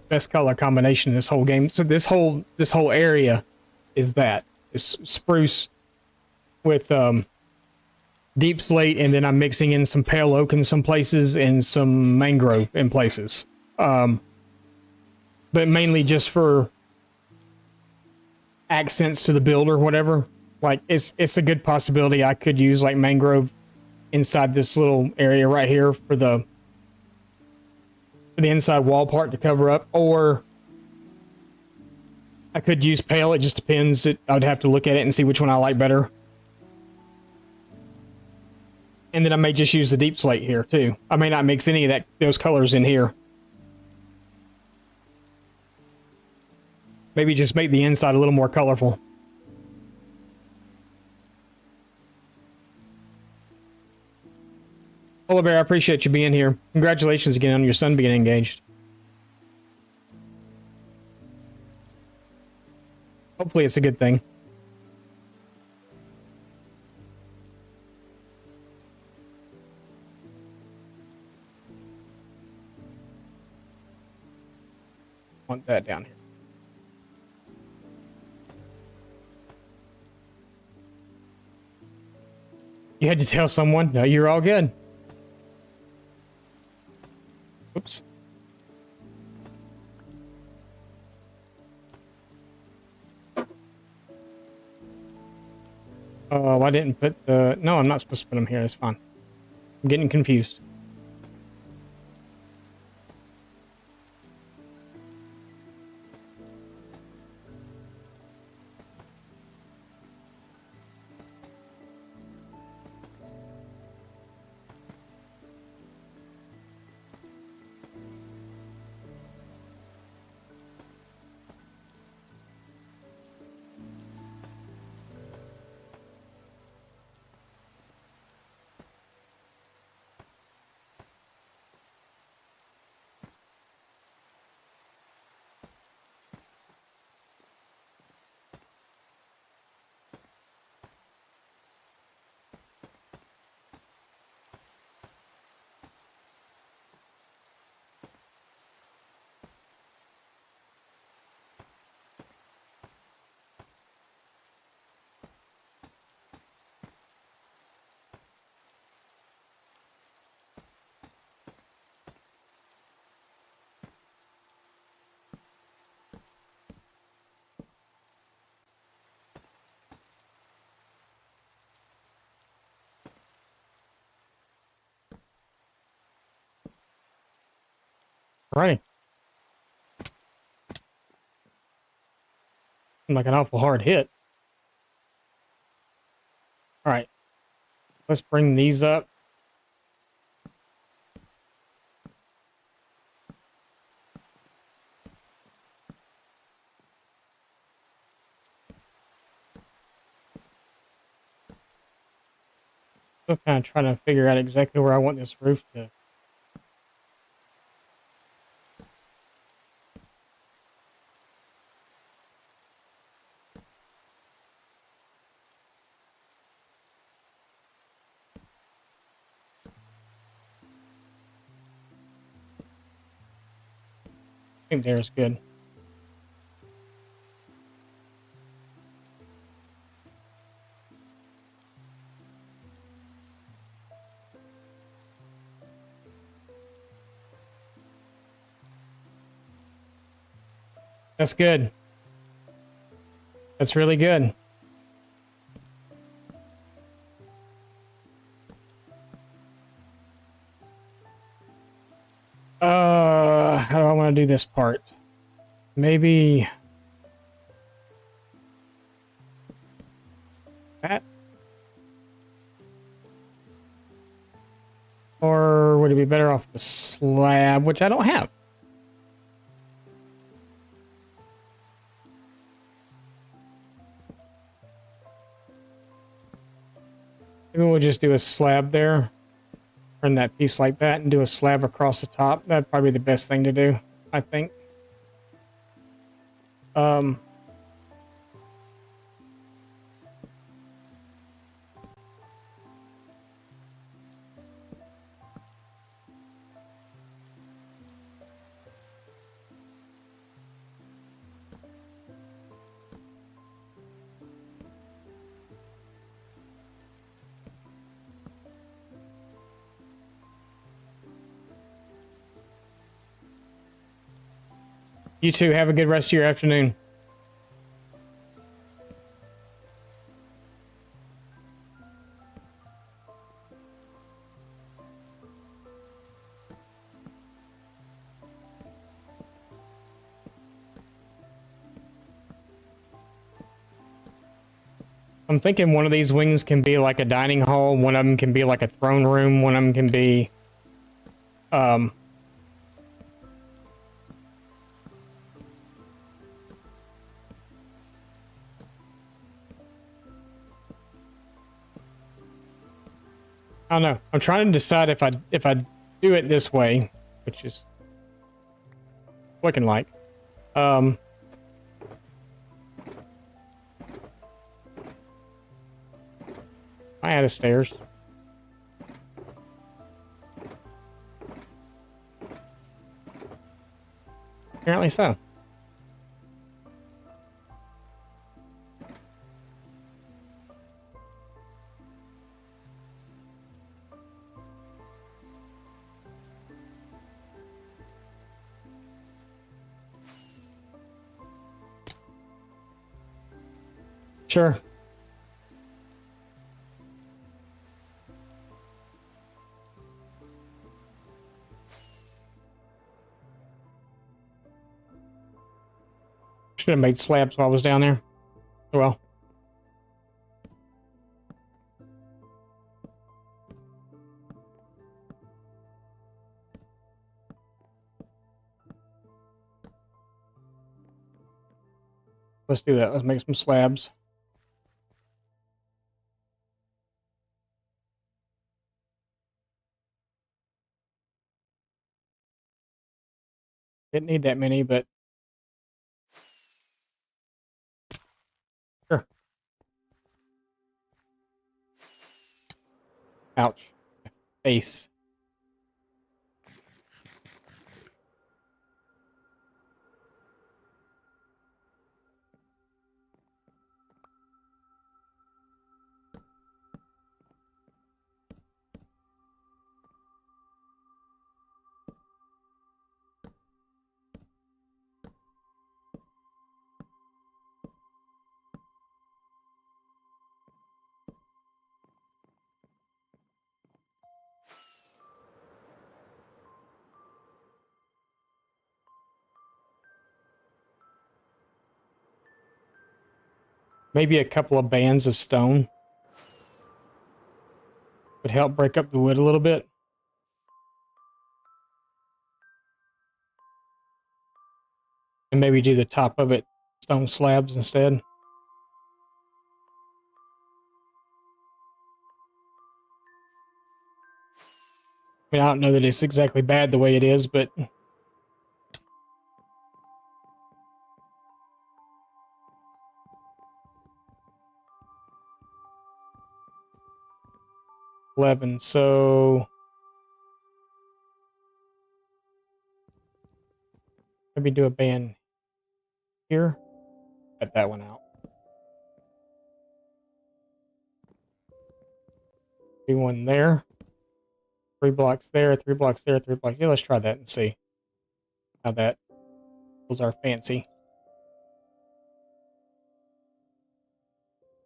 best color combination in this whole game. So this whole area is that. It's spruce with deep slate, and then I'm mixing in some pale oak in some places and some mangrove in places. But mainly just for accents to the build or whatever. Like it's a good possibility I could use like mangrove inside this little area right here for the inside wall part to cover up, or I could use pale. It just depends. I'd have to look at it and see which one I like better. And then I may just use the deep slate here too. I may not mix any of those colors in here. Maybe just make the inside a little more colorful. Polar Bear, I appreciate you being here. Congratulations again on your son being engaged. Hopefully it's a good thing. Want that down here. You had to tell someone. No, you're all good. Oops. Oh, I didn't put the... No, I'm not supposed to put them here. That's fine. I'm getting confused. Right. Like an awful hard hit. All right. Let's bring these up. Still kind of trying to figure out exactly where I want this roof to. I think there's good. That's good. That's really good. How do I want to do this part? Maybe that? Or would it be better off the slab, which I don't have? Maybe we'll just do a slab there. Turn that piece like that and do a slab across the top. That'd probably be the best thing to do, I think. You two have a good rest of your afternoon. I'm thinking one of these wings can be like a dining hall, one of them can be like a throne room, one of them can be I don't know. I'm trying to decide if I do it this way, which is looking like. I had a stairs. Apparently so. Sure. Should have made slabs while I was down there. Oh well. Let's do that. Let's make some slabs. Didn't need that many, but sure. Ouch. Face. Maybe a couple of bands of stone would help break up the wood a little bit. And maybe do the top of it stone slabs instead. I mean, I don't know that it's exactly bad the way it is, but 11. So maybe do a band here. Cut that one out. Do one there. 3 blocks there, 3 blocks there, 3 blocks. Yeah, let's try that and see how that was our fancy.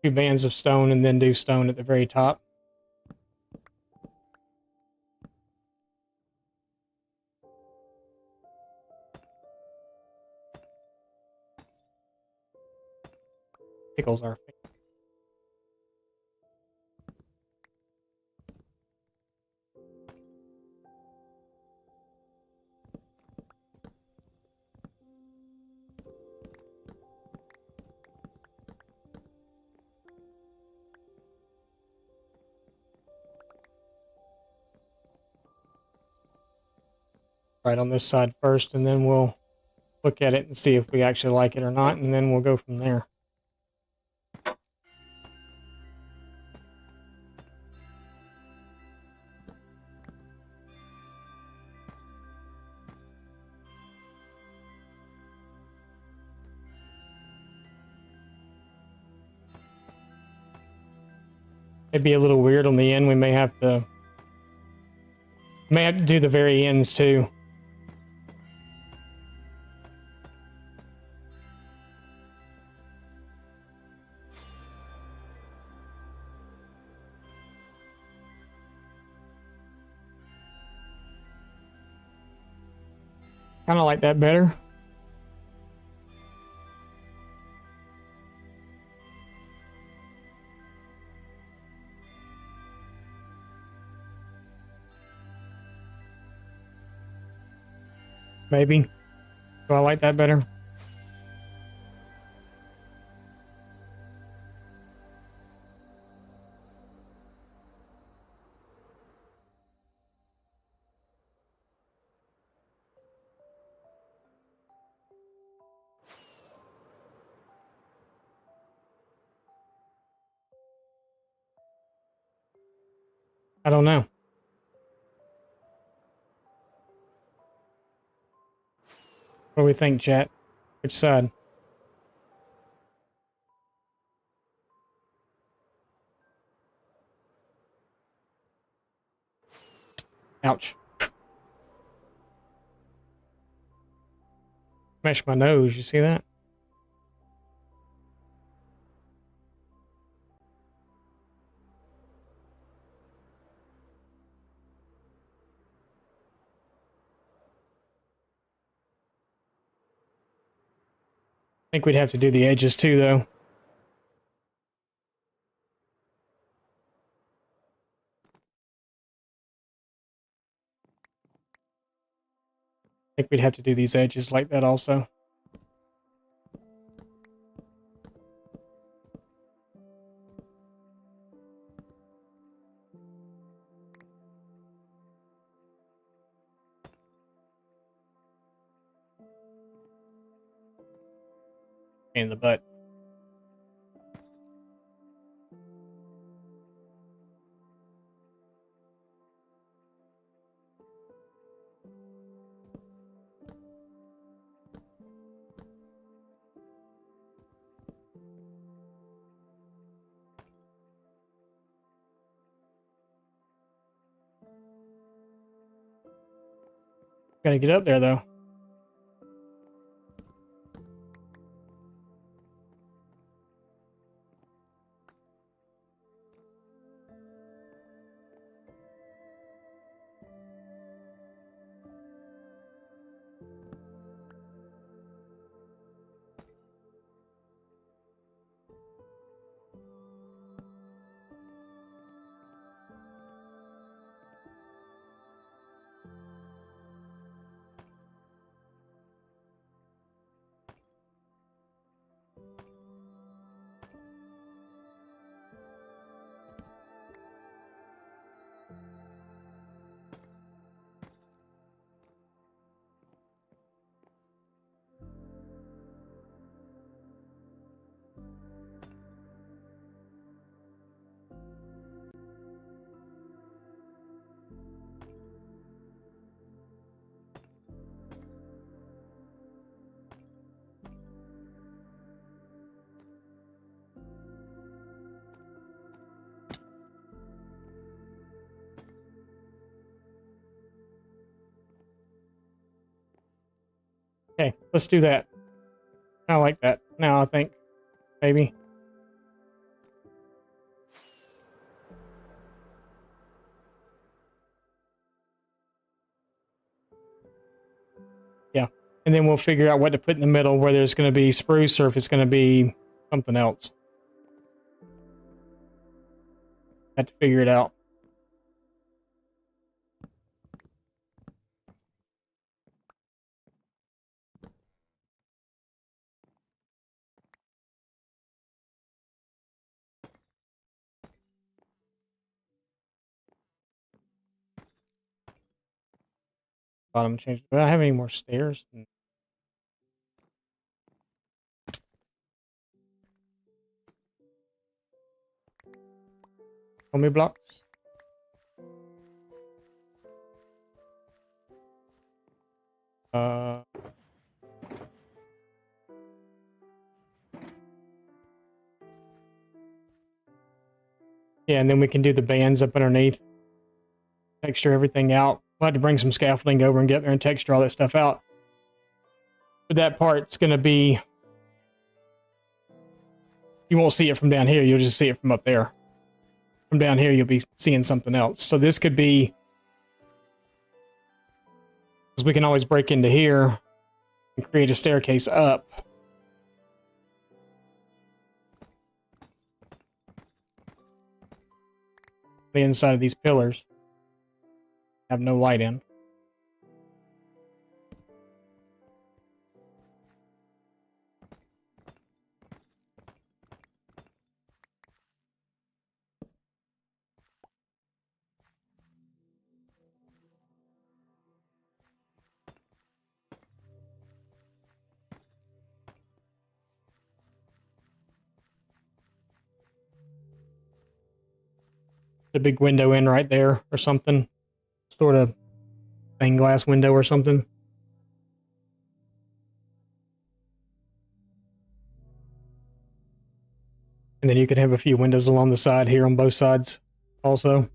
2 bands of stone and then do stone at the very top. Tickles our fancy. Right on this side first, and then we'll look at it and see if we actually like it or not, and then we'll go from there. It'd be a little weird on the end. We may have to do the very ends too. Kind of like that better. Maybe. Do I like that better? I don't know. What do we think, chat? Which side? Ouch. Smashed my nose. You see that? think we'd have to do the edges too, though. I think we'd have to do these edges like that also. In the butt. Gotta get up there, though. Okay, let's do that. I like that. Now I think, maybe. Yeah, and then we'll figure out what to put in the middle, whether it's going to be spruce or if it's going to be something else. Have to figure it out. Bottom change. Do I have any more stairs? Show me blocks. Uh, yeah, and then we can do the bands up underneath. Texture everything out. We'll have to bring some scaffolding over and get there and texture all that stuff out. But that part's going to be... You won't see it from down here. You'll just see it from up there. From down here, you'll be seeing something else. So this could be... Because we can always break into here and create a staircase up. The inside of these pillars have no light in. The big window in right there or something. Sort of stained glass window or something. And then you could have a few windows along the side here on both sides also.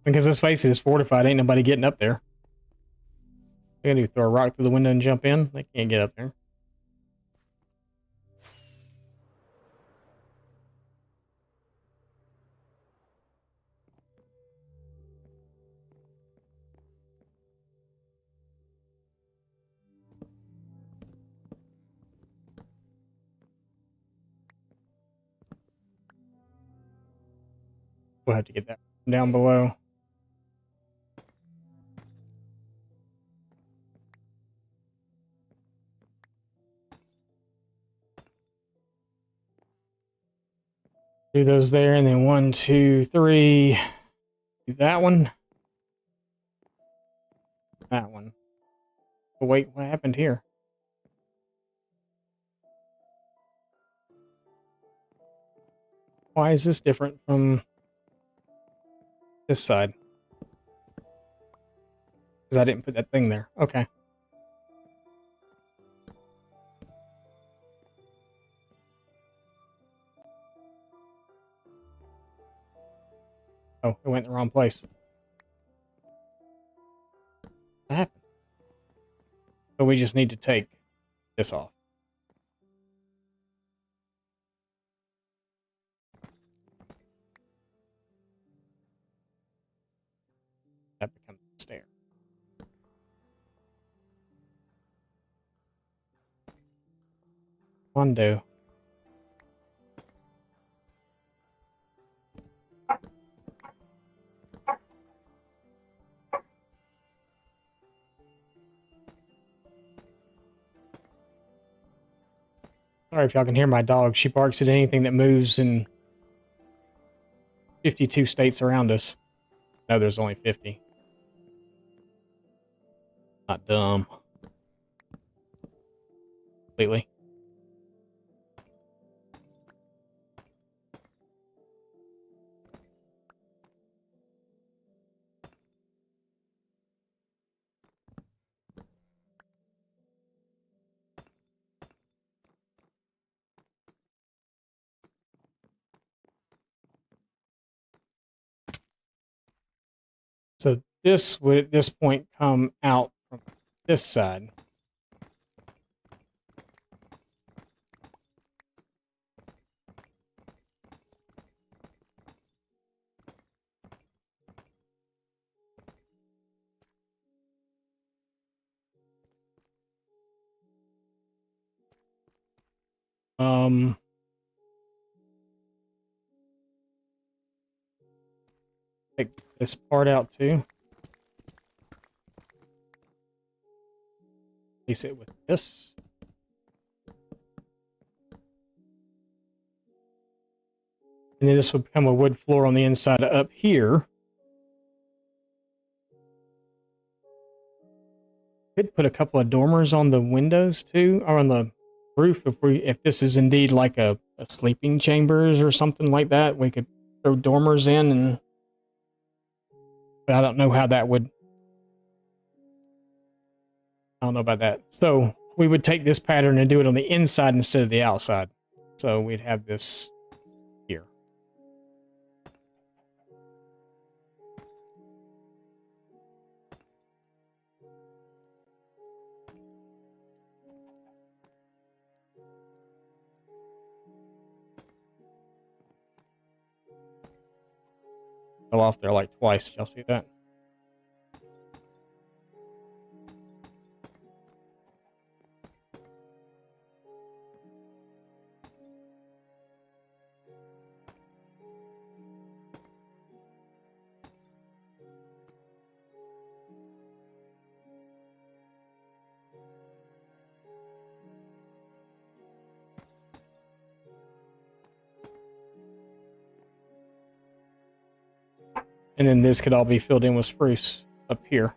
Because let's face it, it's fortified. Ain't nobody getting up there. They're gonna throw a rock through the window and jump in. They can't get up there. We'll have to get that down below. Do those there, and then 1, 2, 3. Do that one. That one. Oh, wait, what happened here? Why is this different from this side? Because I didn't put that thing there. Okay. Oh, it went in the wrong place. What happened? So we just need to take this off. That becomes a stair. Undo. Sorry if y'all can hear my dog. She barks at anything that moves in 52 states around us. No, there's only 50. Not dumb. Completely. So this would at this point come out from this side. Take this part out too. Place it with this. And then this would become a wood floor on the inside up here. Could put a couple of dormers on the windows too, or on the roof if this is indeed like a sleeping chambers or something like that. We could throw dormers in, and but I don't know how that would. I don't know about that. So we would take this pattern and do it on the inside instead of the outside. So we'd have this here. Fell off there like twice. Y'all see that? And then this could all be filled in with spruce up here.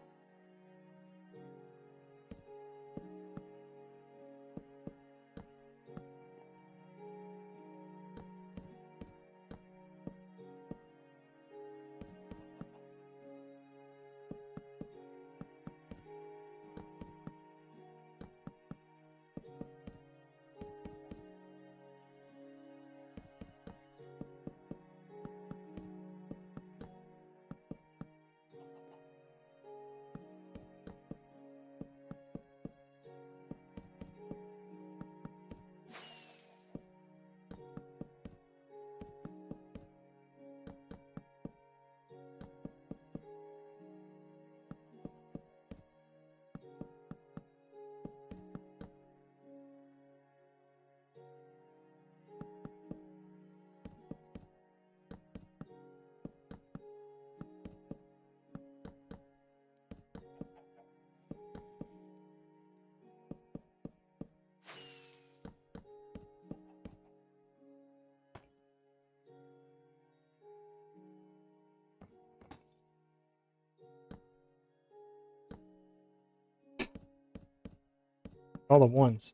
all the ones.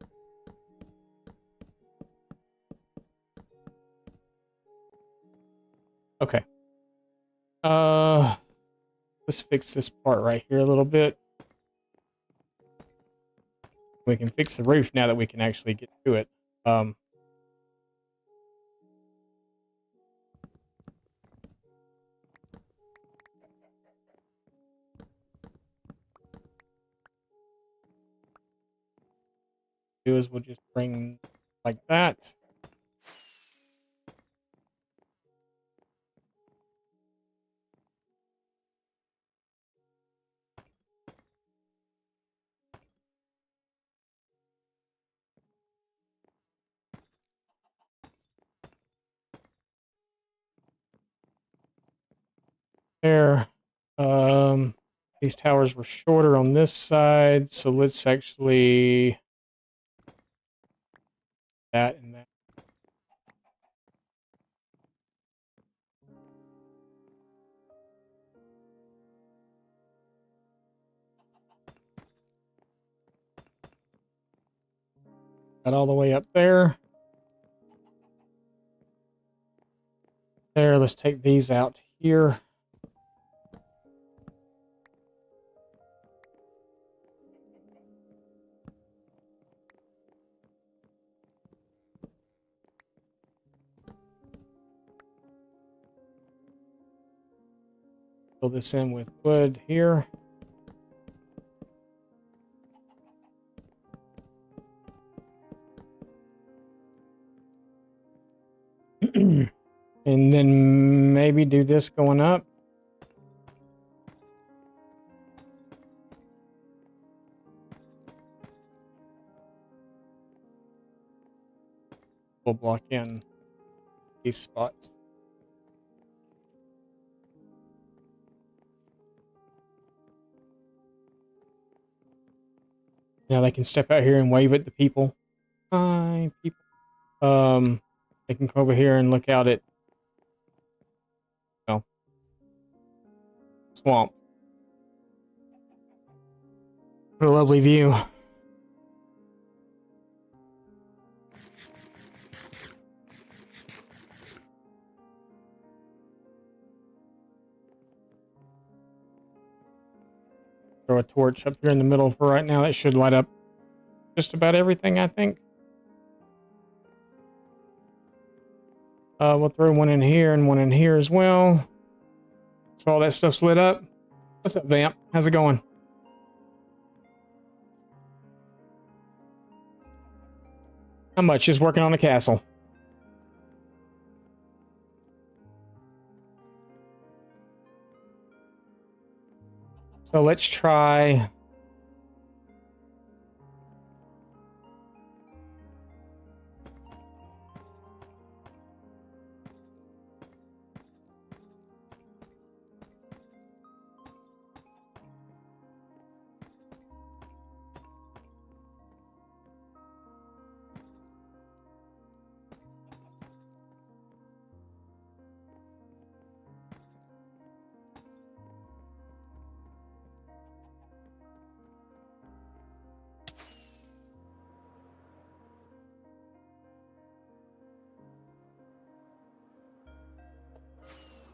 Okay. Let's fix this part right here a little bit. We can fix the roof now that we can actually get to it. Do is we'll just bring like that. There. These towers were shorter on this side, so let's actually that and that. That all the way up there. There, let's take these out here. Fill this in with wood here. And then maybe do this going up. We'll block in these spots. Now they can step out here and wave at the people. Hi, people. They can come over here and look out at, oh, swamp. What a lovely view. Throw a torch up here in the middle for right now. That should light up just about everything, I think. We'll throw one in here and one in here as well. So all that stuff's lit up. What's up, Vamp? How's it going? How much? Just working on the castle. So let's try.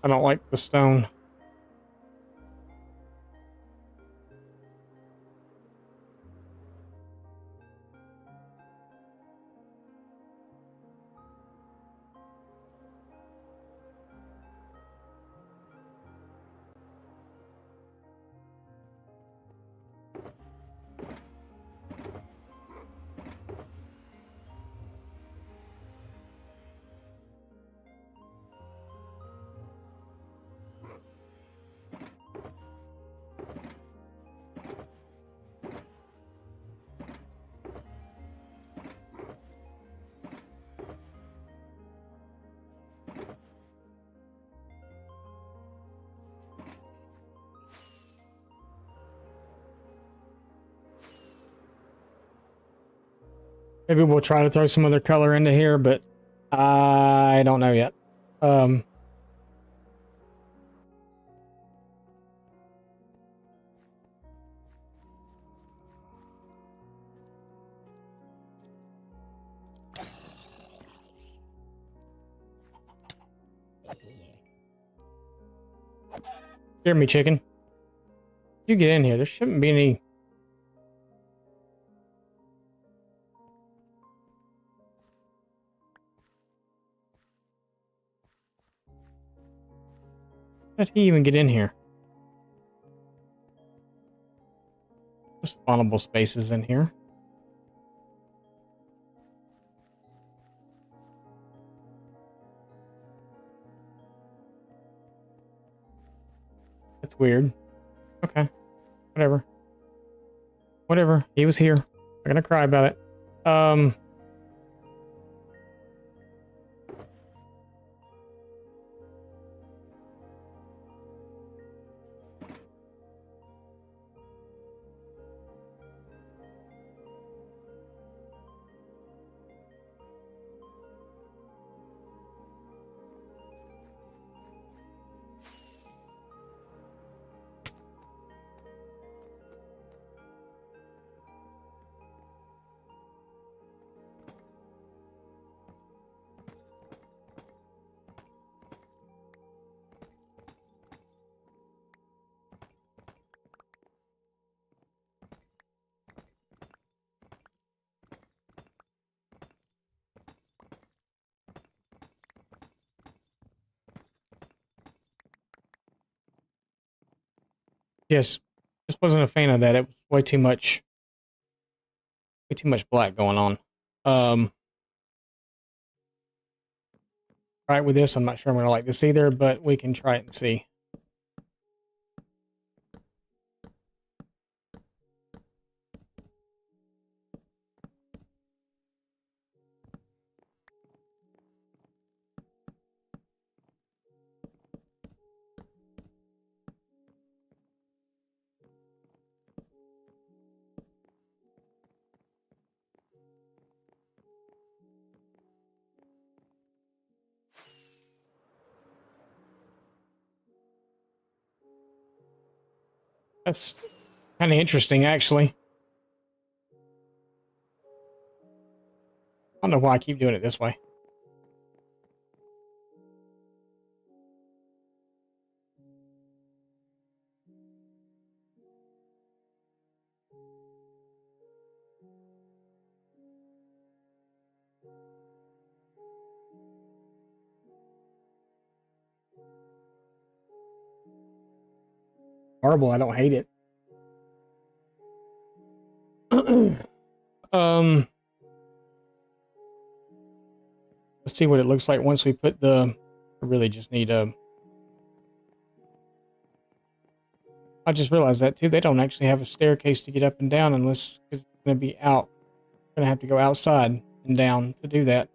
I don't like the stone. Maybe we'll try to throw some other color into here, but I don't know yet. Hear me, chicken. You get in here. There shouldn't be any. How did he even get in here? There's spawnable spaces in here. That's weird. Okay. Whatever. Whatever. He was here. I'm gonna cry about it. Yes. Just wasn't a fan of that. It was way too much black going on. Try it with this. I'm not sure I'm gonna like this either, but we can try it and see. That's kind of interesting, actually. I don't know why I keep doing it this way. Horrible. I don't hate it. Let's see what it looks like once we put the. I really just need a. I just realized that too. They don't actually have a staircase to get up and down unless it's going to be out. Going to have to go outside and down to do that.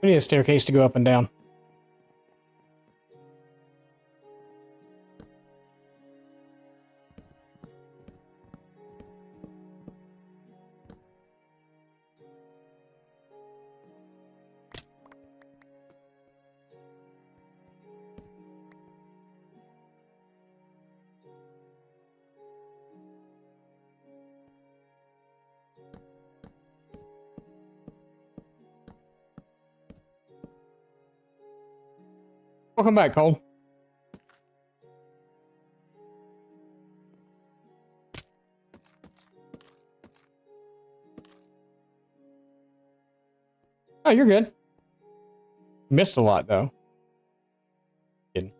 We need a staircase to go up and down. Welcome back, Cole. Oh, you're good. Missed a lot, though. Kidding.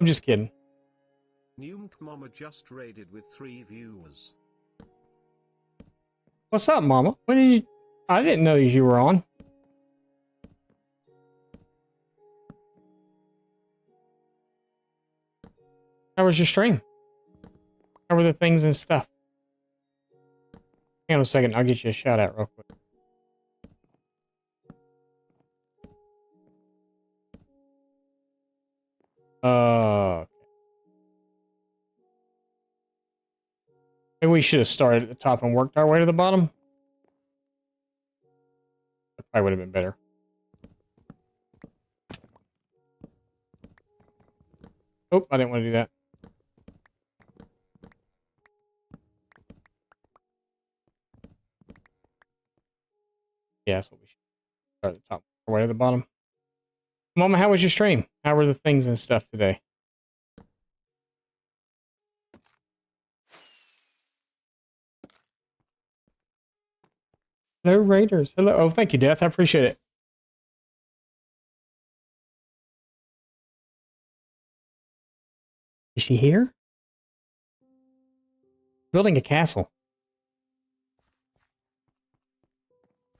I'm just kidding. Nuke Mama just raided with 3 viewers. What's up, Mama? When did you... I didn't know you were on. How was your stream? were the things and stuff? Hang on a second. I'll get you a shout out real quick. Maybe we should have started at the top and worked our way to the bottom. That probably would have been better. Oh, I didn't want to do that. Yeah, that's what we should start at the top, our way to the bottom. Mama, how was your stream? How were the things and stuff today? Hello, Raiders. Hello. Oh, thank you, Death. I appreciate it. Is she here? Building a castle.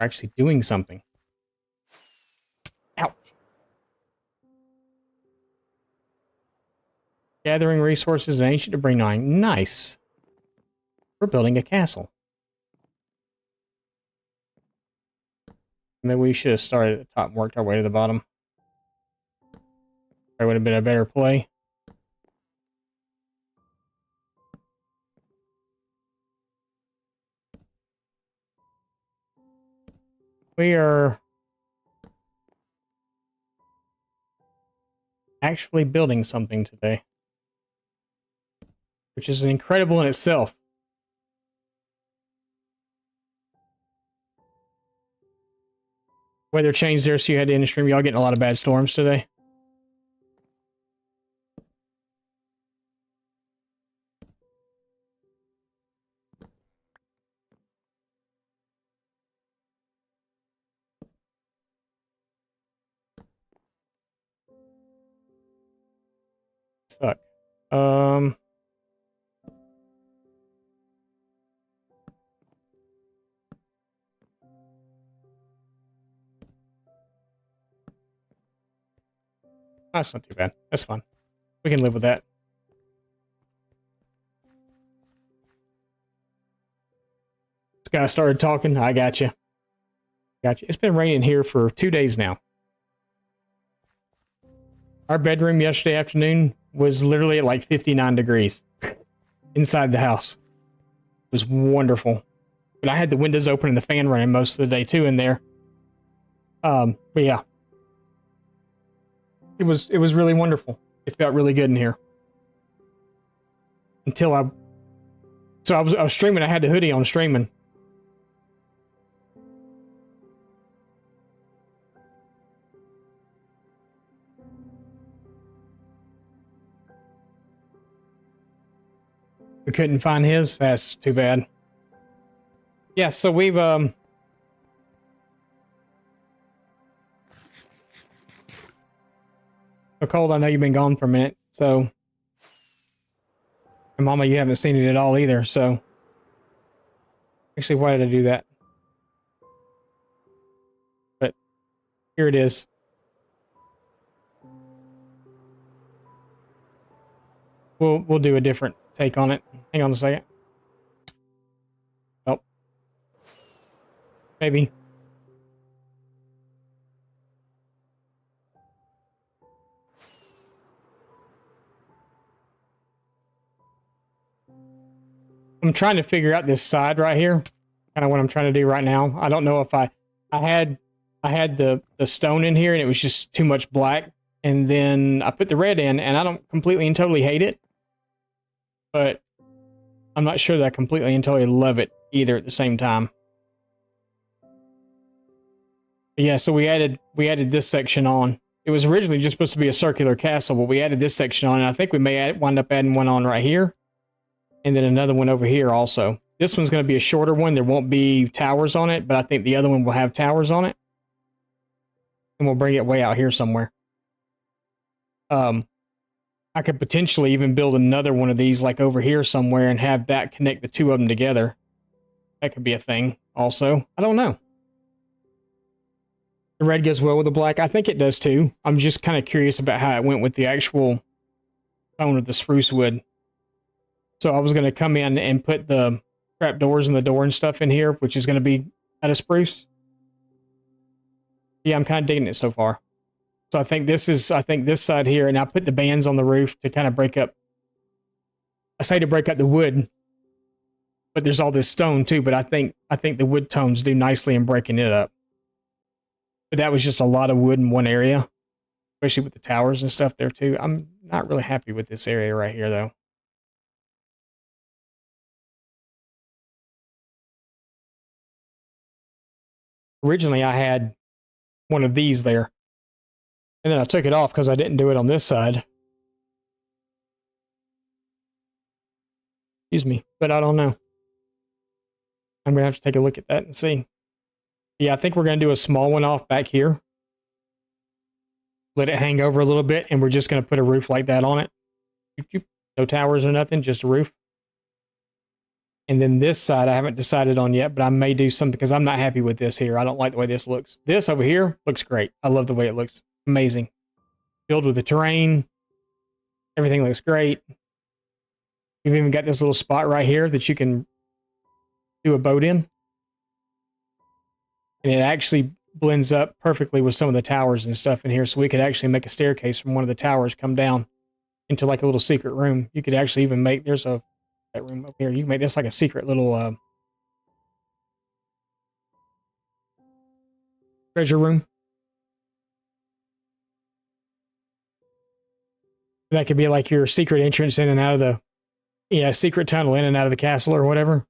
We're actually doing something. Ouch. Gathering resources and ancient debris gnawing. Nice. We're building a castle. Maybe we should have started at the top and worked our way to the bottom. That would have been a better play. We are actually building something today, which is incredible in itself. Weather changed there, so you had to end the stream. Y'all getting a lot of bad storms today. Suck. That's not too bad. That's fine. We can live with that. This guy started talking. I got you. Got you. It's been raining here for 2 days now. Our bedroom yesterday afternoon was literally at like 59 degrees inside the house. It was wonderful. But I had the windows open and the fan running most of the day too in there. But yeah. It was really wonderful. It felt really good in here. Until I was streaming, I had the hoodie on streaming. We couldn't find his. That's too bad. Yeah, so we've so Cold, I know you've been gone for a minute, so and Mama, you haven't seen it at all either, so actually why did I do that? But here it is. We'll do a different take on it. Hang on a second. Oh. Maybe. I'm trying to figure out this side right here. Kind of what I'm trying to do right now. I don't know if I had the stone in here and it was just too much black. And then I put the red in and I don't completely and totally hate it. But I'm not sure that I completely and totally love it either at the same time. But yeah, so we added this section on. It was originally just supposed to be a circular castle, but we added this section on, and I think we may wind up adding one on right here. And then another one over here also. This one's going to be a shorter one. There won't be towers on it, but I think the other one will have towers on it. And we'll bring it way out here somewhere. I could potentially even build another one of these like over here somewhere and have that connect the two of them together. That could be a thing also. I don't know. The red goes well with the black. I think it does too. I'm just kind of curious about how it went with the actual tone of the spruce wood. So I was going to come in and put the trap doors and the door and stuff in here, which is going to be out of spruce. Yeah, I'm kind of digging it so far. So I think this side here, and I put the bands on the roof to kind of break up. I say to break up the wood, but there's all this stone too. But I think the wood tones do nicely in breaking it up. But that was just a lot of wood in one area, especially with the towers and stuff there too. I'm not really happy with this area right here though. Originally, I had one of these there, and then I took it off because I didn't do it on this side. Excuse me, but I don't know. I'm going to have to take a look at that and see. Yeah, I think we're going to do a small one off back here. Let it hang over a little bit, and we're just going to put a roof like that on it. No towers or nothing, just a roof. And then this side, I haven't decided on yet, but I may do something because I'm not happy with this here. I don't like the way this looks. This over here looks great. I love the way it looks. Amazing. Filled with the terrain. Everything looks great. You've even got this little spot right here that you can do a boat in. And it actually blends up perfectly with some of the towers and stuff in here. So we could actually make a staircase from one of the towers come down into like a little secret room. You could actually even make, there's a that room up here. You can make this like a secret little treasure room. That could be like your secret entrance in and out of the, yeah, secret tunnel in and out of the castle or whatever.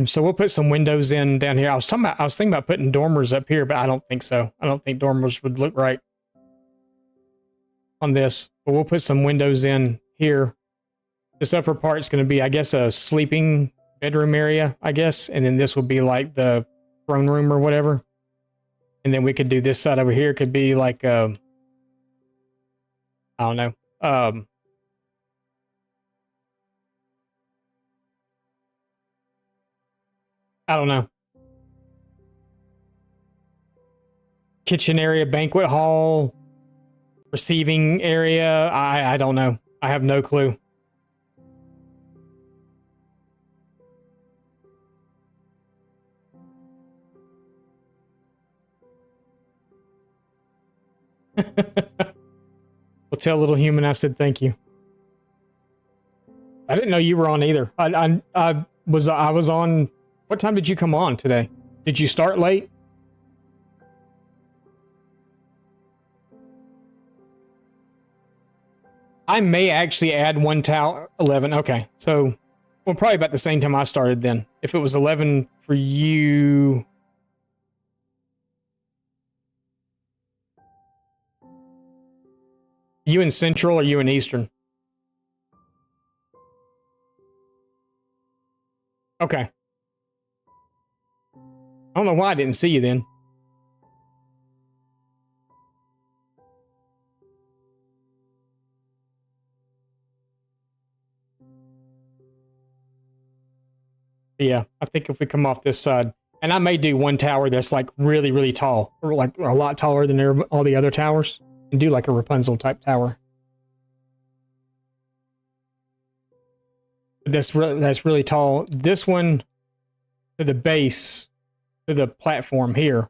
So we'll put some windows in down here. I was thinking about putting dormers up here, but I don't think so. I don't think dormers would look right on this. But we'll put some windows in here. This upper part is going to be, I guess, a sleeping bedroom area, I guess. And then this will be like the throne room or whatever. And then we could do this side over here. Could be like, I don't know. I don't know. Kitchen area, banquet hall, receiving area. I don't know. I have no clue. Well, tell little human I said thank you. I didn't know you were on either. I was on. What time did you come on today? Did you start late? I may actually add one tower. 11. Okay, so well, probably about the same time I started then. If it was 11 for you. You in Central or you in Eastern? Okay. I don't know why I didn't see you then. Yeah, I think if we come off this side, and I may do one tower that's like really, really tall, or like a lot taller than all the other towers, and do like a Rapunzel type tower. That's really tall. This one to the base, to the platform here,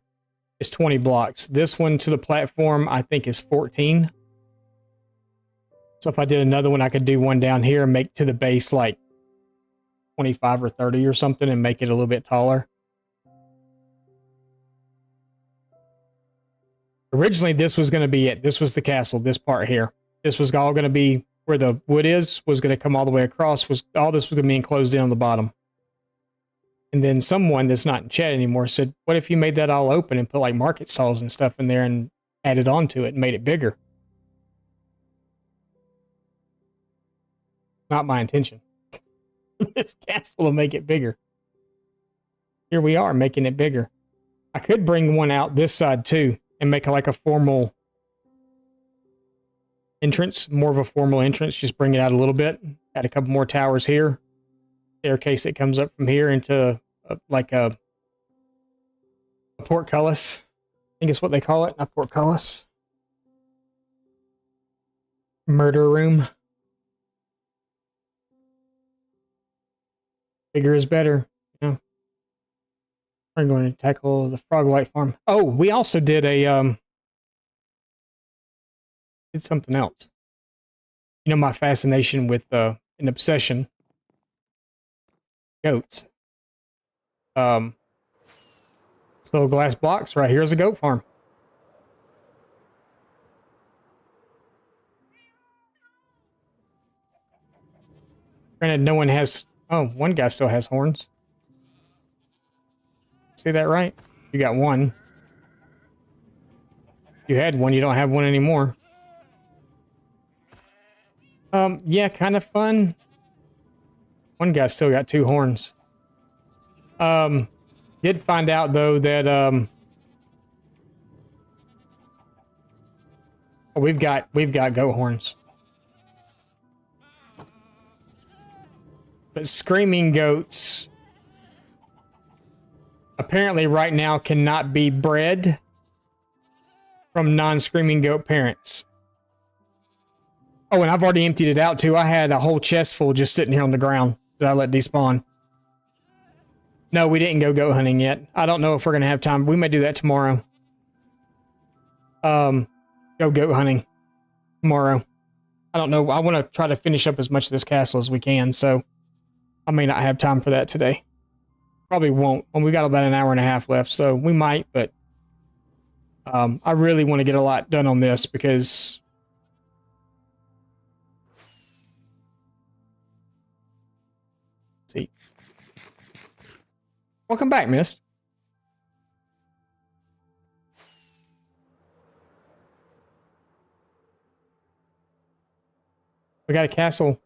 is 20 blocks. This one to the platform, I think, is 14. So if I did another one, I could do one down here and make to the base like 25 or 30 or something and make it a little bit taller. Originally, this was going to be it. This was the castle, this part here. This was all going to be where the wood was going to come all the way across. All this was going to be enclosed in on the bottom. And then someone that's not in chat anymore said, what if you made that all open and put like market stalls and stuff in there and added on to it and made it bigger? Not my intention. This castle will make it bigger. Here we are making it bigger. I could bring one out this side too and make like a formal entrance, more of a formal entrance. Just bring it out a little bit. Add a couple more towers here. Staircase that comes up from here into like a portcullis. I think it's what they call it, not portcullis. Murder room. Bigger is better. Yeah. We're going to tackle the frog light farm. Oh, we also did did something else. You know, my fascination with an obsession. Goats. This little glass box right here is a goat farm. Granted, no one has... Oh, one guy still has horns. See that right? You got one. You had one, you don't have one anymore. Yeah, kind of fun. One guy still got 2 horns. Did find out though that we've got goat horns. But screaming goats apparently right now cannot be bred from non-screaming goat parents. Oh, and I've already emptied it out too. I had a whole chest full just sitting here on the ground that I let despawn. No, we didn't go goat hunting yet. I don't know if we're going to have time. We may do that tomorrow. Go goat hunting tomorrow. I don't know. I want to try to finish up as much of this castle as we can, so I may not have time for that today. Probably won't. Well, we got about an hour and a half left, so we might, but I really want to get a lot done on this because see. Welcome back, Mist. We got a castle.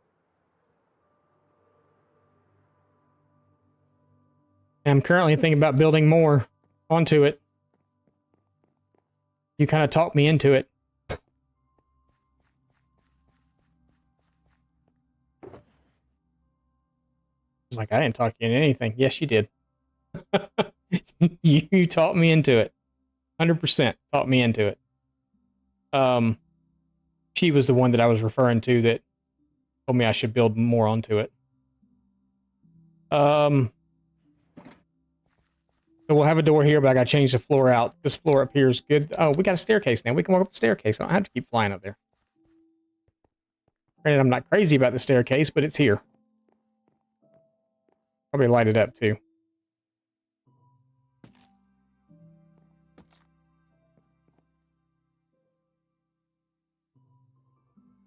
And I'm currently thinking about building more onto it. You kind of talked me into it. It's like, I didn't talk you into anything. Yes, you did. You talked me into it. 100% talked me into it. She was the one that I was referring to that told me I should build more onto it. So we'll have a door here, but I gotta change the floor out. This floor up here is good. Oh, we got a staircase now. We can walk up the staircase. I don't have to keep flying up there. Granted, I'm not crazy about the staircase, but it's here. Probably light it up too.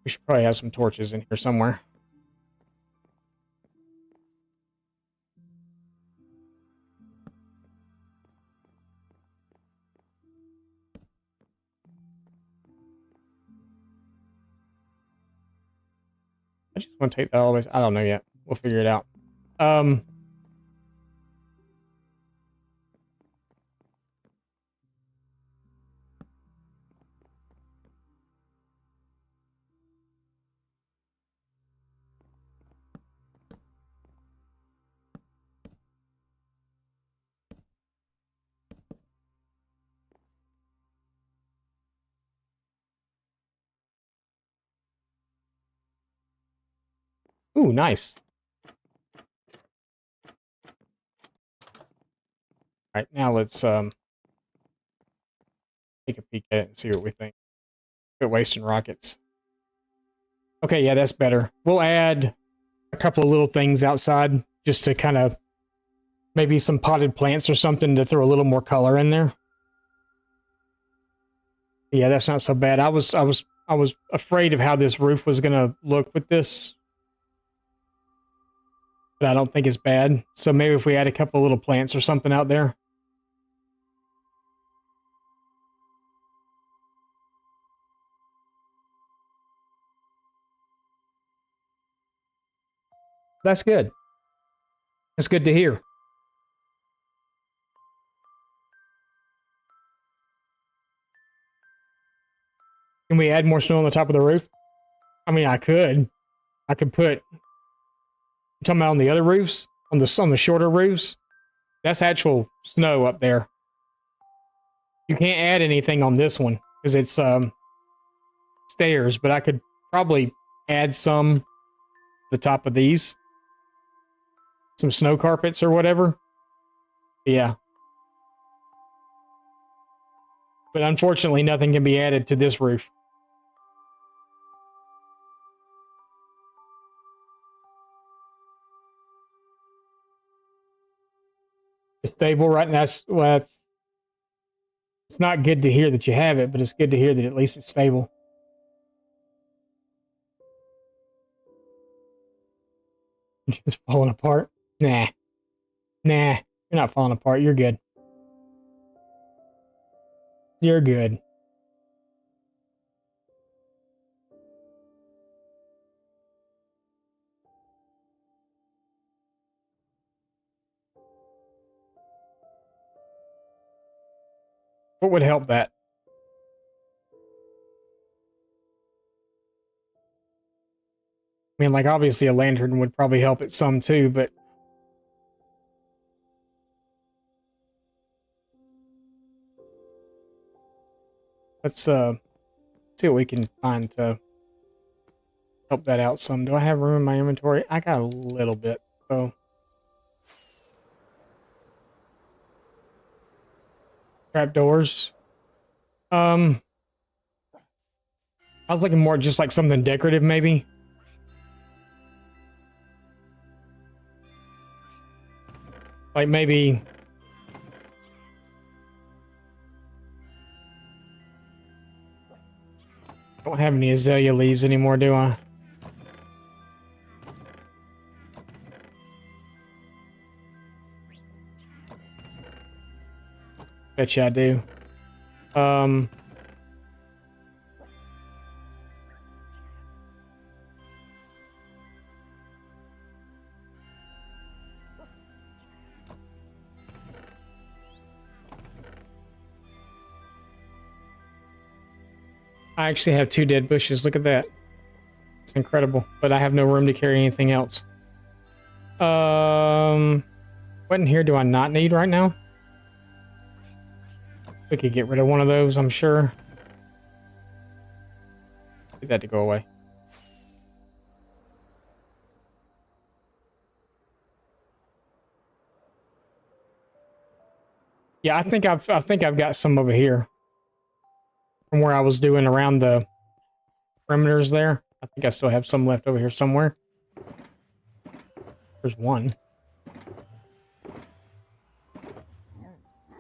We should probably have some torches in here somewhere. I just want to take that all the way. I don't know yet. We'll figure it out. Ooh, nice. All right, now let's take a peek at it and see what we think. Quit wasting rockets. Okay, yeah, that's better. We'll add a couple of little things outside just to kind of maybe some potted plants or something to throw a little more color in there. Yeah, that's not so bad. I was afraid of how this roof was gonna look with this, but I don't think it's bad. So maybe if we add a couple of little plants or something out there. That's good. That's good to hear. Can we add more snow on the top of the roof? I mean, I could. I could put... I'm talking about on the other roofs? On the shorter roofs? That's actual snow up there. You can't add anything on this one because it's stairs, but I could probably add some to the top of these. some snow carpets or whatever. Yeah. But unfortunately, nothing can be added to this roof. It's stable, right? And it's not good to hear that you have it, but it's good to hear that at least it's stable. Just falling apart. Nah. You're not falling apart. You're good. You're good. What would help that? I mean, like, obviously a lantern would probably help it some too, but let's see what we can find to help that out some. Do I have room in my inventory? I got a little bit, so. Trapdoors. I was looking more just like something decorative, maybe. Like maybe. Don't have any azalea leaves anymore, do I? Bet you I do. I actually have 2 dead bushes. Look at that. It's incredible. But I have no room to carry anything else. What in here do I not need right now? We could get rid of one of those, I'm sure. Get that to go away. Yeah, I think I've got some over here. From where I was doing around the perimeters there. I think I still have some left over here somewhere. There's one.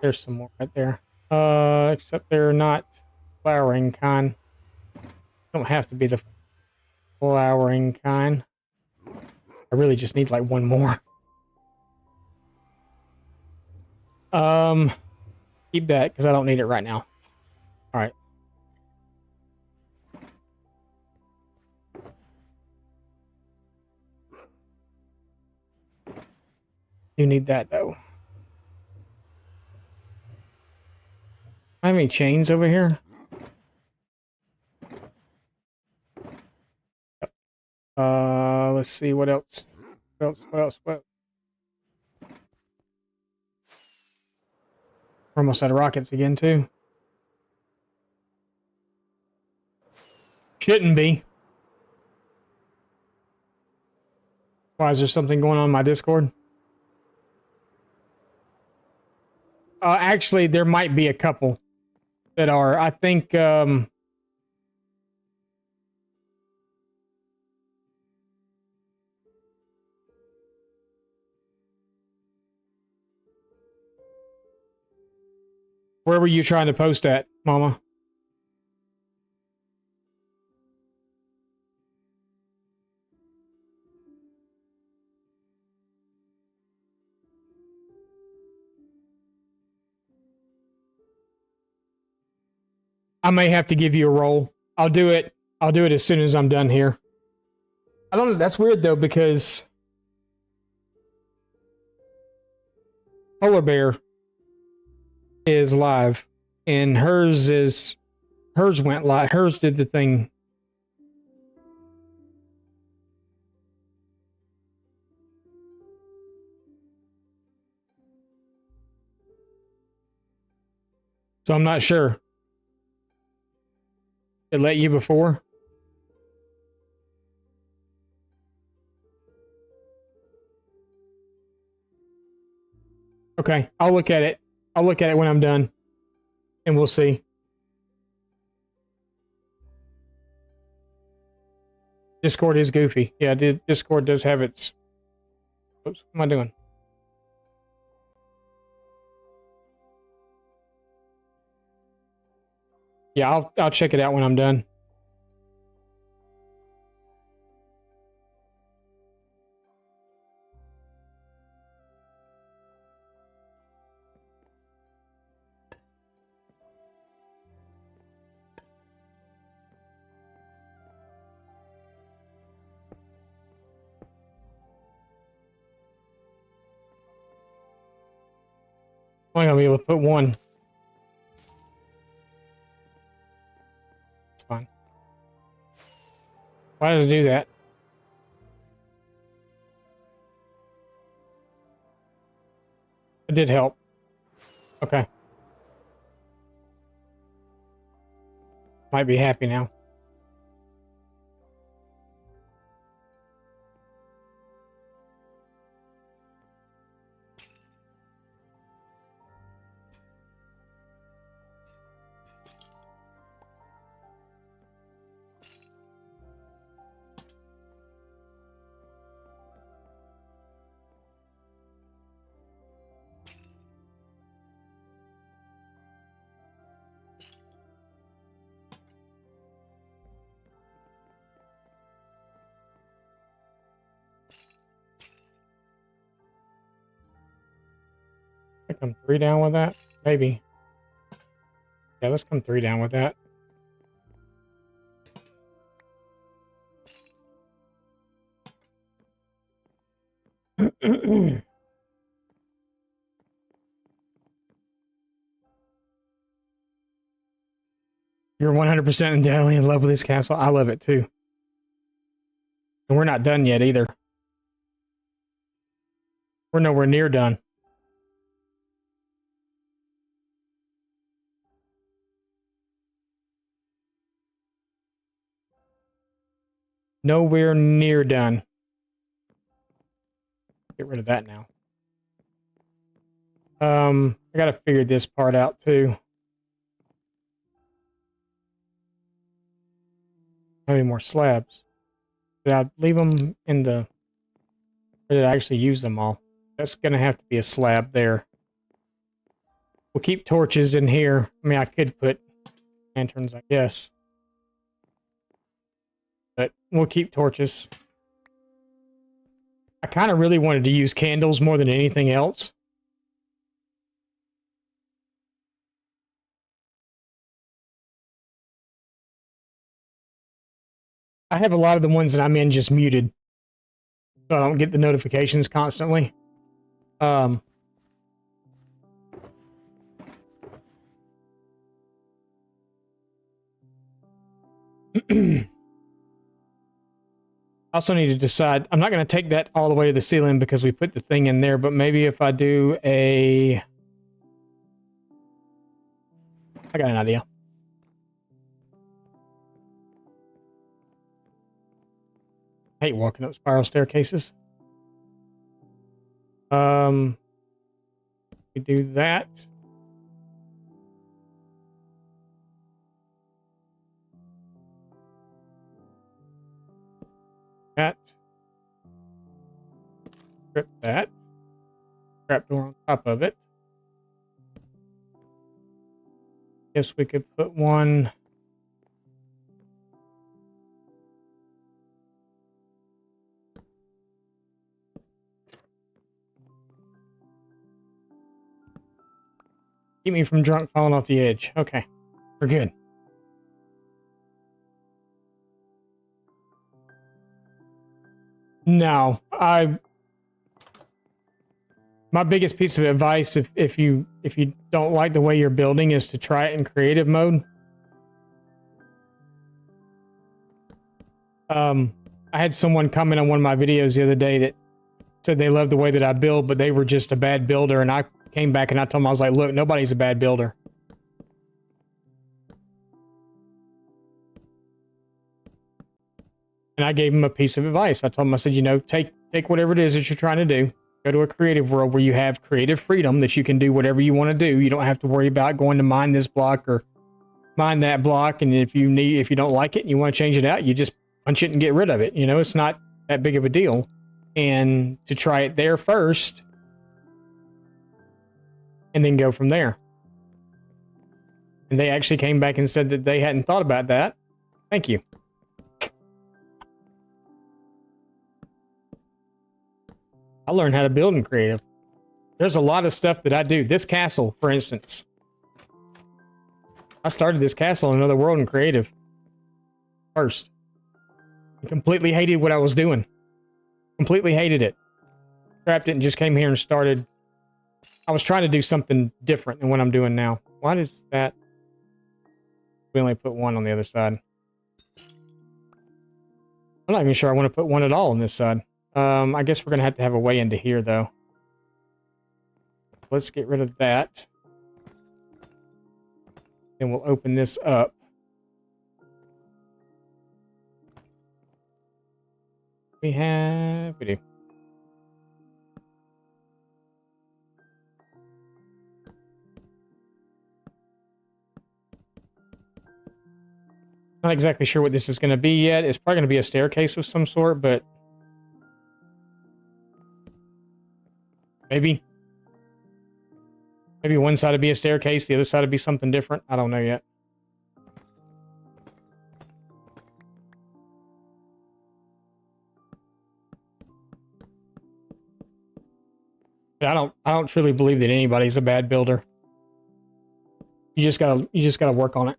There's some more right there. Except they're not flowering kind. Don't have to be the flowering kind. I really just need like one more. Keep that because I don't need it right now. All right. You need that though. I have any chains over here? Let's see what else. What else? We're almost out of rockets again too. Shouldn't be. Why, is there something going on in my Discord? Actually, there might be a couple that are. I think, where were you trying to post at, Mama? I may have to give you a roll. I'll do it. I'll do it as soon as I'm done here. I don't know. That's weird though, because Polar Bear is live and hers went live. Hers did the thing. So I'm not sure. It let you before? Okay, I'll look at it. I'll look at it when I'm done, and we'll see. Discord is goofy. Yeah, Discord does have its... Oops, what am I doing? Yeah, I'll check it out when I'm done. I'm only gonna be able to put one. It's fine. Why did I do that? It did help. Okay. Might be happy now. I come 3 down with that? Maybe. Yeah, let's come 3 down with that. You're 100% entirely in love with this castle. I love it too. And we're not done yet either. We're nowhere near done. Nowhere near done. Get rid of that now. I gotta figure this part out too. How many more slabs? Did I leave them in the... Or did I actually use them all? That's gonna have to be a slab there. We'll keep torches in here. I mean, I could put lanterns, I guess. But we'll keep torches. I kind of really wanted to use candles more than anything else. I have a lot of the ones that I'm in just muted, so I don't get the notifications constantly. I also need to decide. I'm not going to take that all the way to the ceiling because we put the thing in there, but maybe if I do a... I got an idea. I hate walking up spiral staircases. We do that. That. Strip that. Trapdoor on top of it. Guess we could put one... Keep me from drunk falling off the edge. Okay, we're good. No, my biggest piece of advice, if you don't like the way you're building, is to try it in creative mode. I had someone comment on one of my videos the other day that said they loved the way that I build, but they were just a bad builder, and I came back and I told them, I was like, look, nobody's a bad builder. And I gave him a piece of advice. I told him, I said, you know, take whatever it is that you're trying to do, Go to a creative world where you have creative freedom that you can do whatever you want to do. You don't have to worry about going to mine this block or mine that block. And if you don't like it and you want to change it out, you just punch it and get rid of it. You know, it's not that big of a deal. And to try it there first and then go from there. And they actually came back and said that they hadn't thought about that. Thank you. I learned how to build in creative. There's a lot of stuff that I do. This castle, for instance. I started this castle in another world in creative first. I completely hated what I was doing. Completely hated it. Scrapped it and just came here and started. I was trying to do something different than what I'm doing now. Why does that? We only put one on the other side. I'm not even sure I want to put one at all on this side. I guess we're going to have a way into here, though. Let's get rid of that. Then we'll open this up. We do. Not exactly sure what this is going to be yet. It's probably going to be a staircase of some sort, but maybe one side would be a staircase, the other side would be something different. I don't know yet. I don't truly believe that anybody's a bad builder. You just gotta work on it.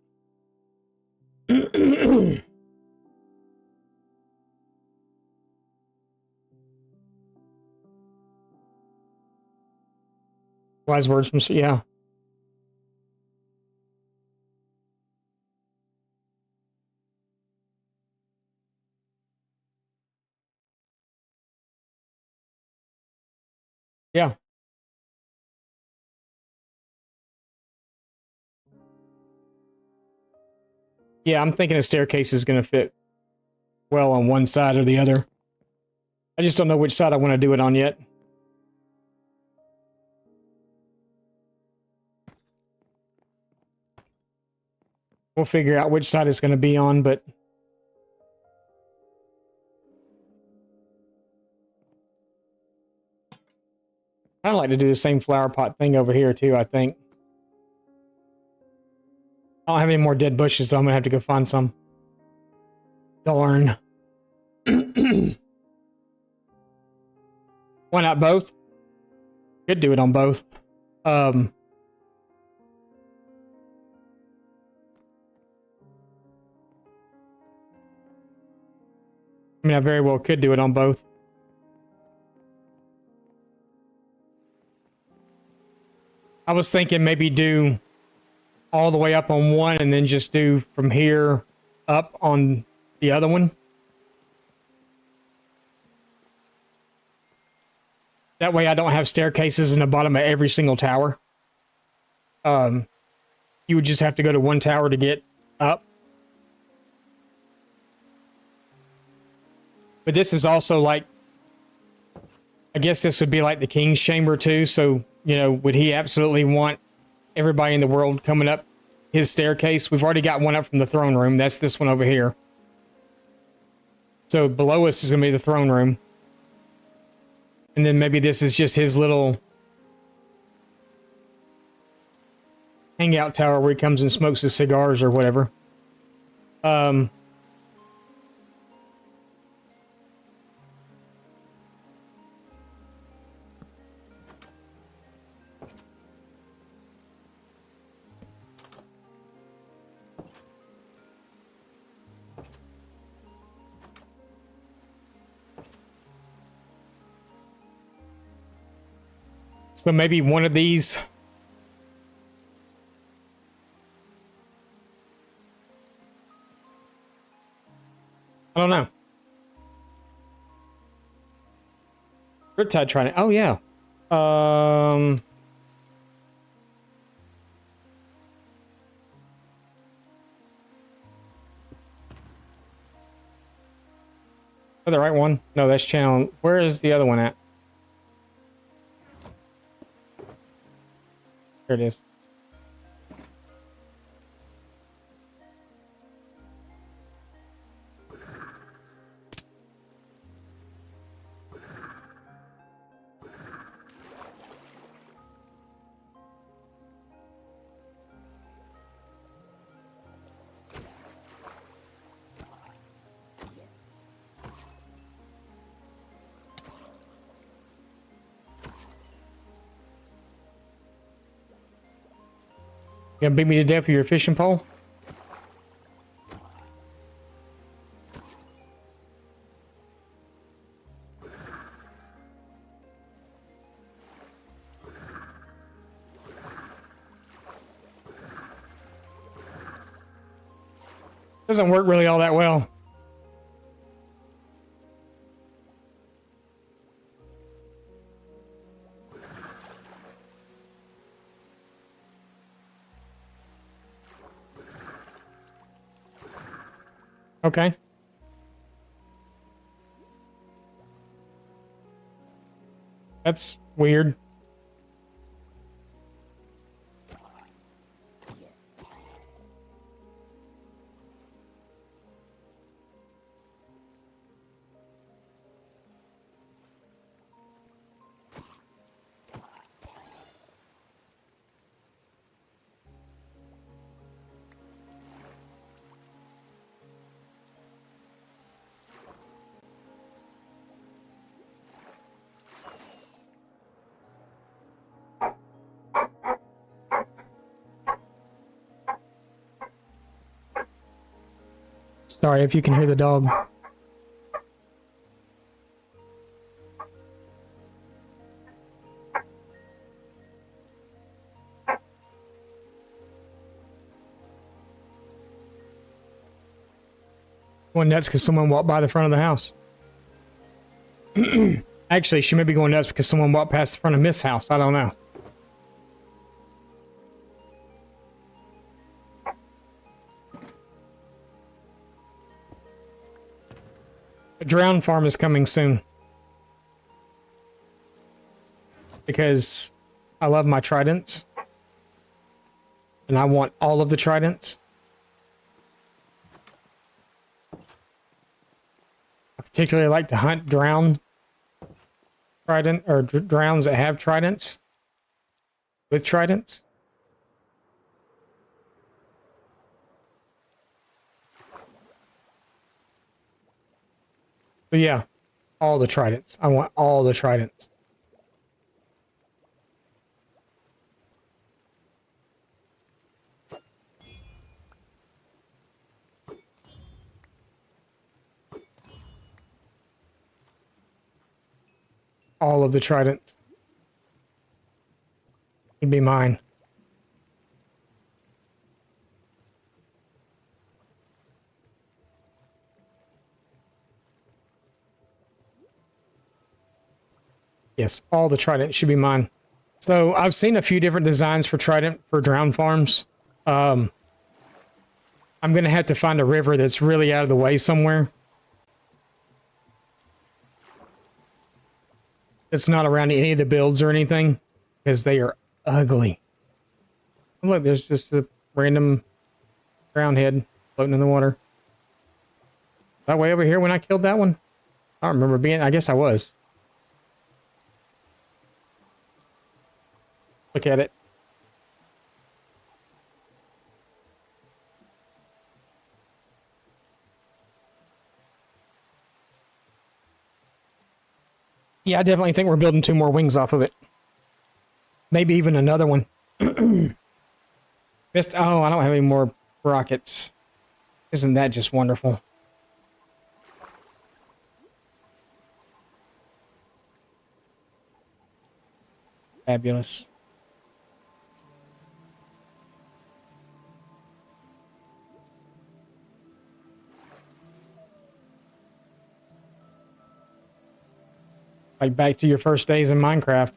Wise words from yeah. Yeah. Yeah, I'm thinking a staircase is going to fit well on one side or the other. I just don't know which side I want to do it on yet. We'll figure out which side it's going to be on, but I'd like to do the same flower pot thing over here too, I think. I don't have any more dead bushes, so I'm going to have to go find some. Darn. Why not both? Could do it on both. I mean, I very well could do it on both. I was thinking maybe do all the way up on one and then just do from here up on the other one. That way I don't have staircases in the bottom of every single tower. You would just have to go to one tower to get up. But this is also like, I guess this would be like the king's chamber too. So, you know, would he absolutely want everybody in the world coming up his staircase? We've already got one up from the throne room. That's this one over here. So below us is going to be the throne room. And then maybe this is just his little hangout tower where he comes and smokes his cigars or whatever. So maybe one of these. I don't know. Riptide trying to. Oh yeah. Oh, the right one? No, that's channel. Where is the other one at? There it is. You gonna beat me to death with your fishing pole? Doesn't work really all that well. Okay. That's weird. Sorry if you can hear the dog. Going nuts because someone walked by the front of the house. Actually, she may be going nuts because someone walked past the front of Miss house. I don't know. A drown farm is coming soon. Because I love my tridents. And I want all of the tridents. I particularly like to hunt drown trident or drowns that have tridents. With tridents. So yeah, all the tridents. I want all the tridents. All of the tridents. Would be mine. Yes, all the trident should be mine. So I've seen a few different designs for trident for drown farms. I'm going to have to find a river that's really out of the way somewhere. It's not around any of the builds or anything because they are ugly. Look, there's just a random drowned head floating in the water. That way over here when I killed that one? I don't remember being, I guess I was. Look at it. Yeah, I definitely think we're building 2 more wings off of it. Maybe even another one. Just, oh, I don't have any more rockets. Isn't that just wonderful? Fabulous. Like back to your first days in Minecraft.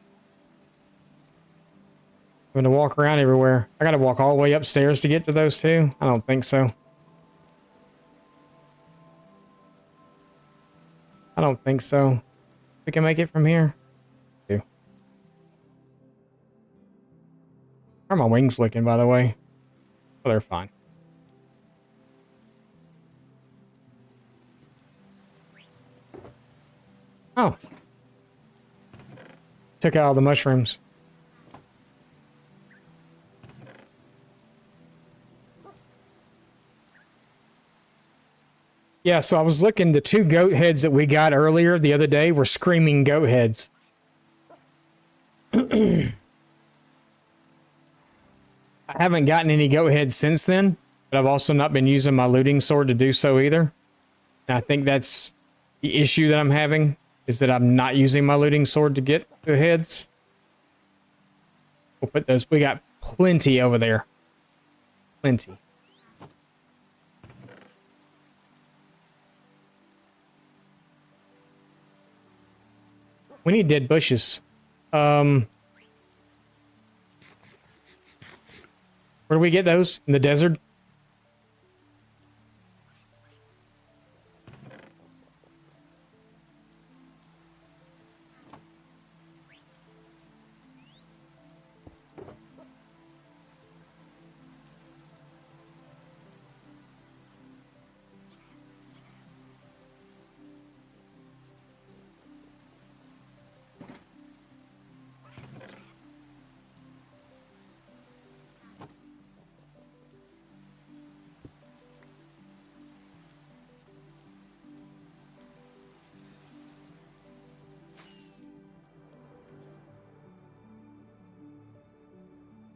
Having to walk around everywhere. I gotta walk all the way upstairs to get to those two? I don't think so. I don't think so. We can make it from here. All How are my wings looking, by the way? Oh, they're fine. Oh. Took out all the mushrooms. Yeah, so I was looking, the 2 goat heads that we got earlier the other day were screaming goat heads. I haven't gotten any goat heads since then, but I've also not been using my looting sword to do so either. And I think that's the issue that I'm having, is that I'm not using my looting sword to get the heads. We'll put those, we got plenty over there. Plenty. We need dead bushes. Where do we get those? In the desert?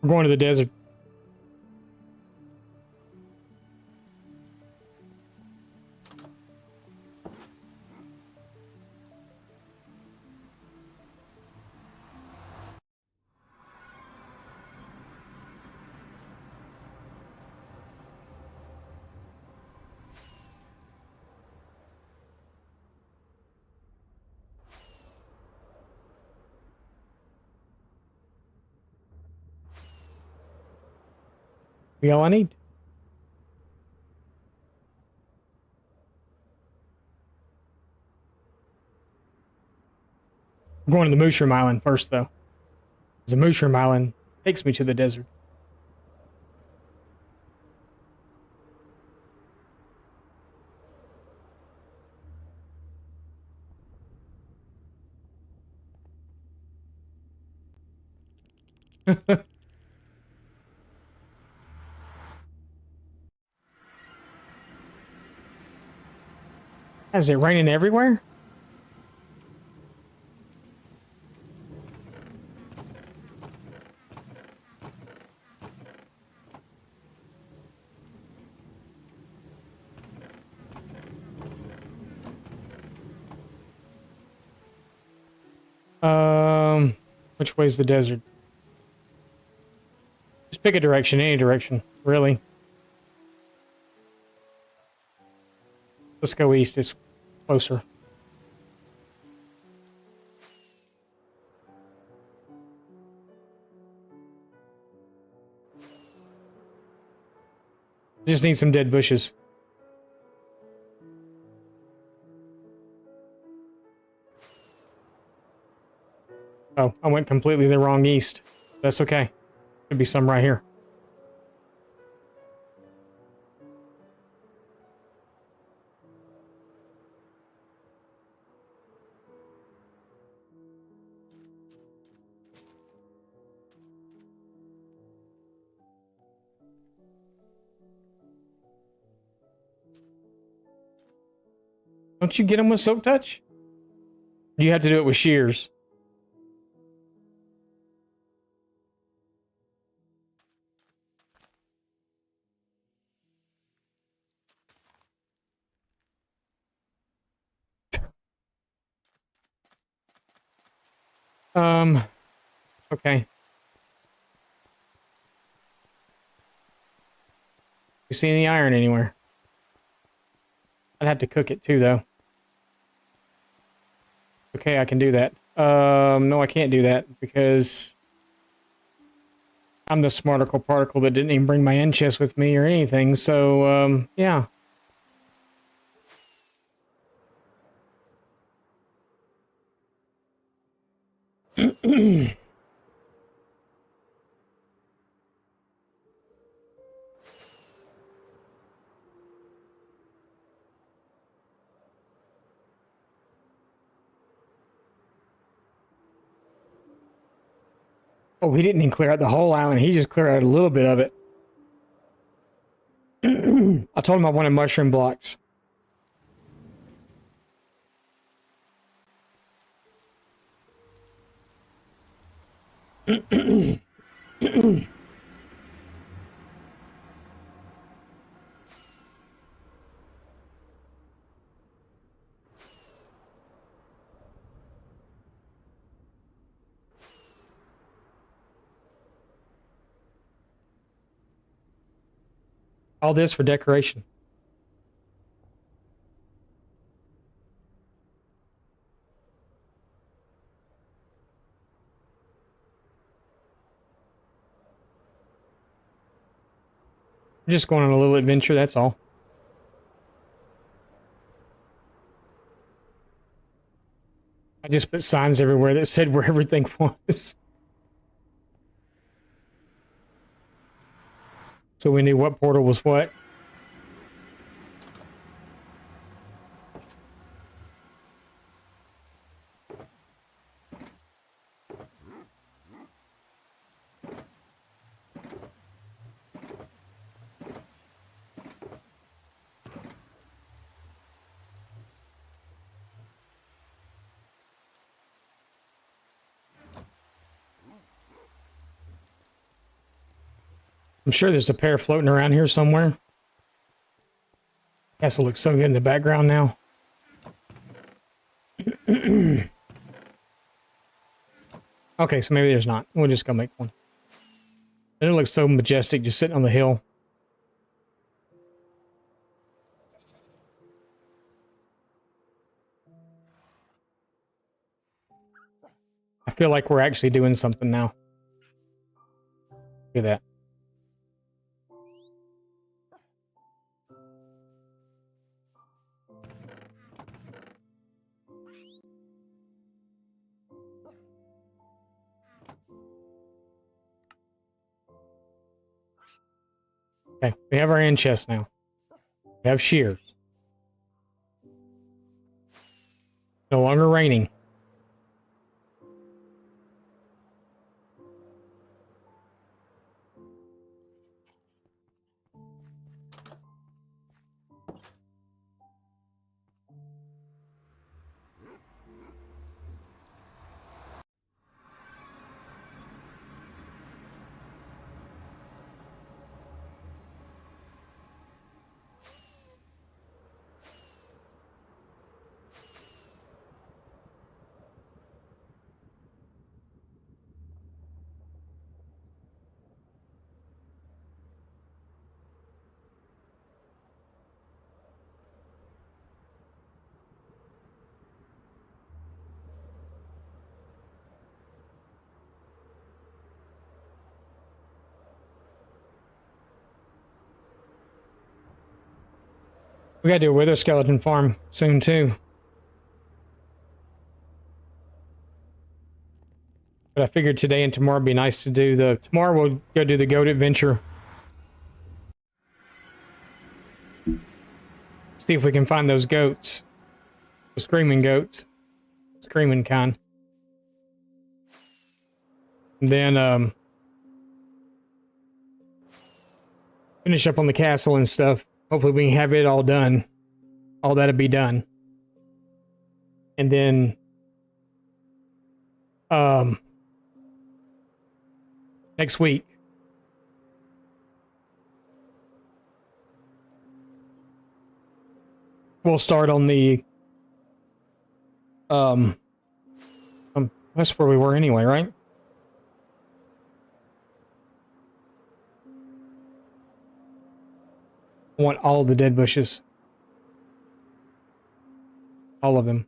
We're going to the desert. We all I need. I'm going to the Mushroom Island first, though. The Mushroom Island takes me to the desert. Is it raining everywhere? Which way's the desert? Just pick a direction, any direction, really. Let's go east, it's closer. Just need some dead bushes. Oh, I went completely the wrong east. That's okay. Could be some right here. Don't you get them with Silk Touch? You have to do it with shears. Okay. You see any iron anywhere? I'd have to cook it too, though. Okay, I can do that. No, I can't do that because I'm the smarticle particle that didn't even bring my end chest with me or anything. So, yeah. Oh, he didn't even clear out the whole island. He just cleared out a little bit of it. I told him I wanted mushroom blocks. All this for decoration. Just going on a little adventure, that's all. I just put signs everywhere that said where everything was. So we knew what portal was what. I'm sure there's a pair floating around here somewhere. Castle looks so good in the background now. Okay, so maybe there's not. We'll just go make one. And it looks so majestic just sitting on the hill. I feel like we're actually doing something now. Look at that. Okay, we have our end chest now. We have shears. No longer raining. We gotta do a wither skeleton farm soon too. But I figured today and tomorrow would be nice to do the... Tomorrow we'll go do the goat adventure. See if we can find those goats. The screaming goats. Screaming kind. And then, finish up on the castle and stuff. Hopefully we can have it all done. All that'll be done. And then, next week, we'll start on the, that's where we were anyway, right? I want all the dead bushes. All of them.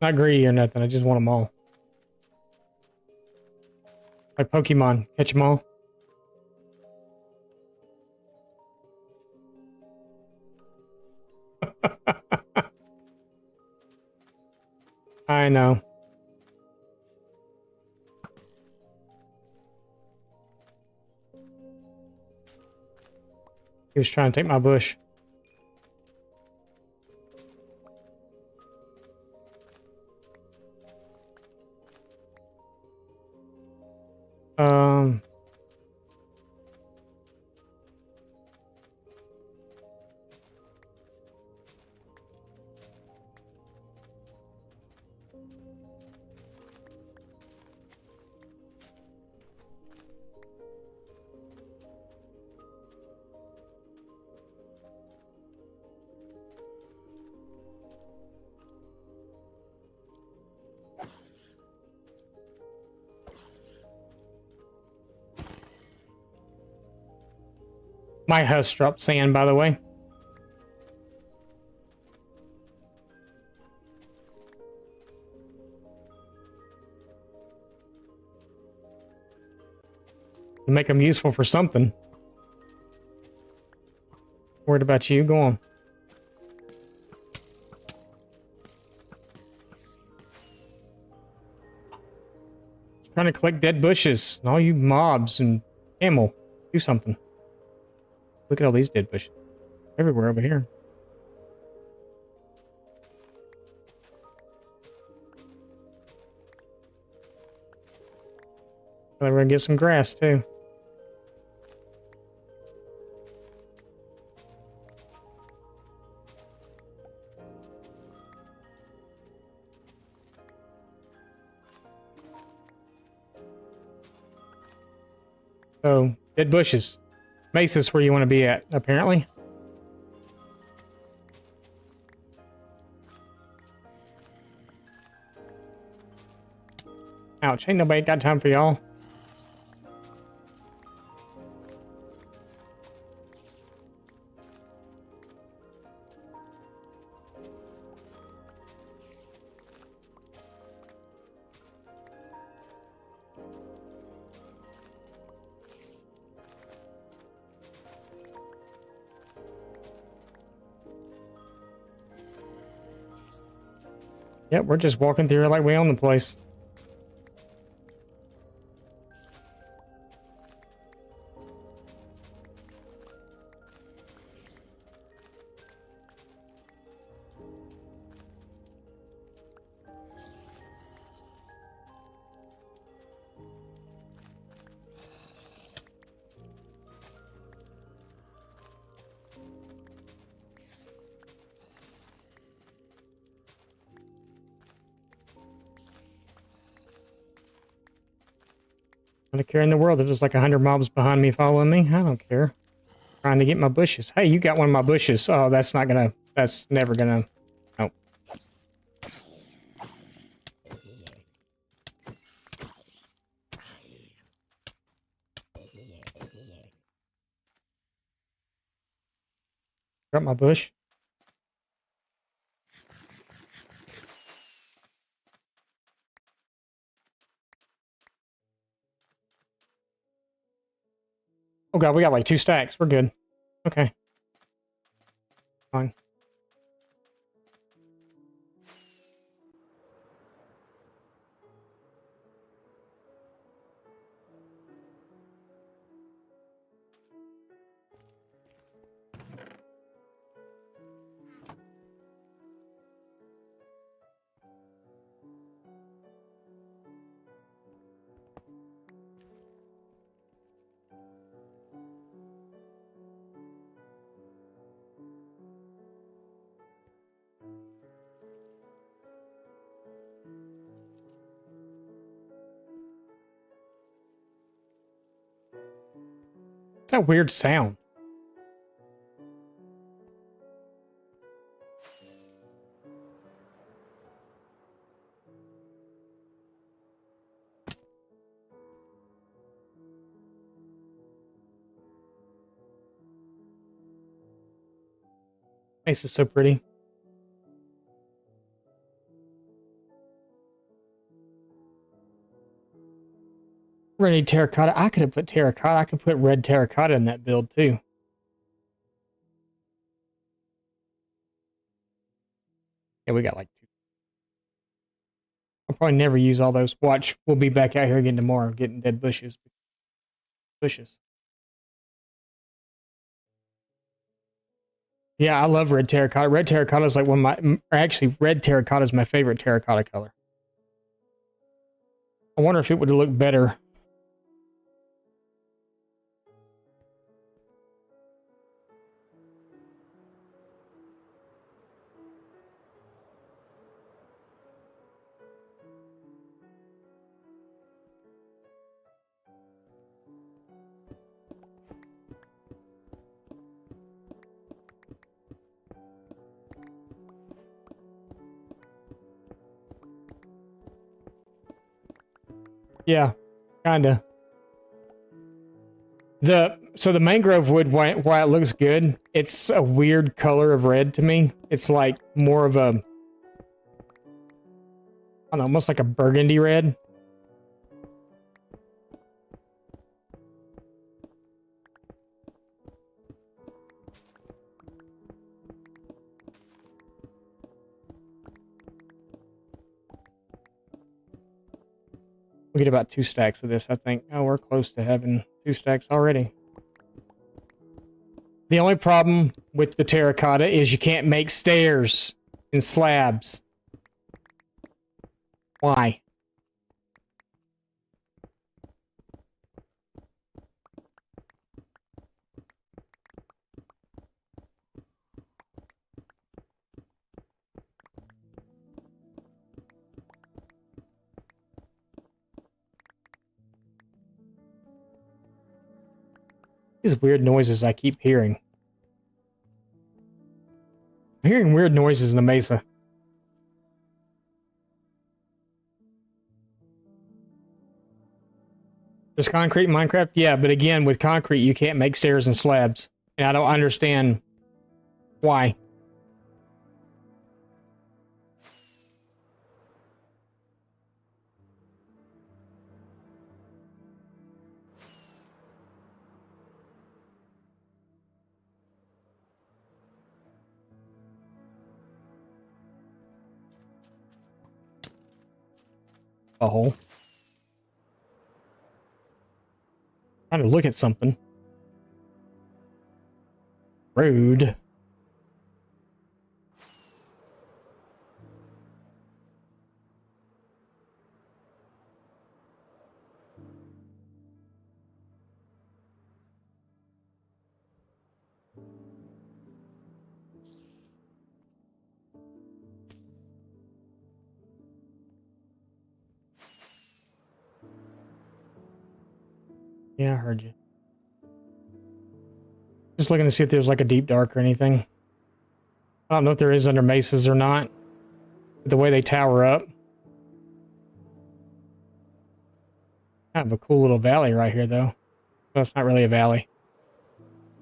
Not greedy or nothing. I just want them all. Like Pokemon, catch them all. I know. He was trying to take my bush. Um, my house dropped sand, by the way. Make them useful for something. Worried about you? Go on. Trying to collect dead bushes. All you mobs and camel. Do something. Look at all these dead bushes. Everywhere over here. We're gonna get some grass too. So, dead bushes. Mesa's where you want to be at, apparently. Ouch, ain't nobody got time for y'all. Yep, we're just walking through here like we own the place. I don't care in the world. There's just like 100 mobs behind me following me. I don't care. Trying to get my bushes. Hey, you got one of my bushes. Oh, that's not gonna... That's never gonna... Nope. Got my bush. Oh god, we got like 2 stacks. We're good. Okay. Fine. What's that weird sound? This is so pretty. Really terracotta. I could have put terracotta. I could put red terracotta in that build too. Yeah, we got like 2. I'll probably never use all those. Watch, we'll be back out here again tomorrow getting dead bushes. Yeah, I love red terracotta. Red terracotta is like one of my... Actually, red terracotta is my favorite terracotta color. I wonder if it would look better. Yeah, kinda. So the mangrove wood, why it looks good, it's a weird color of red to me. It's like more of a, I don't know, almost like a burgundy red. We'll get about 2 stacks of this, I think. Oh, we're close to having 2 stacks already. The only problem with the terracotta is you can't make stairs and slabs. Why? These weird noises I keep hearing. I'm hearing weird noises in the mesa. There's concrete in Minecraft? Yeah, but again, with concrete, you can't make stairs and slabs. And I don't understand why. A hole. Trying to look at something. Rude. Yeah, I heard you. Just looking to see if there's like a deep dark or anything. I don't know if there is under mesas or not. But the way they tower up. Kind of a cool little valley right here, though. Well, it's not really a valley.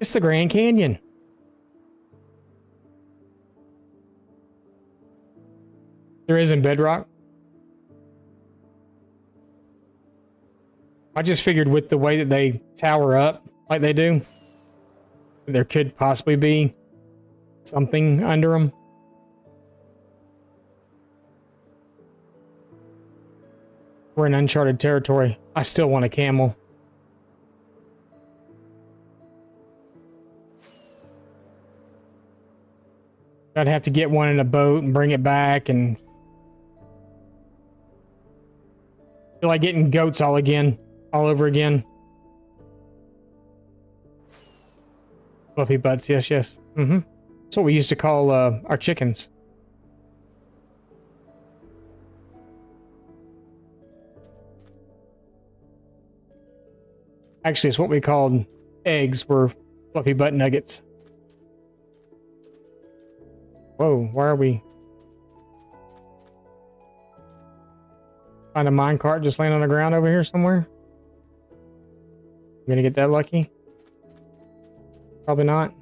It's the Grand Canyon. There is in Bedrock. I just figured with the way that they tower up like they do, there could possibly be something under them. We're in uncharted territory. I still want a camel. I'd have to get one in a boat and bring it back and... feel like getting goats all over again. Fluffy butts, yes, yes. Mm-hmm. That's what we used to call our chickens. Actually, it's what we called eggs, were fluffy butt nuggets. Whoa, where are we? Find a minecart just laying on the ground over here somewhere? You gonna get that lucky? Probably not.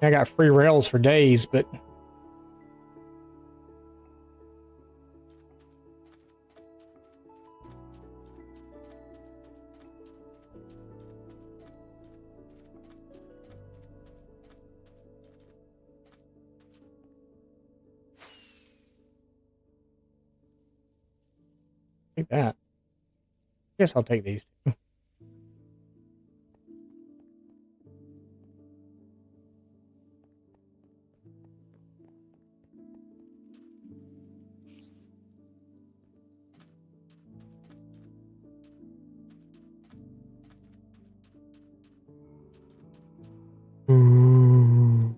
I got free rails for days, but take that. Guess I'll take these. Ooh.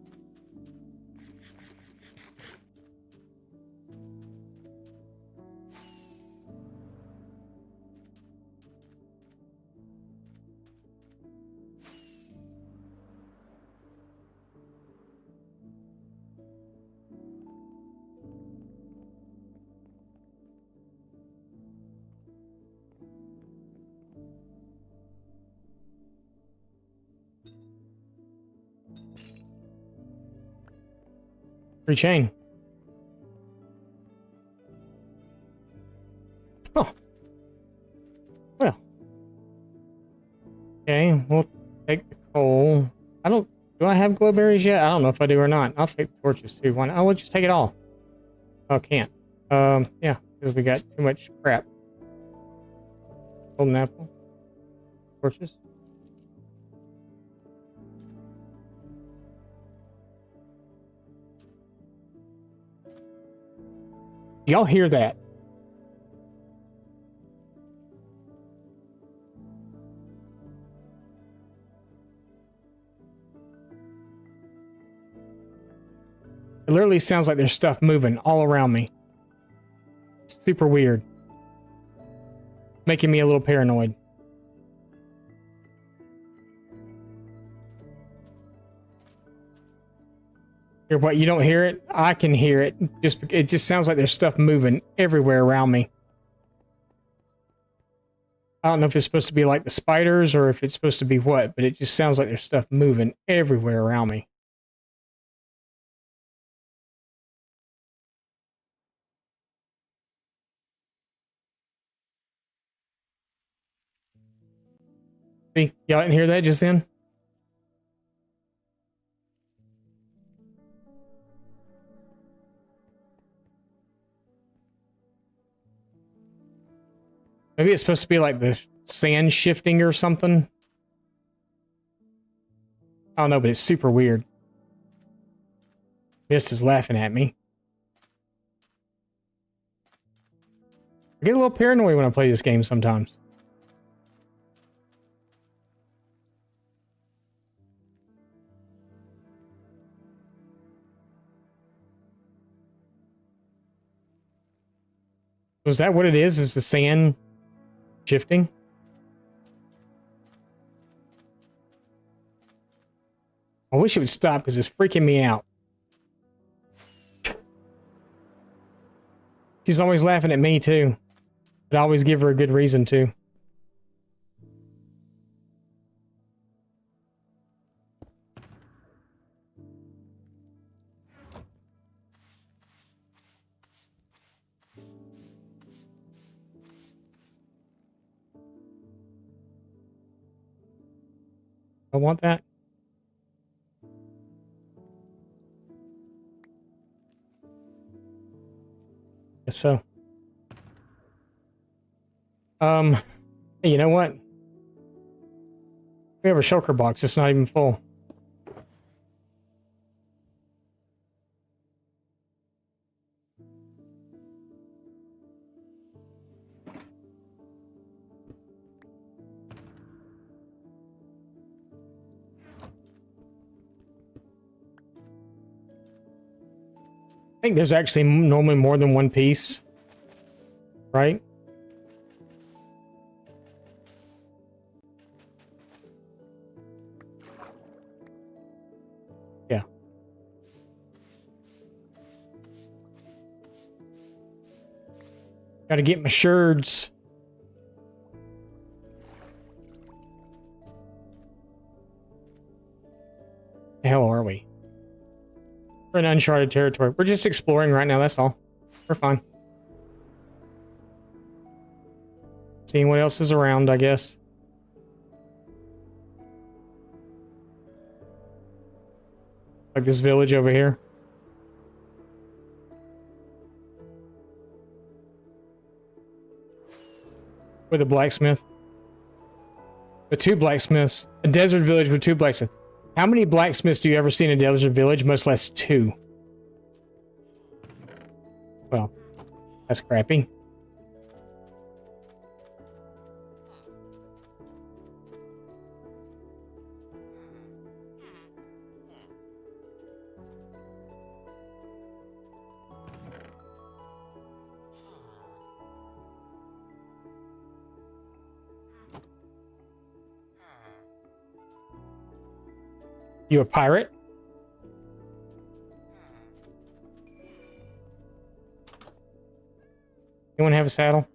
Free chain. Oh. Well. Okay, we'll take the coal. Do I have glow berries yet? I don't know if I do or not. I'll take the torches too. Why not? Oh, we'll just take it all. Oh, can't. Yeah, because we got too much crap. Golden apple. Torches. Y'all hear that? It literally sounds like there's stuff moving all around me. It's super weird. Making me a little paranoid. Hear what? You don't hear it? I can hear it. It just sounds like there's stuff moving everywhere around me. I don't know if it's supposed to be like the spiders or if it's supposed to be what, but it just sounds like there's stuff moving everywhere around me. See, y'all didn't hear that just then? Maybe it's supposed to be like the sand shifting or something. I don't know, but it's super weird. Mist is laughing at me. I get a little paranoid when I play this game sometimes. Was that what it is? Is the sand shifting? I wish it would stop because it's freaking me out. She's always laughing at me too. But I always give her a good reason to. I want that. Guess so. Hey, you know what? We have a shulker box. It's not even full. I think there's actually normally more than one piece, right? Yeah. Gotta get my sherds. The hell are we? We're in uncharted territory. We're just exploring right now, that's all. We're fine. Seeing what else is around, I guess. Like this village over here. With a blacksmith. With 2 blacksmiths. A desert village with 2 blacksmiths. How many blacksmiths do you ever see in a desert village? Much less 2. Well, that's crappy. You a pirate? Anyone have a saddle?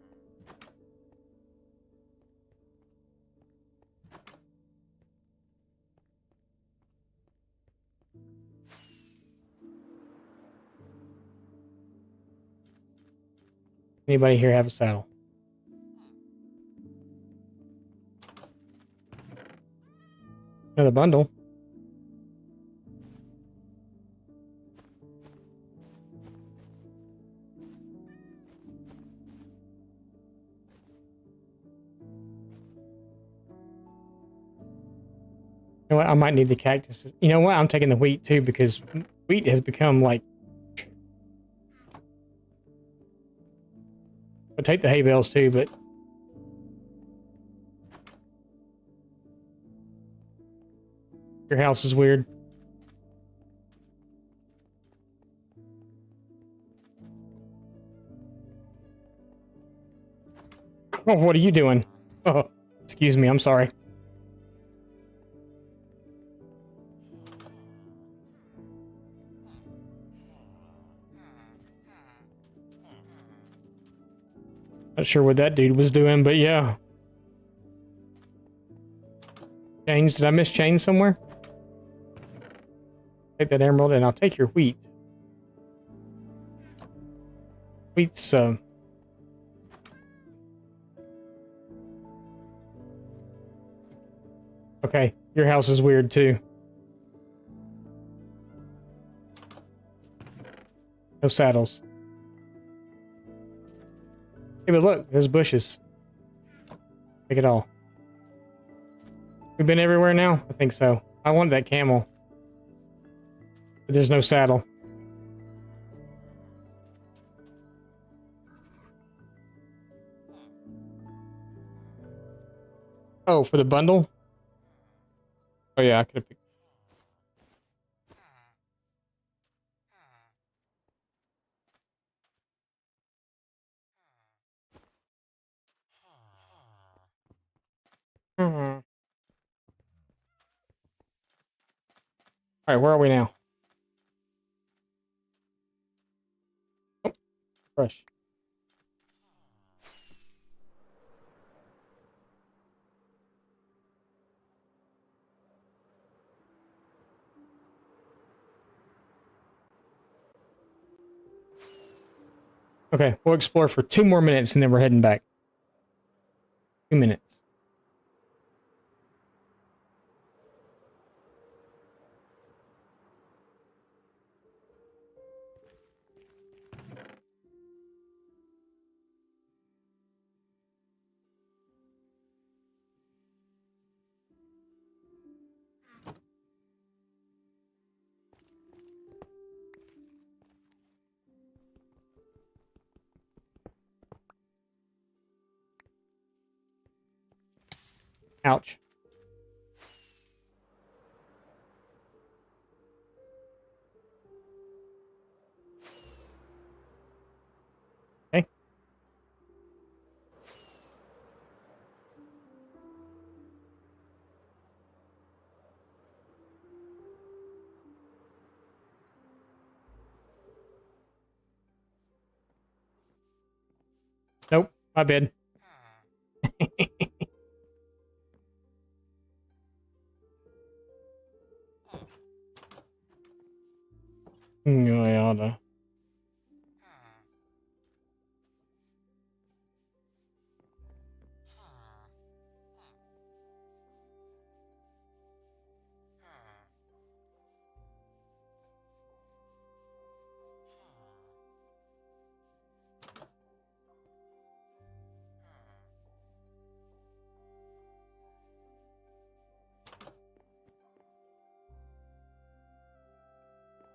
Anybody here have a saddle? Another bundle. You know what? I might need the cactuses. You know what? I'm taking the wheat too because wheat has become like. I'll take the hay bales too, but. Your house is weird. Oh, what are you doing? Oh, excuse me. I'm sorry. Not sure what that dude was doing, but yeah. Chains. Did I miss chains somewhere? Take that emerald and I'll take your wheat. Wheat's, okay, your house is weird too. No saddles. Hey, but look, there's bushes. Take it all. We've been everywhere now? I think so. I want that camel. But there's no saddle. Oh, for the bundle? Oh yeah, I could have picked. Alright, where are we now? Oh, brush. Okay, we'll explore for 2 more minutes and then we're heading back. 2 minutes. Ouch. Okay. Nope, my bad. Yeah.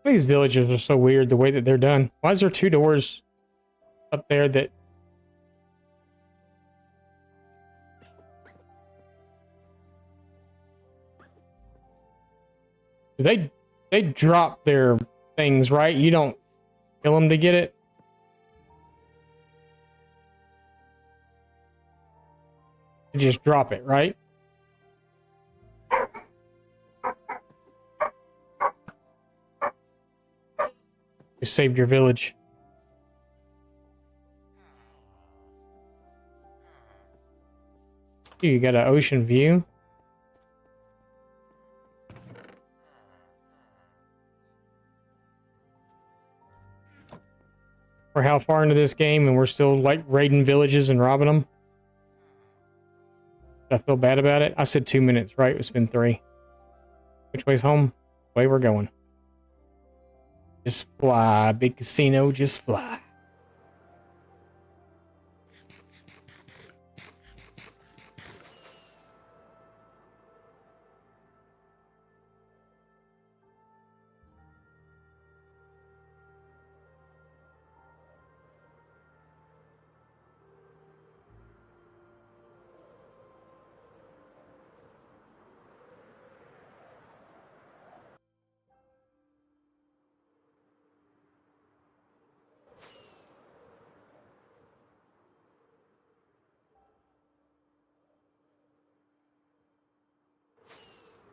These villages are so weird the way that they're done. Why is there two doors up there that... They drop their things, right? You don't kill them to get it. You just drop it, right? You saved your village. Ooh, you got an ocean view. We're how far into this game and we're still like raiding villages and robbing them? I feel bad about it. I said 2 minutes, right? It's been 3. Which way's home? Way we're going. Just fly, big casino, just fly.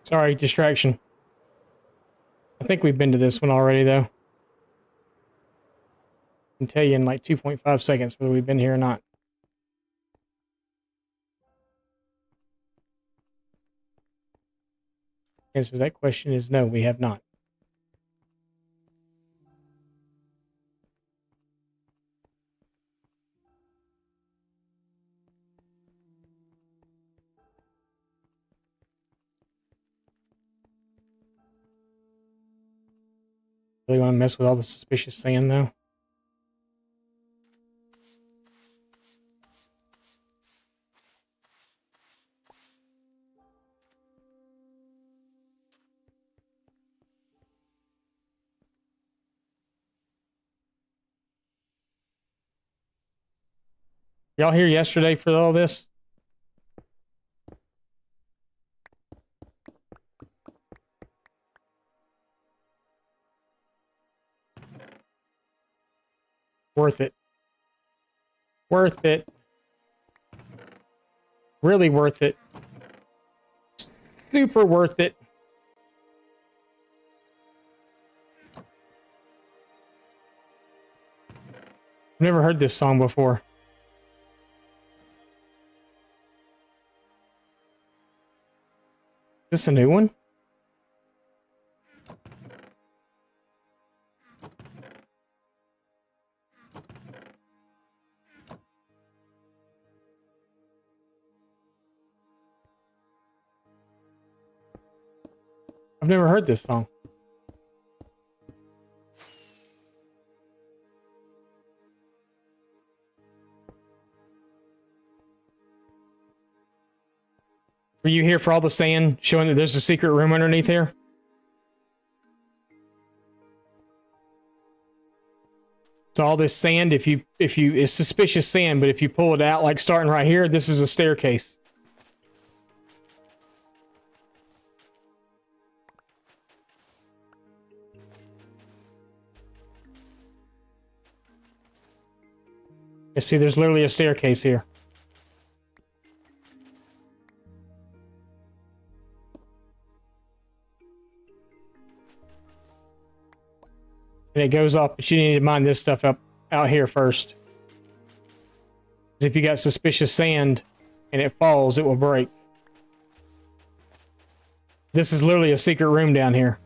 Sorry, distraction. I think we've been to this one already, though. I can tell you in like 2.5 seconds whether we've been here or not. Answer to that question is no, we have not. Really want to mess with all the suspicious sand, though? Y'all here yesterday for all this? Worth it. Worth it. Really worth it. Super worth it. I've never heard this song before. Is this a new one? I've never heard this song. Were you here for all the sand showing that there's a secret room underneath here? So all this sand, if you it's suspicious sand, but if you pull it out, like starting right here, this is a staircase. You see, there's literally a staircase here. And it goes up, but you need to mine this stuff up out here first. Because if you got suspicious sand and it falls, it will break. This is literally a secret room down here.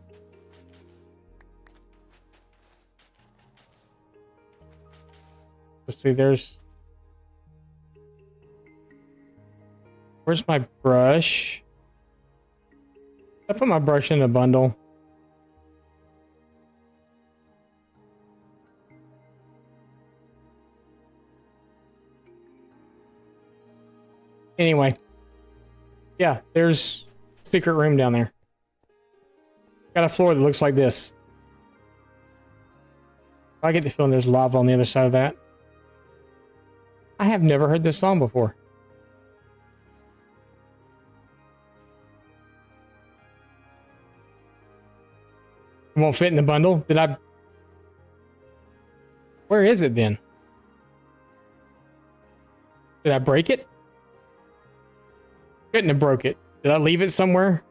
Let's see, there's... Where's my brush? I put my brush in a bundle. Anyway. Yeah, there's a secret room down there. Got a floor that looks like this. I get the feeling there's lava on the other side of that. I have never heard this song before. It won't fit in the bundle? Did I... Where is it then? Did I break it? Couldn't have broke it. Did I leave it somewhere?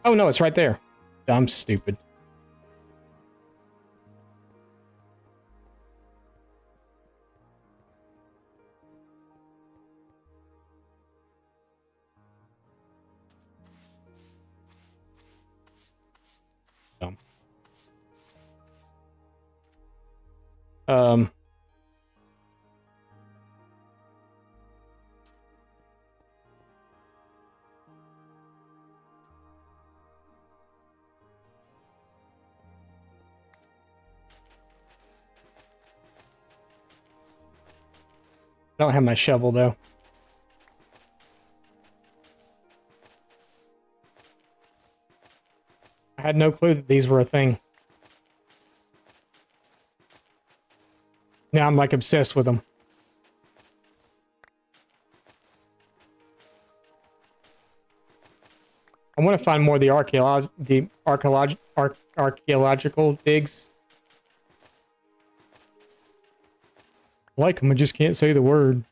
Oh no, it's right there. I'm stupid. Dumb. I don't have my shovel though. I had no clue that these were a thing. Now I'm like obsessed with them. I want to find more of the archaeological digs. I like them, I just can't say the word.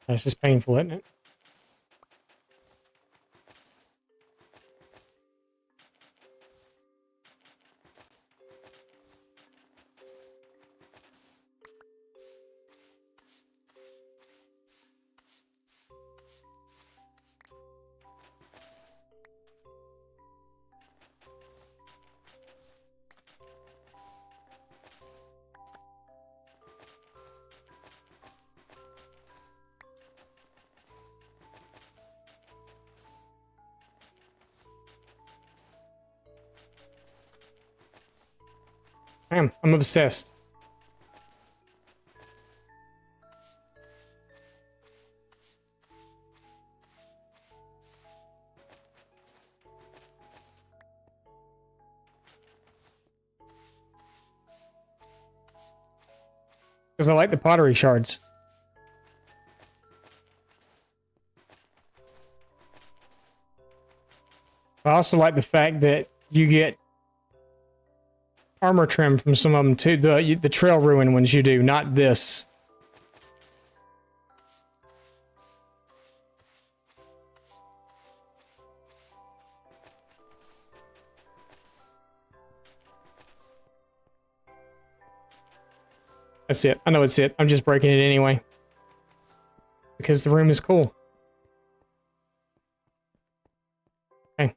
That's just painful, isn't it? I'm obsessed. Because I like the pottery shards. I also like the fact that you get armor trim from some of them too. The trail ruin ones you do, not this. That's it. I know it's it. I'm just breaking it anyway. Because the room is cool. Okay.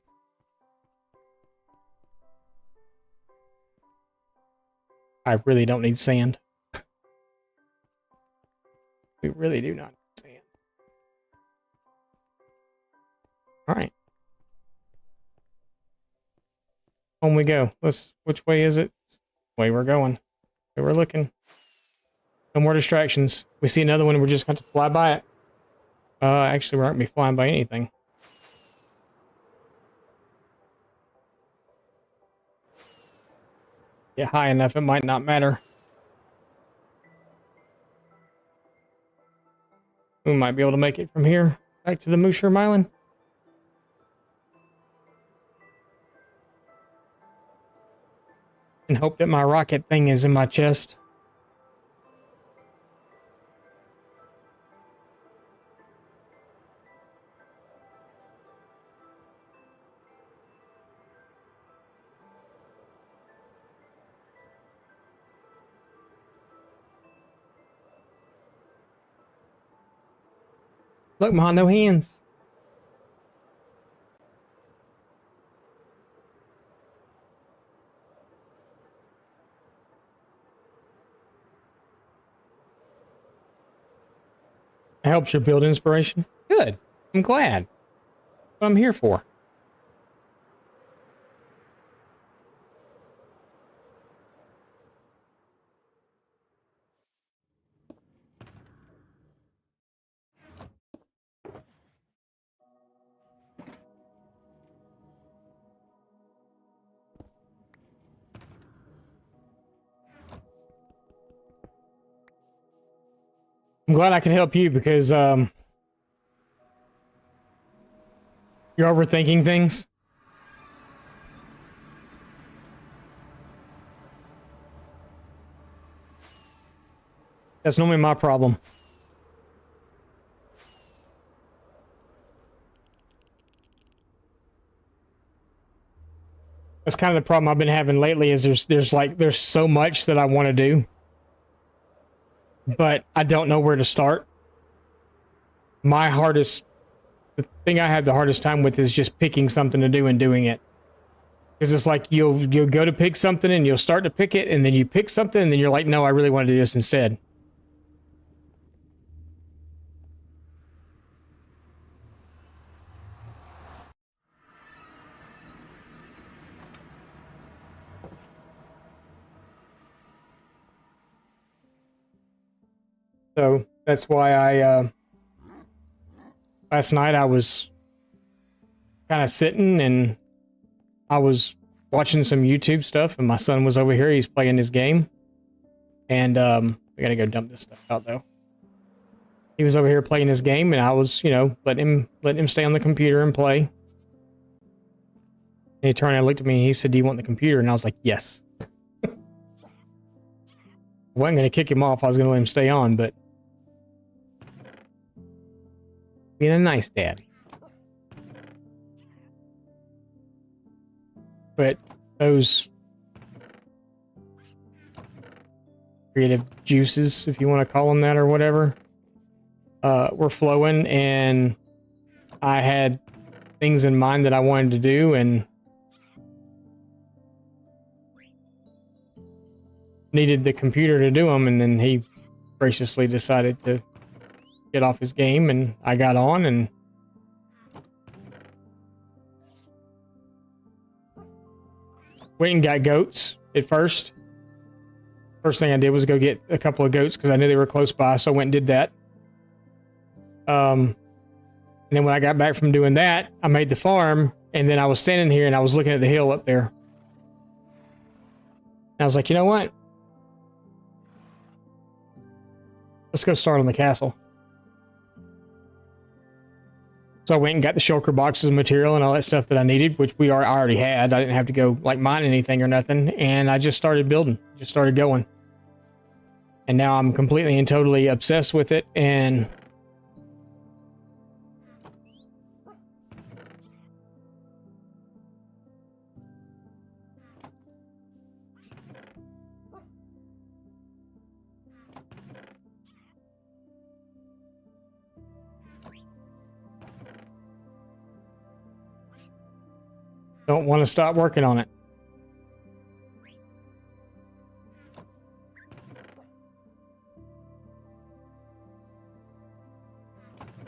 I really don't need sand. We really do not need sand. Alright. On we go. Which way is it? Way we're going. Way we're looking. No more distractions. We see another one, we're just going to fly by it. Actually, we aren't going to be flying by anything. Get high enough, it might not matter. We might be able to make it from here back to the Mushroom Island. And hope that my rocket thing is in my chest. Look, Ma, no hands. It helps your build inspiration. Good. I'm glad. That's what I'm here for. I'm glad I can help you because you're overthinking things. That's normally my problem. That's kind of the problem I've been having lately is there's so much that I want to do, but I don't know where to start. The thing I have the hardest time with is just picking something to do and doing it. Because it's like you'll go to pick something and you'll start to pick it and then you pick something and then you're like, no, I really want to do this instead. So that's why last night I was kind of sitting and I was watching some YouTube stuff and my son was over here. He's playing his game. And we gotta go dump this stuff out though. He was over here playing his game and I was, letting him stay on the computer and play. And he turned and looked at me and he said, "Do you want the computer?" And I was like, "Yes." I wasn't gonna kick him off, I was gonna let him stay on, but being a nice dad. But those creative juices, if you want to call them that or whatever, were flowing and I had things in mind that I wanted to do and needed the computer to do them, and then he graciously decided to get off his game and I got on and went and got goats at first. First thing I did was go get a couple of goats because I knew they were close by, so I went and did that. And then when I got back from doing that, I made the farm, and then I was standing here and I was looking at the hill up there. And I was like, you know what? Let's go start on the castle. So I went and got the shulker boxes of material and all that stuff that I needed, which I already had. I didn't have to go like mine anything or nothing. And I just started building, just started going. And now I'm completely and totally obsessed with it. And don't want to stop working on it.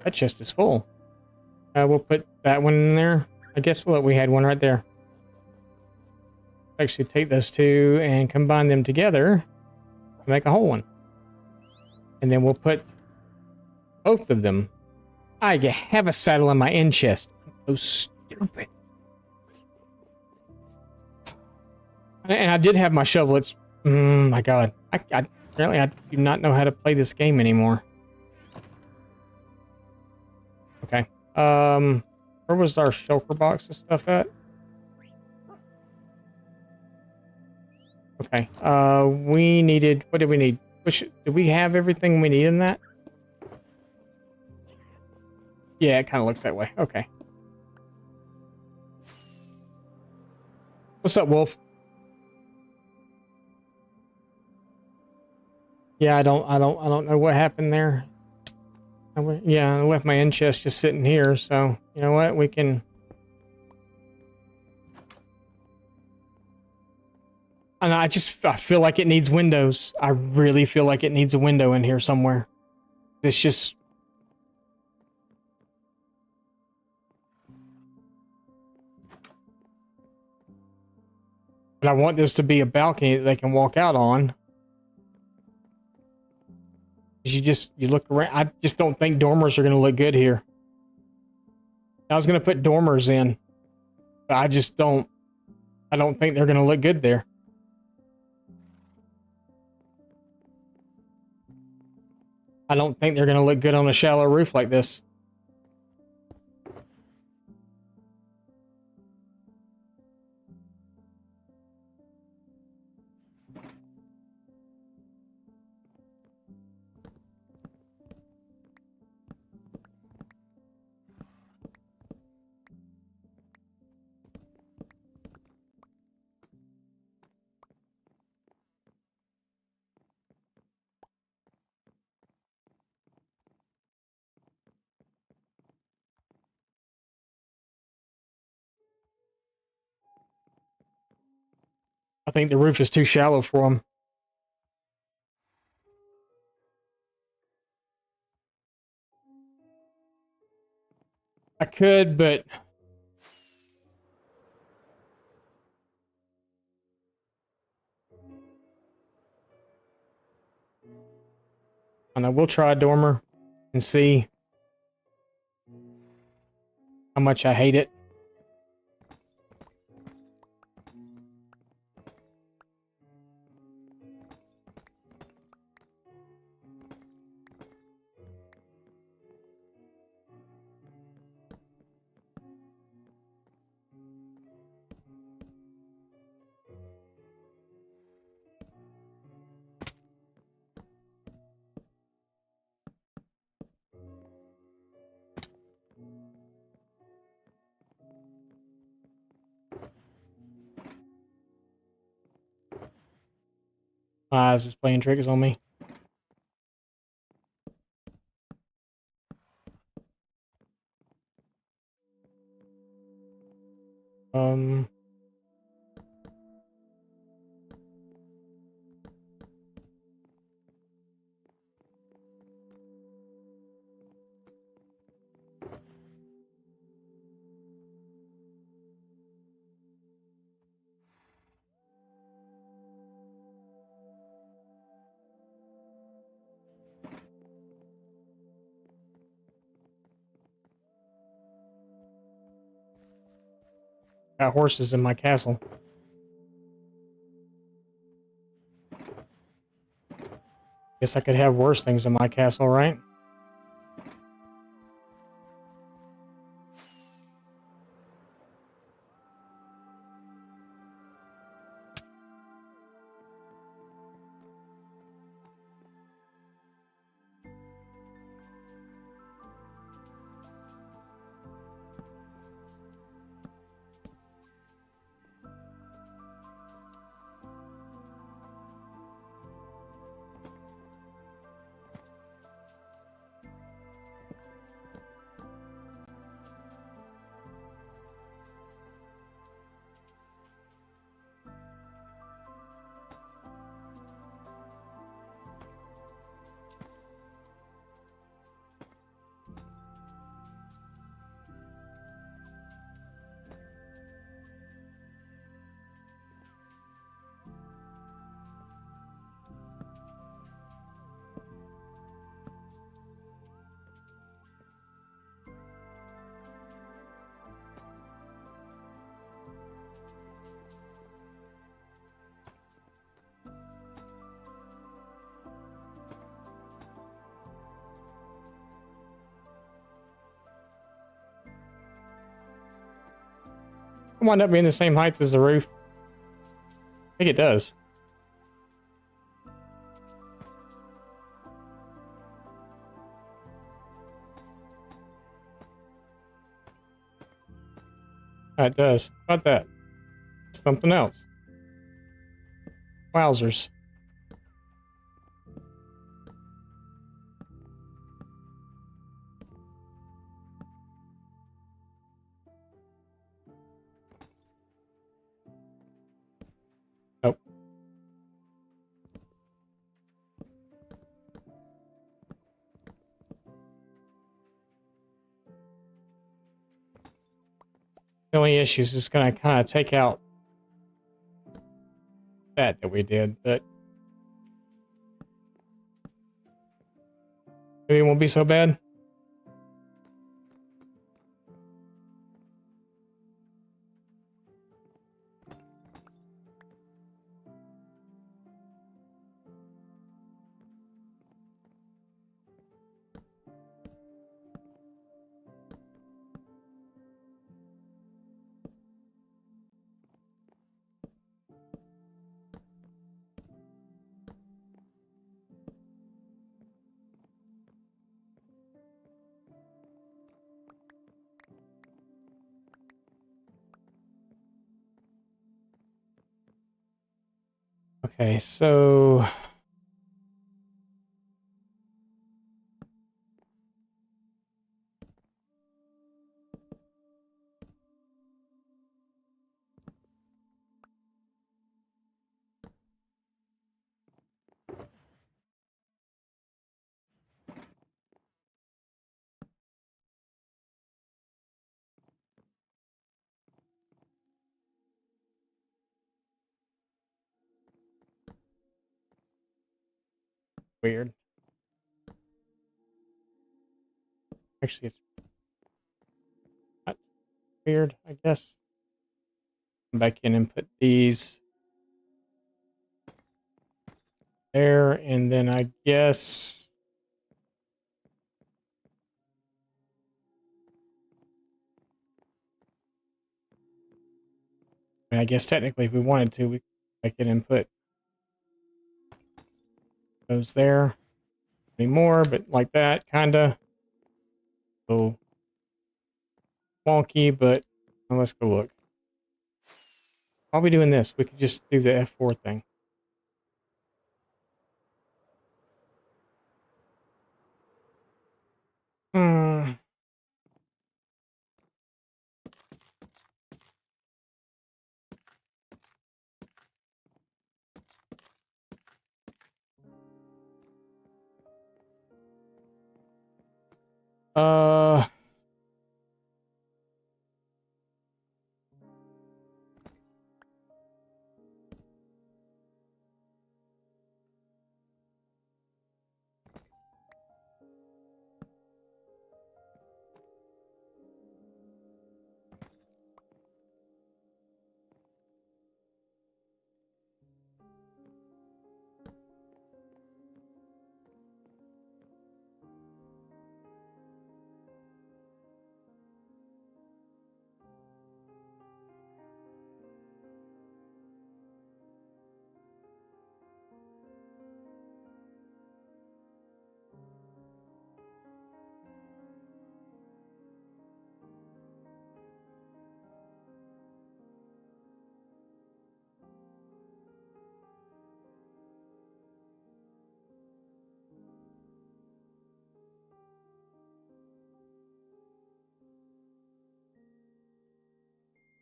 That chest is full. We'll put that one in there. I guess, look, we had one right there. Actually take those two and combine them together to make a whole one. And then we'll put both of them. I have a saddle in my end chest. I'm so stupid. And I did have my shovel. It's, my God. Apparently I do not know how to play this game anymore. Okay. Where was our shulker box and stuff at? Okay. We needed, what did we need? Did we have everything we need in that? Yeah, it kind of looks that way. Okay. What's up, Wolf? Yeah, I don't know what happened there. Yeah, I left my end chest just sitting here, so you know what? We can. And I feel like it needs windows. I really feel like it needs a window in here somewhere. It's just. But I want this to be a balcony that they can walk out on. You look around. I just don't think dormers are going to look good here. I was going to put dormers in, but I don't think they're going to look good there. I don't think they're going to look good on a shallow roof like this. I think the roof is too shallow for them. I could, but I know we'll try a dormer and see how much I hate it. My eyes is playing tricks on me. Um, got horses in my castle. Guess I could have worse things in my castle, right? It wind up being the same height as the roof. I think it does. It does. How about that? Something else. Wowzers. The only issue is it's going to kind of take out that we did, but maybe it won't be so bad. Okay, so weird. Actually, it's not weird, I guess. Come back in and put these there, and then I guess technically if we wanted to, we could come back in and put those there anymore, but like that, kinda. So wonky, but well, let's go look. I'll be doing this. We could just do the F4 thing. Hmm. Uh,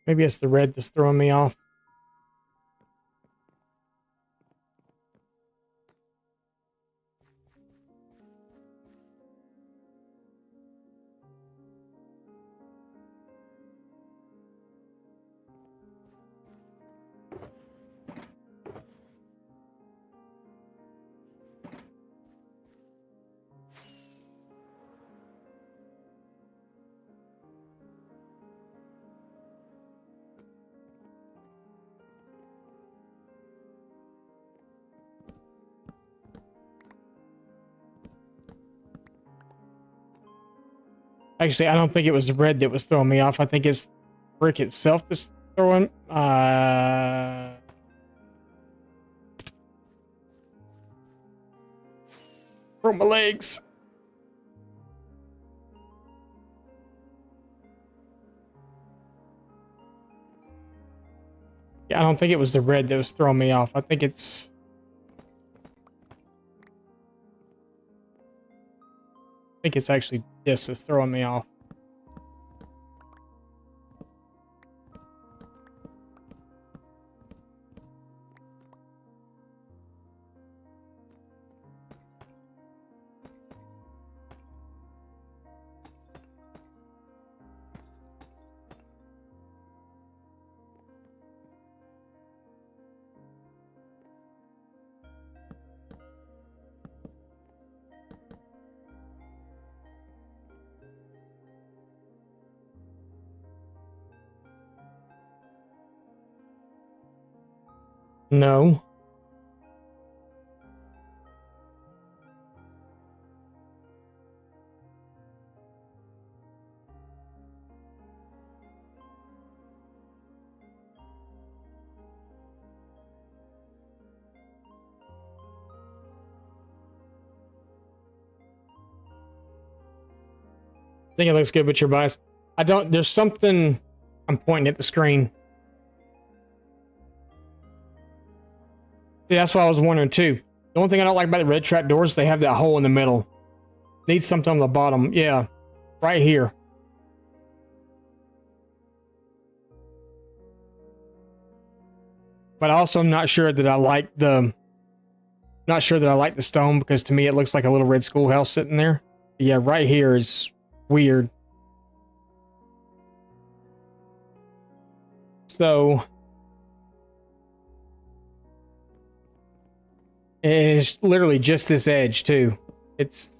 maybe it's the red that's throwing me off. Actually, I don't think it was the red that was throwing me off. I think it's brick itself that's throwing. Broke my legs. Yeah, I don't think it was the red that was throwing me off. I think it's actually this that's throwing me off. No. I think it looks good, but you're biased. I don't. There's something. I'm pointing at the screen. Yeah, that's what I was wondering too. The only thing I don't like about the red trap doors, they have that hole in the middle. Needs something on the bottom. Yeah, right here. But also, I'm not sure that I like the. Not sure that I like the stone because to me it looks like a little red schoolhouse sitting there. Yeah, right here is weird. So it's literally just this edge too. It's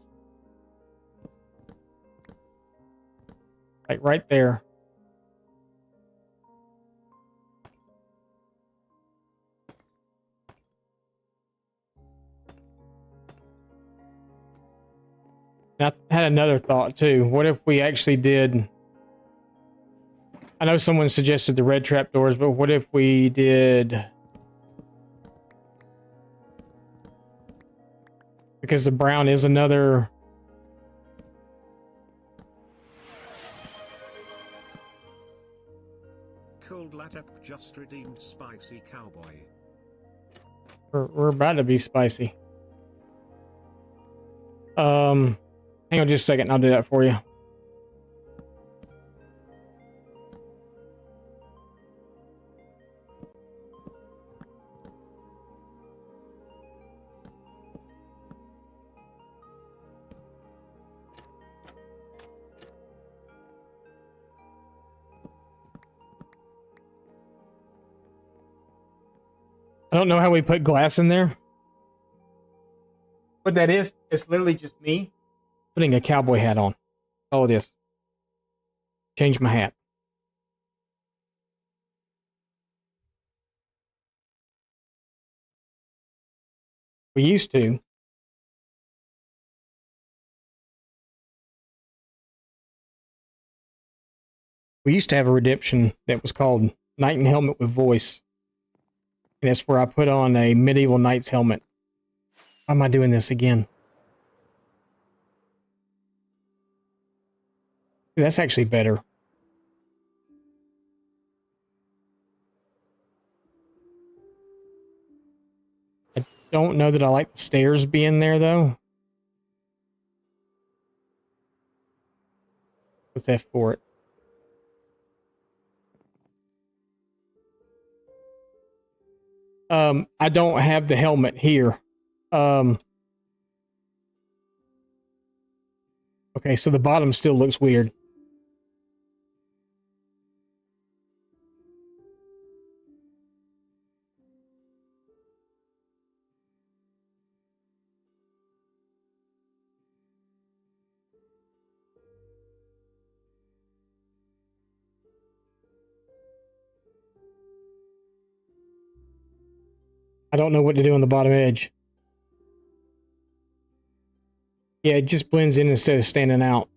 like right there. And I had another thought too. What if we actually did? I know someone suggested the red trap doors, but what if we did? Because the brown is another. Cold latte just redeemed spicy cowboy. We're about to be spicy. Hang on just a second. I'll do that for you. I don't know how we put glass in there. What that is, it's literally just me putting a cowboy hat on. That's all it is. Change my hat. We used to. We used to have a redemption that was called Knight in Helmet with Voice. And that's where I put on a medieval knight's helmet. Why am I doing this again? That's actually better. I don't know that I like the stairs being there, though. Let's F for it. I don't have the helmet here. Okay, so the bottom still looks weird. I don't know what to do on the bottom edge. Yeah, it just blends in instead of standing out.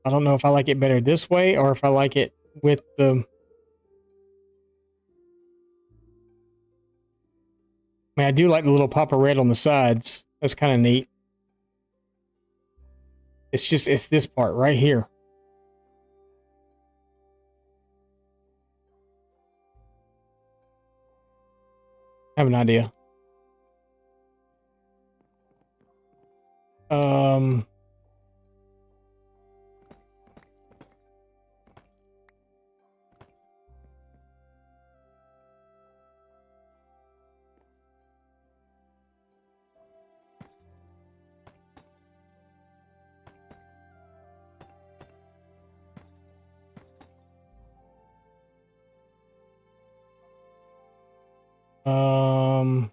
I don't know if I like it better this way or if I like it with the... I mean, I do like the little pop of red on the sides. That's kind of neat. It's this part right here. I have an idea. Um... Um...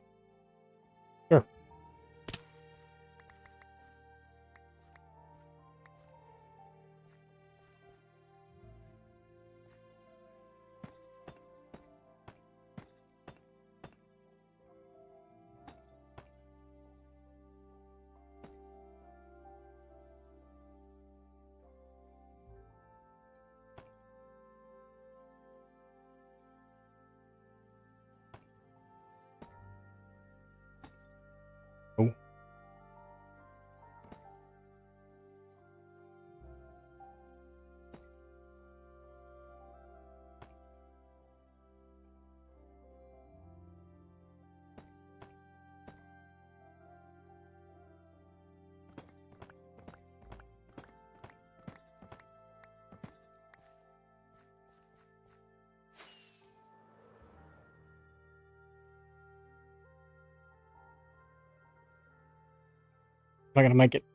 not gonna make it.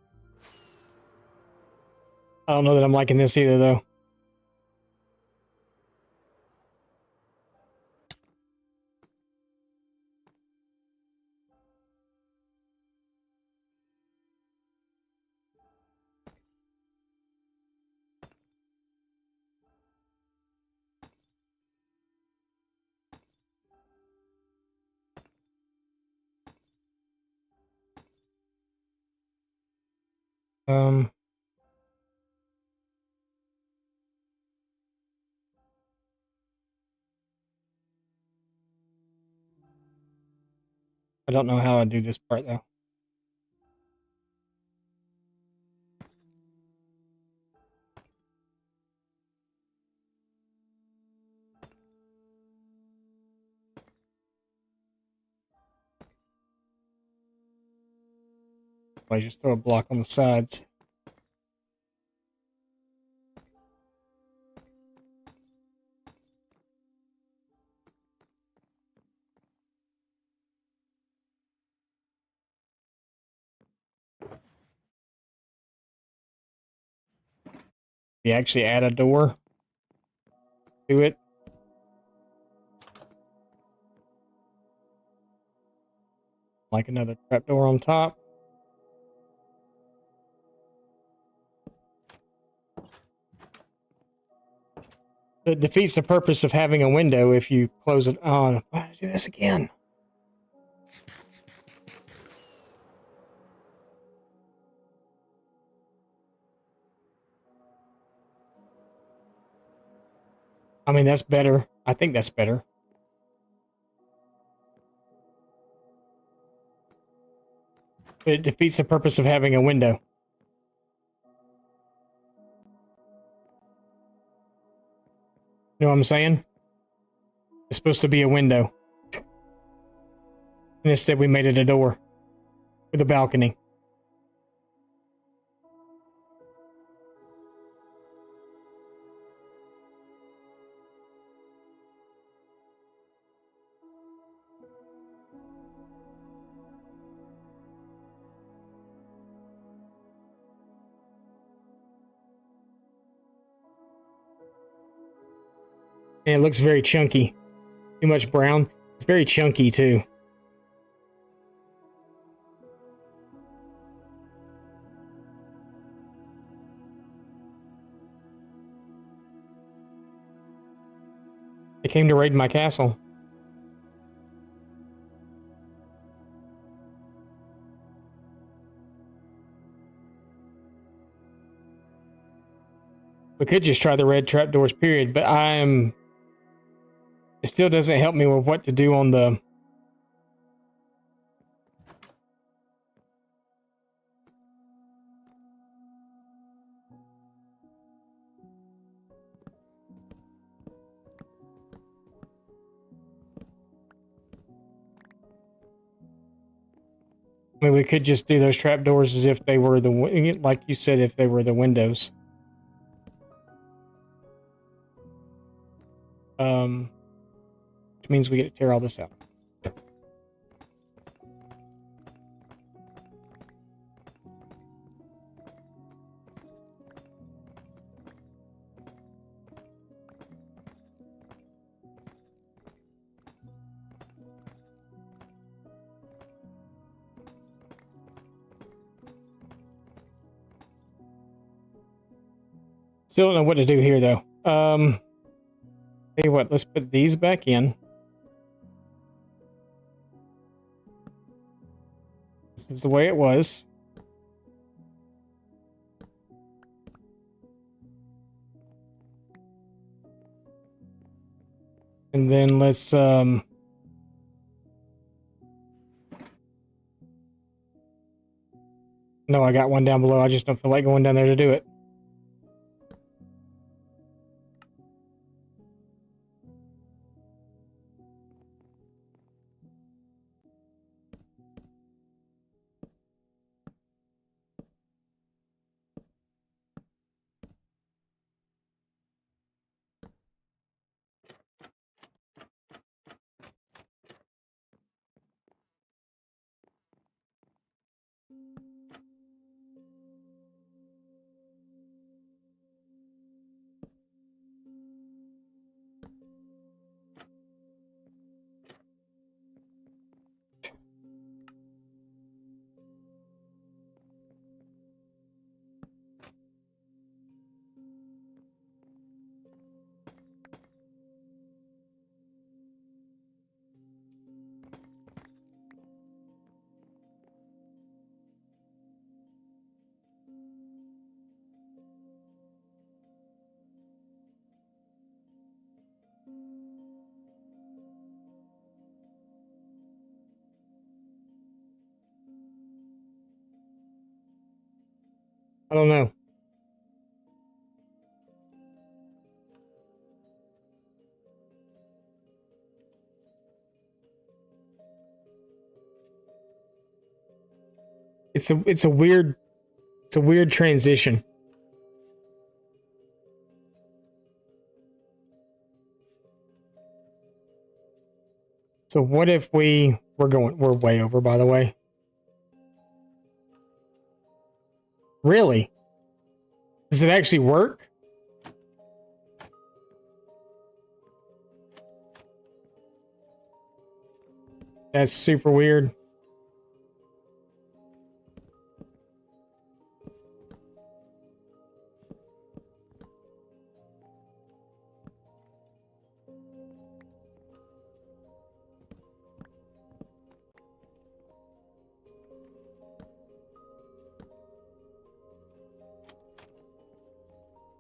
I don't know that I'm liking this either, though. Um, I don't know how I do this part, though. I just throw a block on the sides. You actually add a door to it. Like another trapdoor on top. It defeats the purpose of having a window if you close it on. Why did I do this again? I mean, that's better. I think that's better. But it defeats the purpose of having a window. You know what I'm saying? It's supposed to be a window. And instead we made it a door. With a balcony. And it looks very chunky. Too much brown. It's very chunky too. They came to raid my castle. We could just try the red trapdoors, period, but it still doesn't help me with what to do on the... I mean, we could just do those trapdoors as if they were like you said, if they were the windows. Which means we get to tear all this out. Still don't know what to do here, though. Tell you what, let's put these back in. This is the way it was. And then let's, no, I got one down below. I just don't feel like going down there to do it. I don't know. It's a weird transition. So what if we're way over, by the way. Really? Does it actually work? That's super weird.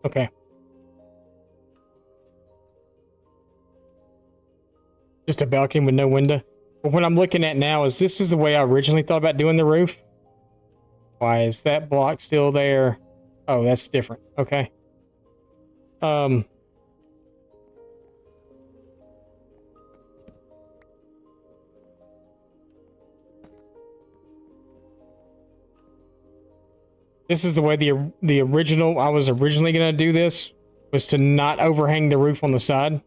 Okay. Just a balcony with no window. But what I'm looking at now is this is the way I originally thought about doing the roof. Why is that block still there? Oh, that's different. Okay. This is the way the original I was originally gonna do this was to not overhang the roof on the side.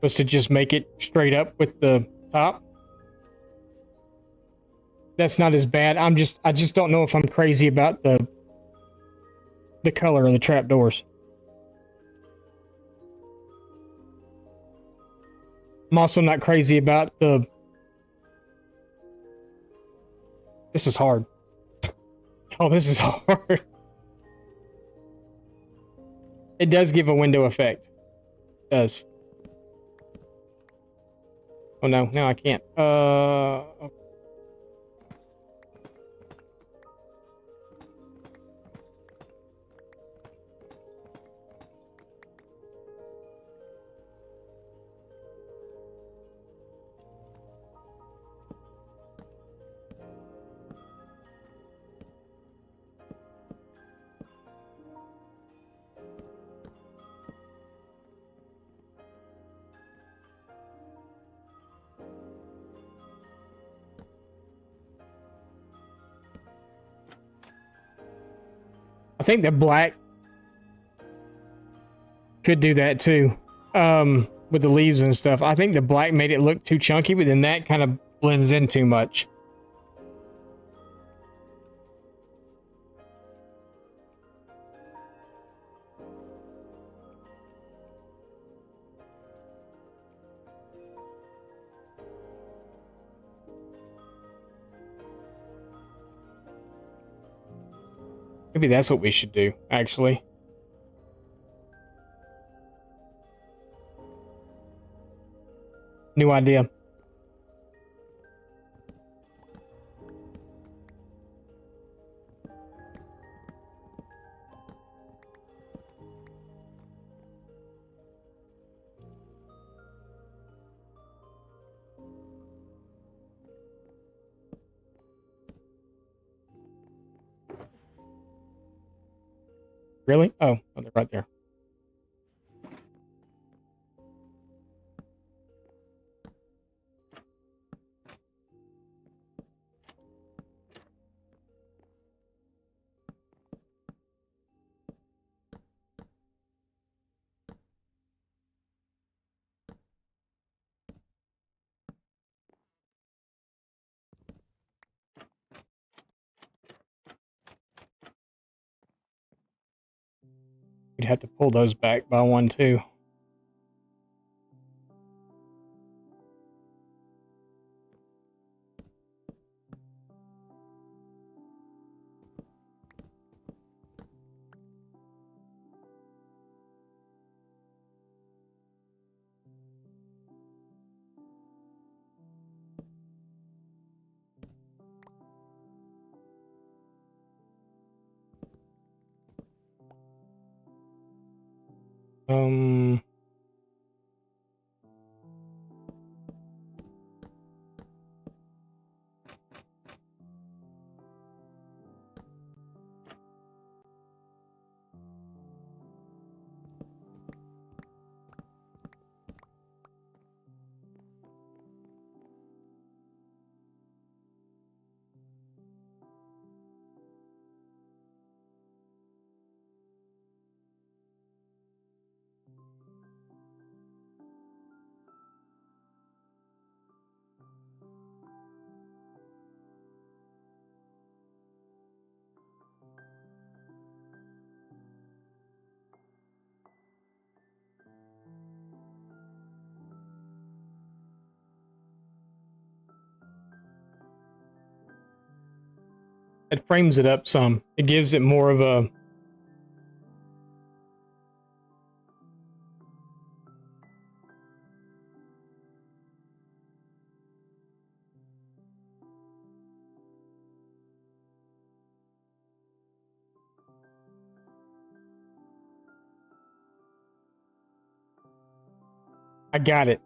Was to just make it straight up with the top. That's not as bad. I just don't know if I'm crazy about the color of the trapdoors. I'm also not crazy about the... This is hard. Oh, this is hard. It does give a window effect. It does. Oh no, no I can't. I think the black could do that too. With the leaves and stuff. I think the black made it look too chunky, but then that kind of blends in too much. Maybe that's what we should do, actually. New idea. Really? Oh, they're right there. We'd have to pull those back by one, too. Um... It frames it up some. It gives it more of a... I got it.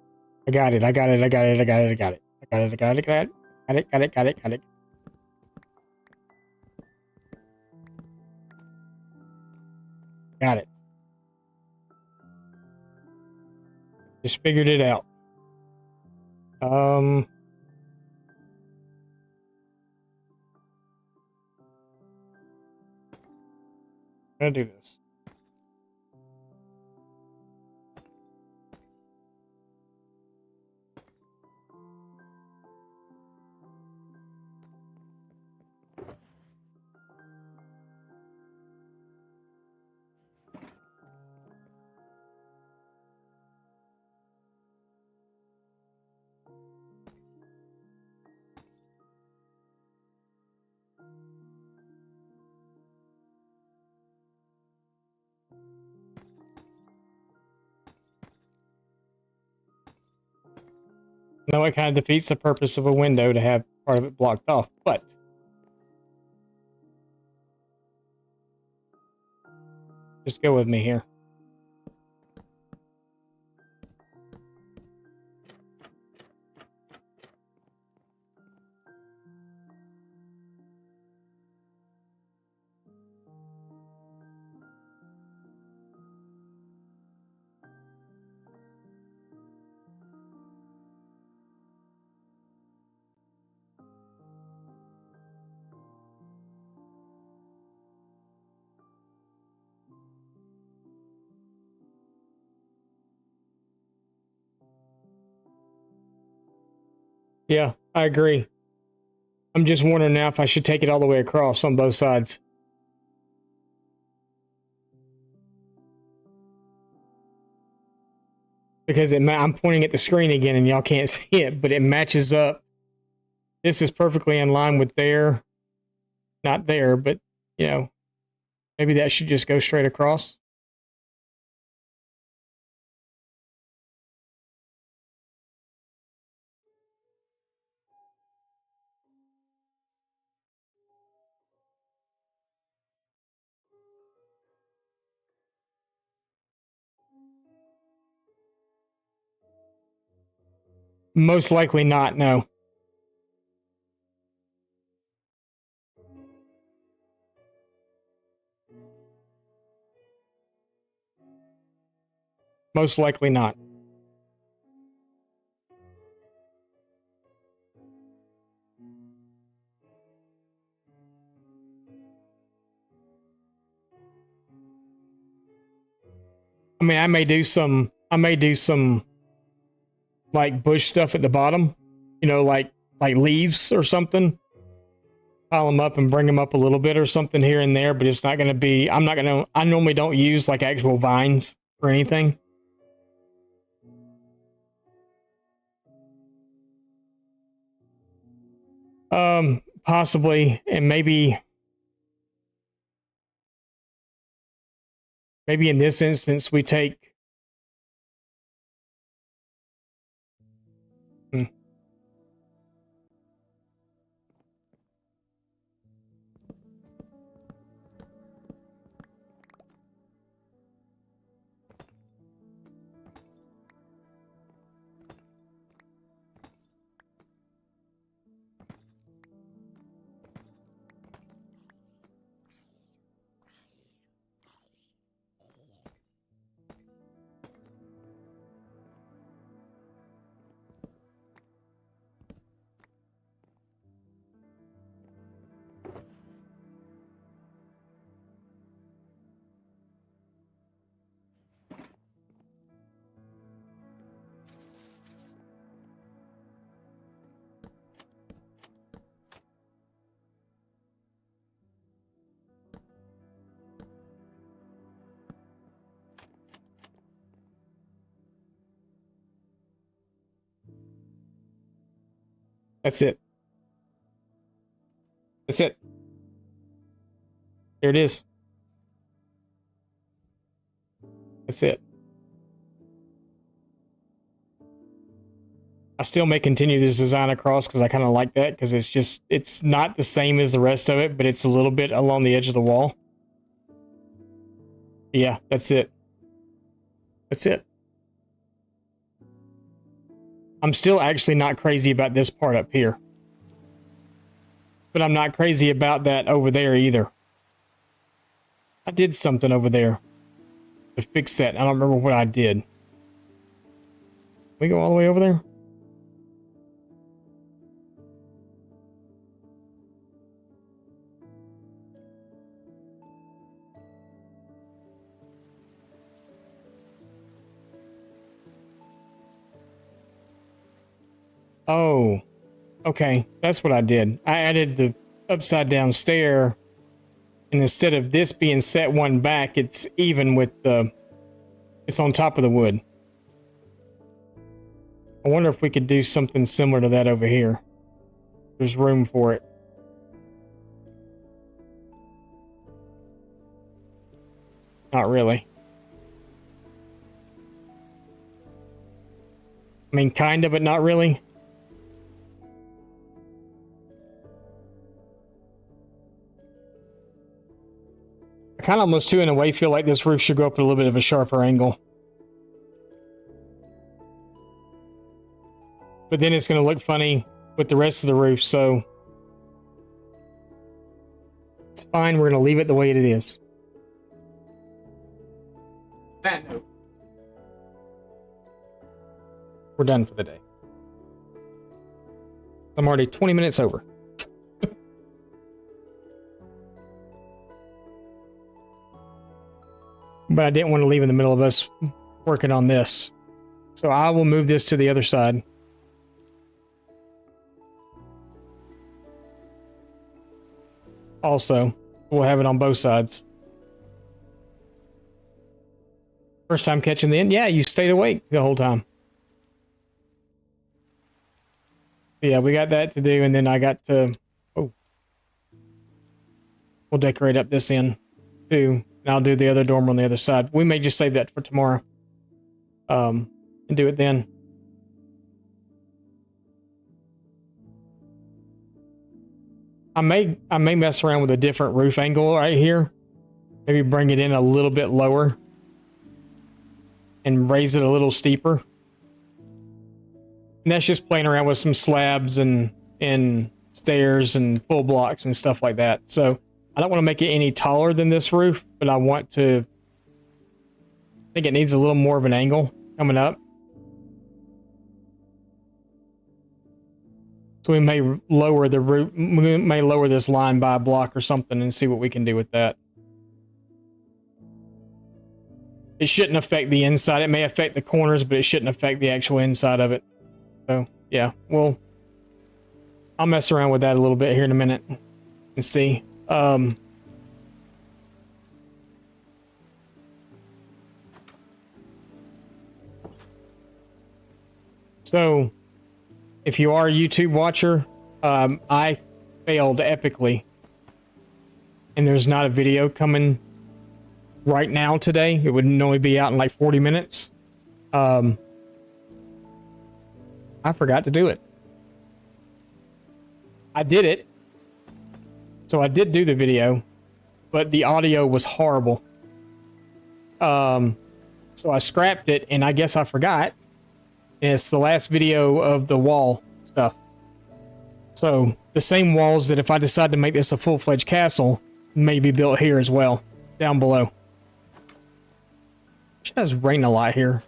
I got it. I got it. I got it. I got it. I got it. I got it. I got it. Got it. Got it. Got it. Got it. Got it. Got it. Just figured it out. I'm gonna do this. No, it kind of defeats the purpose of a window to have part of it blocked off, but just go with me here. Yeah, I agree. I'm just wondering now if I should take it all the way across on both sides. Because I'm pointing at the screen again and y'all can't see it, but it matches up. This is perfectly in line with there. Not there, but, you know, maybe that should just go straight across. Most likely not, no. Most likely not. I mean, I may do some like bush stuff at the bottom, you know, like leaves or something. Pile them up and bring them up a little bit or something here and there, but it's not going to be, I normally don't use like actual vines or anything. Possibly, and maybe in this instance we take, that's it. That's it. There it is. That's it. I still may continue this design across because I kind of like that because it's not the same as the rest of it, but it's a little bit along the edge of the wall. Yeah, that's it. That's it. I'm still actually not crazy about this part up here. But I'm not crazy about that over there either. I did something over there to fix that. I don't remember what I did. Can we go all the way over there? Oh, okay. That's what I did. I added the upside down stair, and instead of this being set one back, it's even with it's on top of the wood. I wonder if we could do something similar to that over here. There's room for it. Not really. I mean, kind of, but not really. I kind of almost, too, in a way, feel like this roof should go up at a little bit of a sharper angle. But then it's going to look funny with the rest of the roof, so it's fine. We're going to leave it the way it is. That note, we're done for the day. I'm already 20 minutes over. But I didn't want to leave in the middle of us working on this. So I will move this to the other side. Also, we'll have it on both sides. First time catching the end? Yeah, you stayed awake the whole time. Yeah, we got that to do, and then I got to... Oh. We'll decorate up this end, too. And I'll do the other dormer on the other side. We may just save that for tomorrow. And do it then. I may mess around with a different roof angle right here. Maybe bring it in a little bit lower. And raise it a little steeper. And that's just playing around with some slabs and stairs and full blocks and stuff like that. So I don't want to make it any taller than this roof, but I want to... I think it needs a little more of an angle coming up. So we may lower the roof, we may lower this line by a block or something and see what we can do with that. It shouldn't affect the inside. It may affect the corners, but it shouldn't affect the actual inside of it. So, yeah, I'll mess around with that a little bit here in a minute and see. So, if you are a YouTube watcher, I failed epically. And there's not a video coming right now today. It would normally be out in like 40 minutes. I forgot to do it. I did it. So I did do the video, but the audio was horrible. So I scrapped it, and I guess I forgot. And it's the last video of the wall stuff. So the same walls that if I decide to make this a full-fledged castle may be built here as well, down below. It does rain a lot here.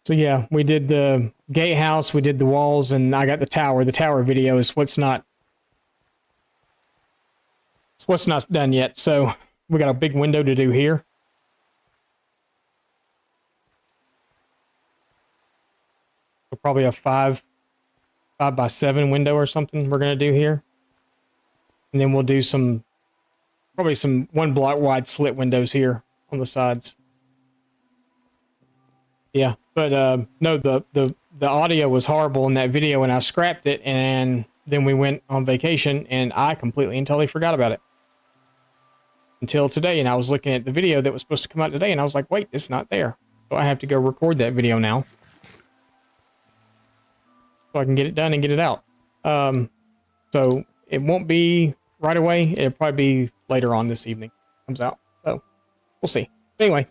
So yeah, we did the gatehouse, we did the walls, and I got the tower. The tower video is what's not done yet. So we got a big window to do here. So probably a 5x7 window or something we're gonna do here. And then we'll do probably some 1 block wide slit windows here on the sides. Yeah, but no, the audio was horrible in that video, and I scrapped it, and then we went on vacation, and I completely and totally forgot about it until today. And I was looking at the video that was supposed to come out today, and I was like, wait, it's not there. So I have to go record that video now, so I can get it done and get it out. So it won't be right away. It'll probably be later on this evening. It comes out. So we'll see. Anyway,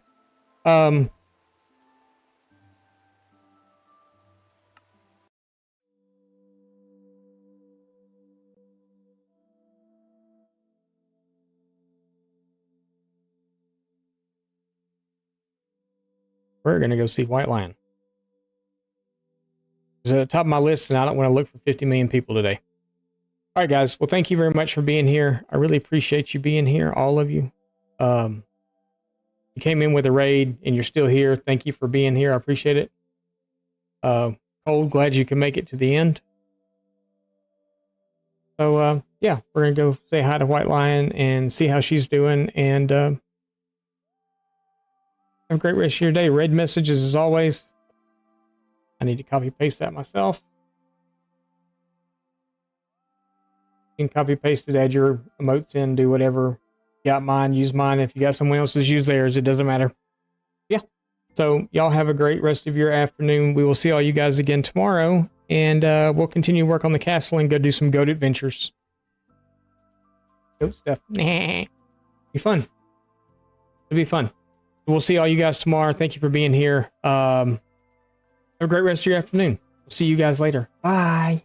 we're gonna go see White Lion. It's at the top of my list, and I don't want to look for 50 million people today. All right, guys. Well, thank you very much for being here. I really appreciate you being here, all of you. You came in with a raid, and you're still here. Thank you for being here. I appreciate it. Cold, glad you can make it to the end. So, yeah, we're going to go say hi to White Lion and see how she's doing. And have a great rest of your day. Red messages as always. I need to copy paste that myself. You can copy paste it, add your emotes in, do whatever. You got mine, use mine. If you got someone else's, use theirs. It doesn't matter. Yeah. So y'all have a great rest of your afternoon. We will see all you guys again tomorrow. And we'll continue to work on the castle and go do some goat adventures. Goat stuff. Nah. Be fun. It'll be fun. We'll see all you guys tomorrow. Thank you for being here. Have a great rest of your afternoon. We'll see you guys later. Bye.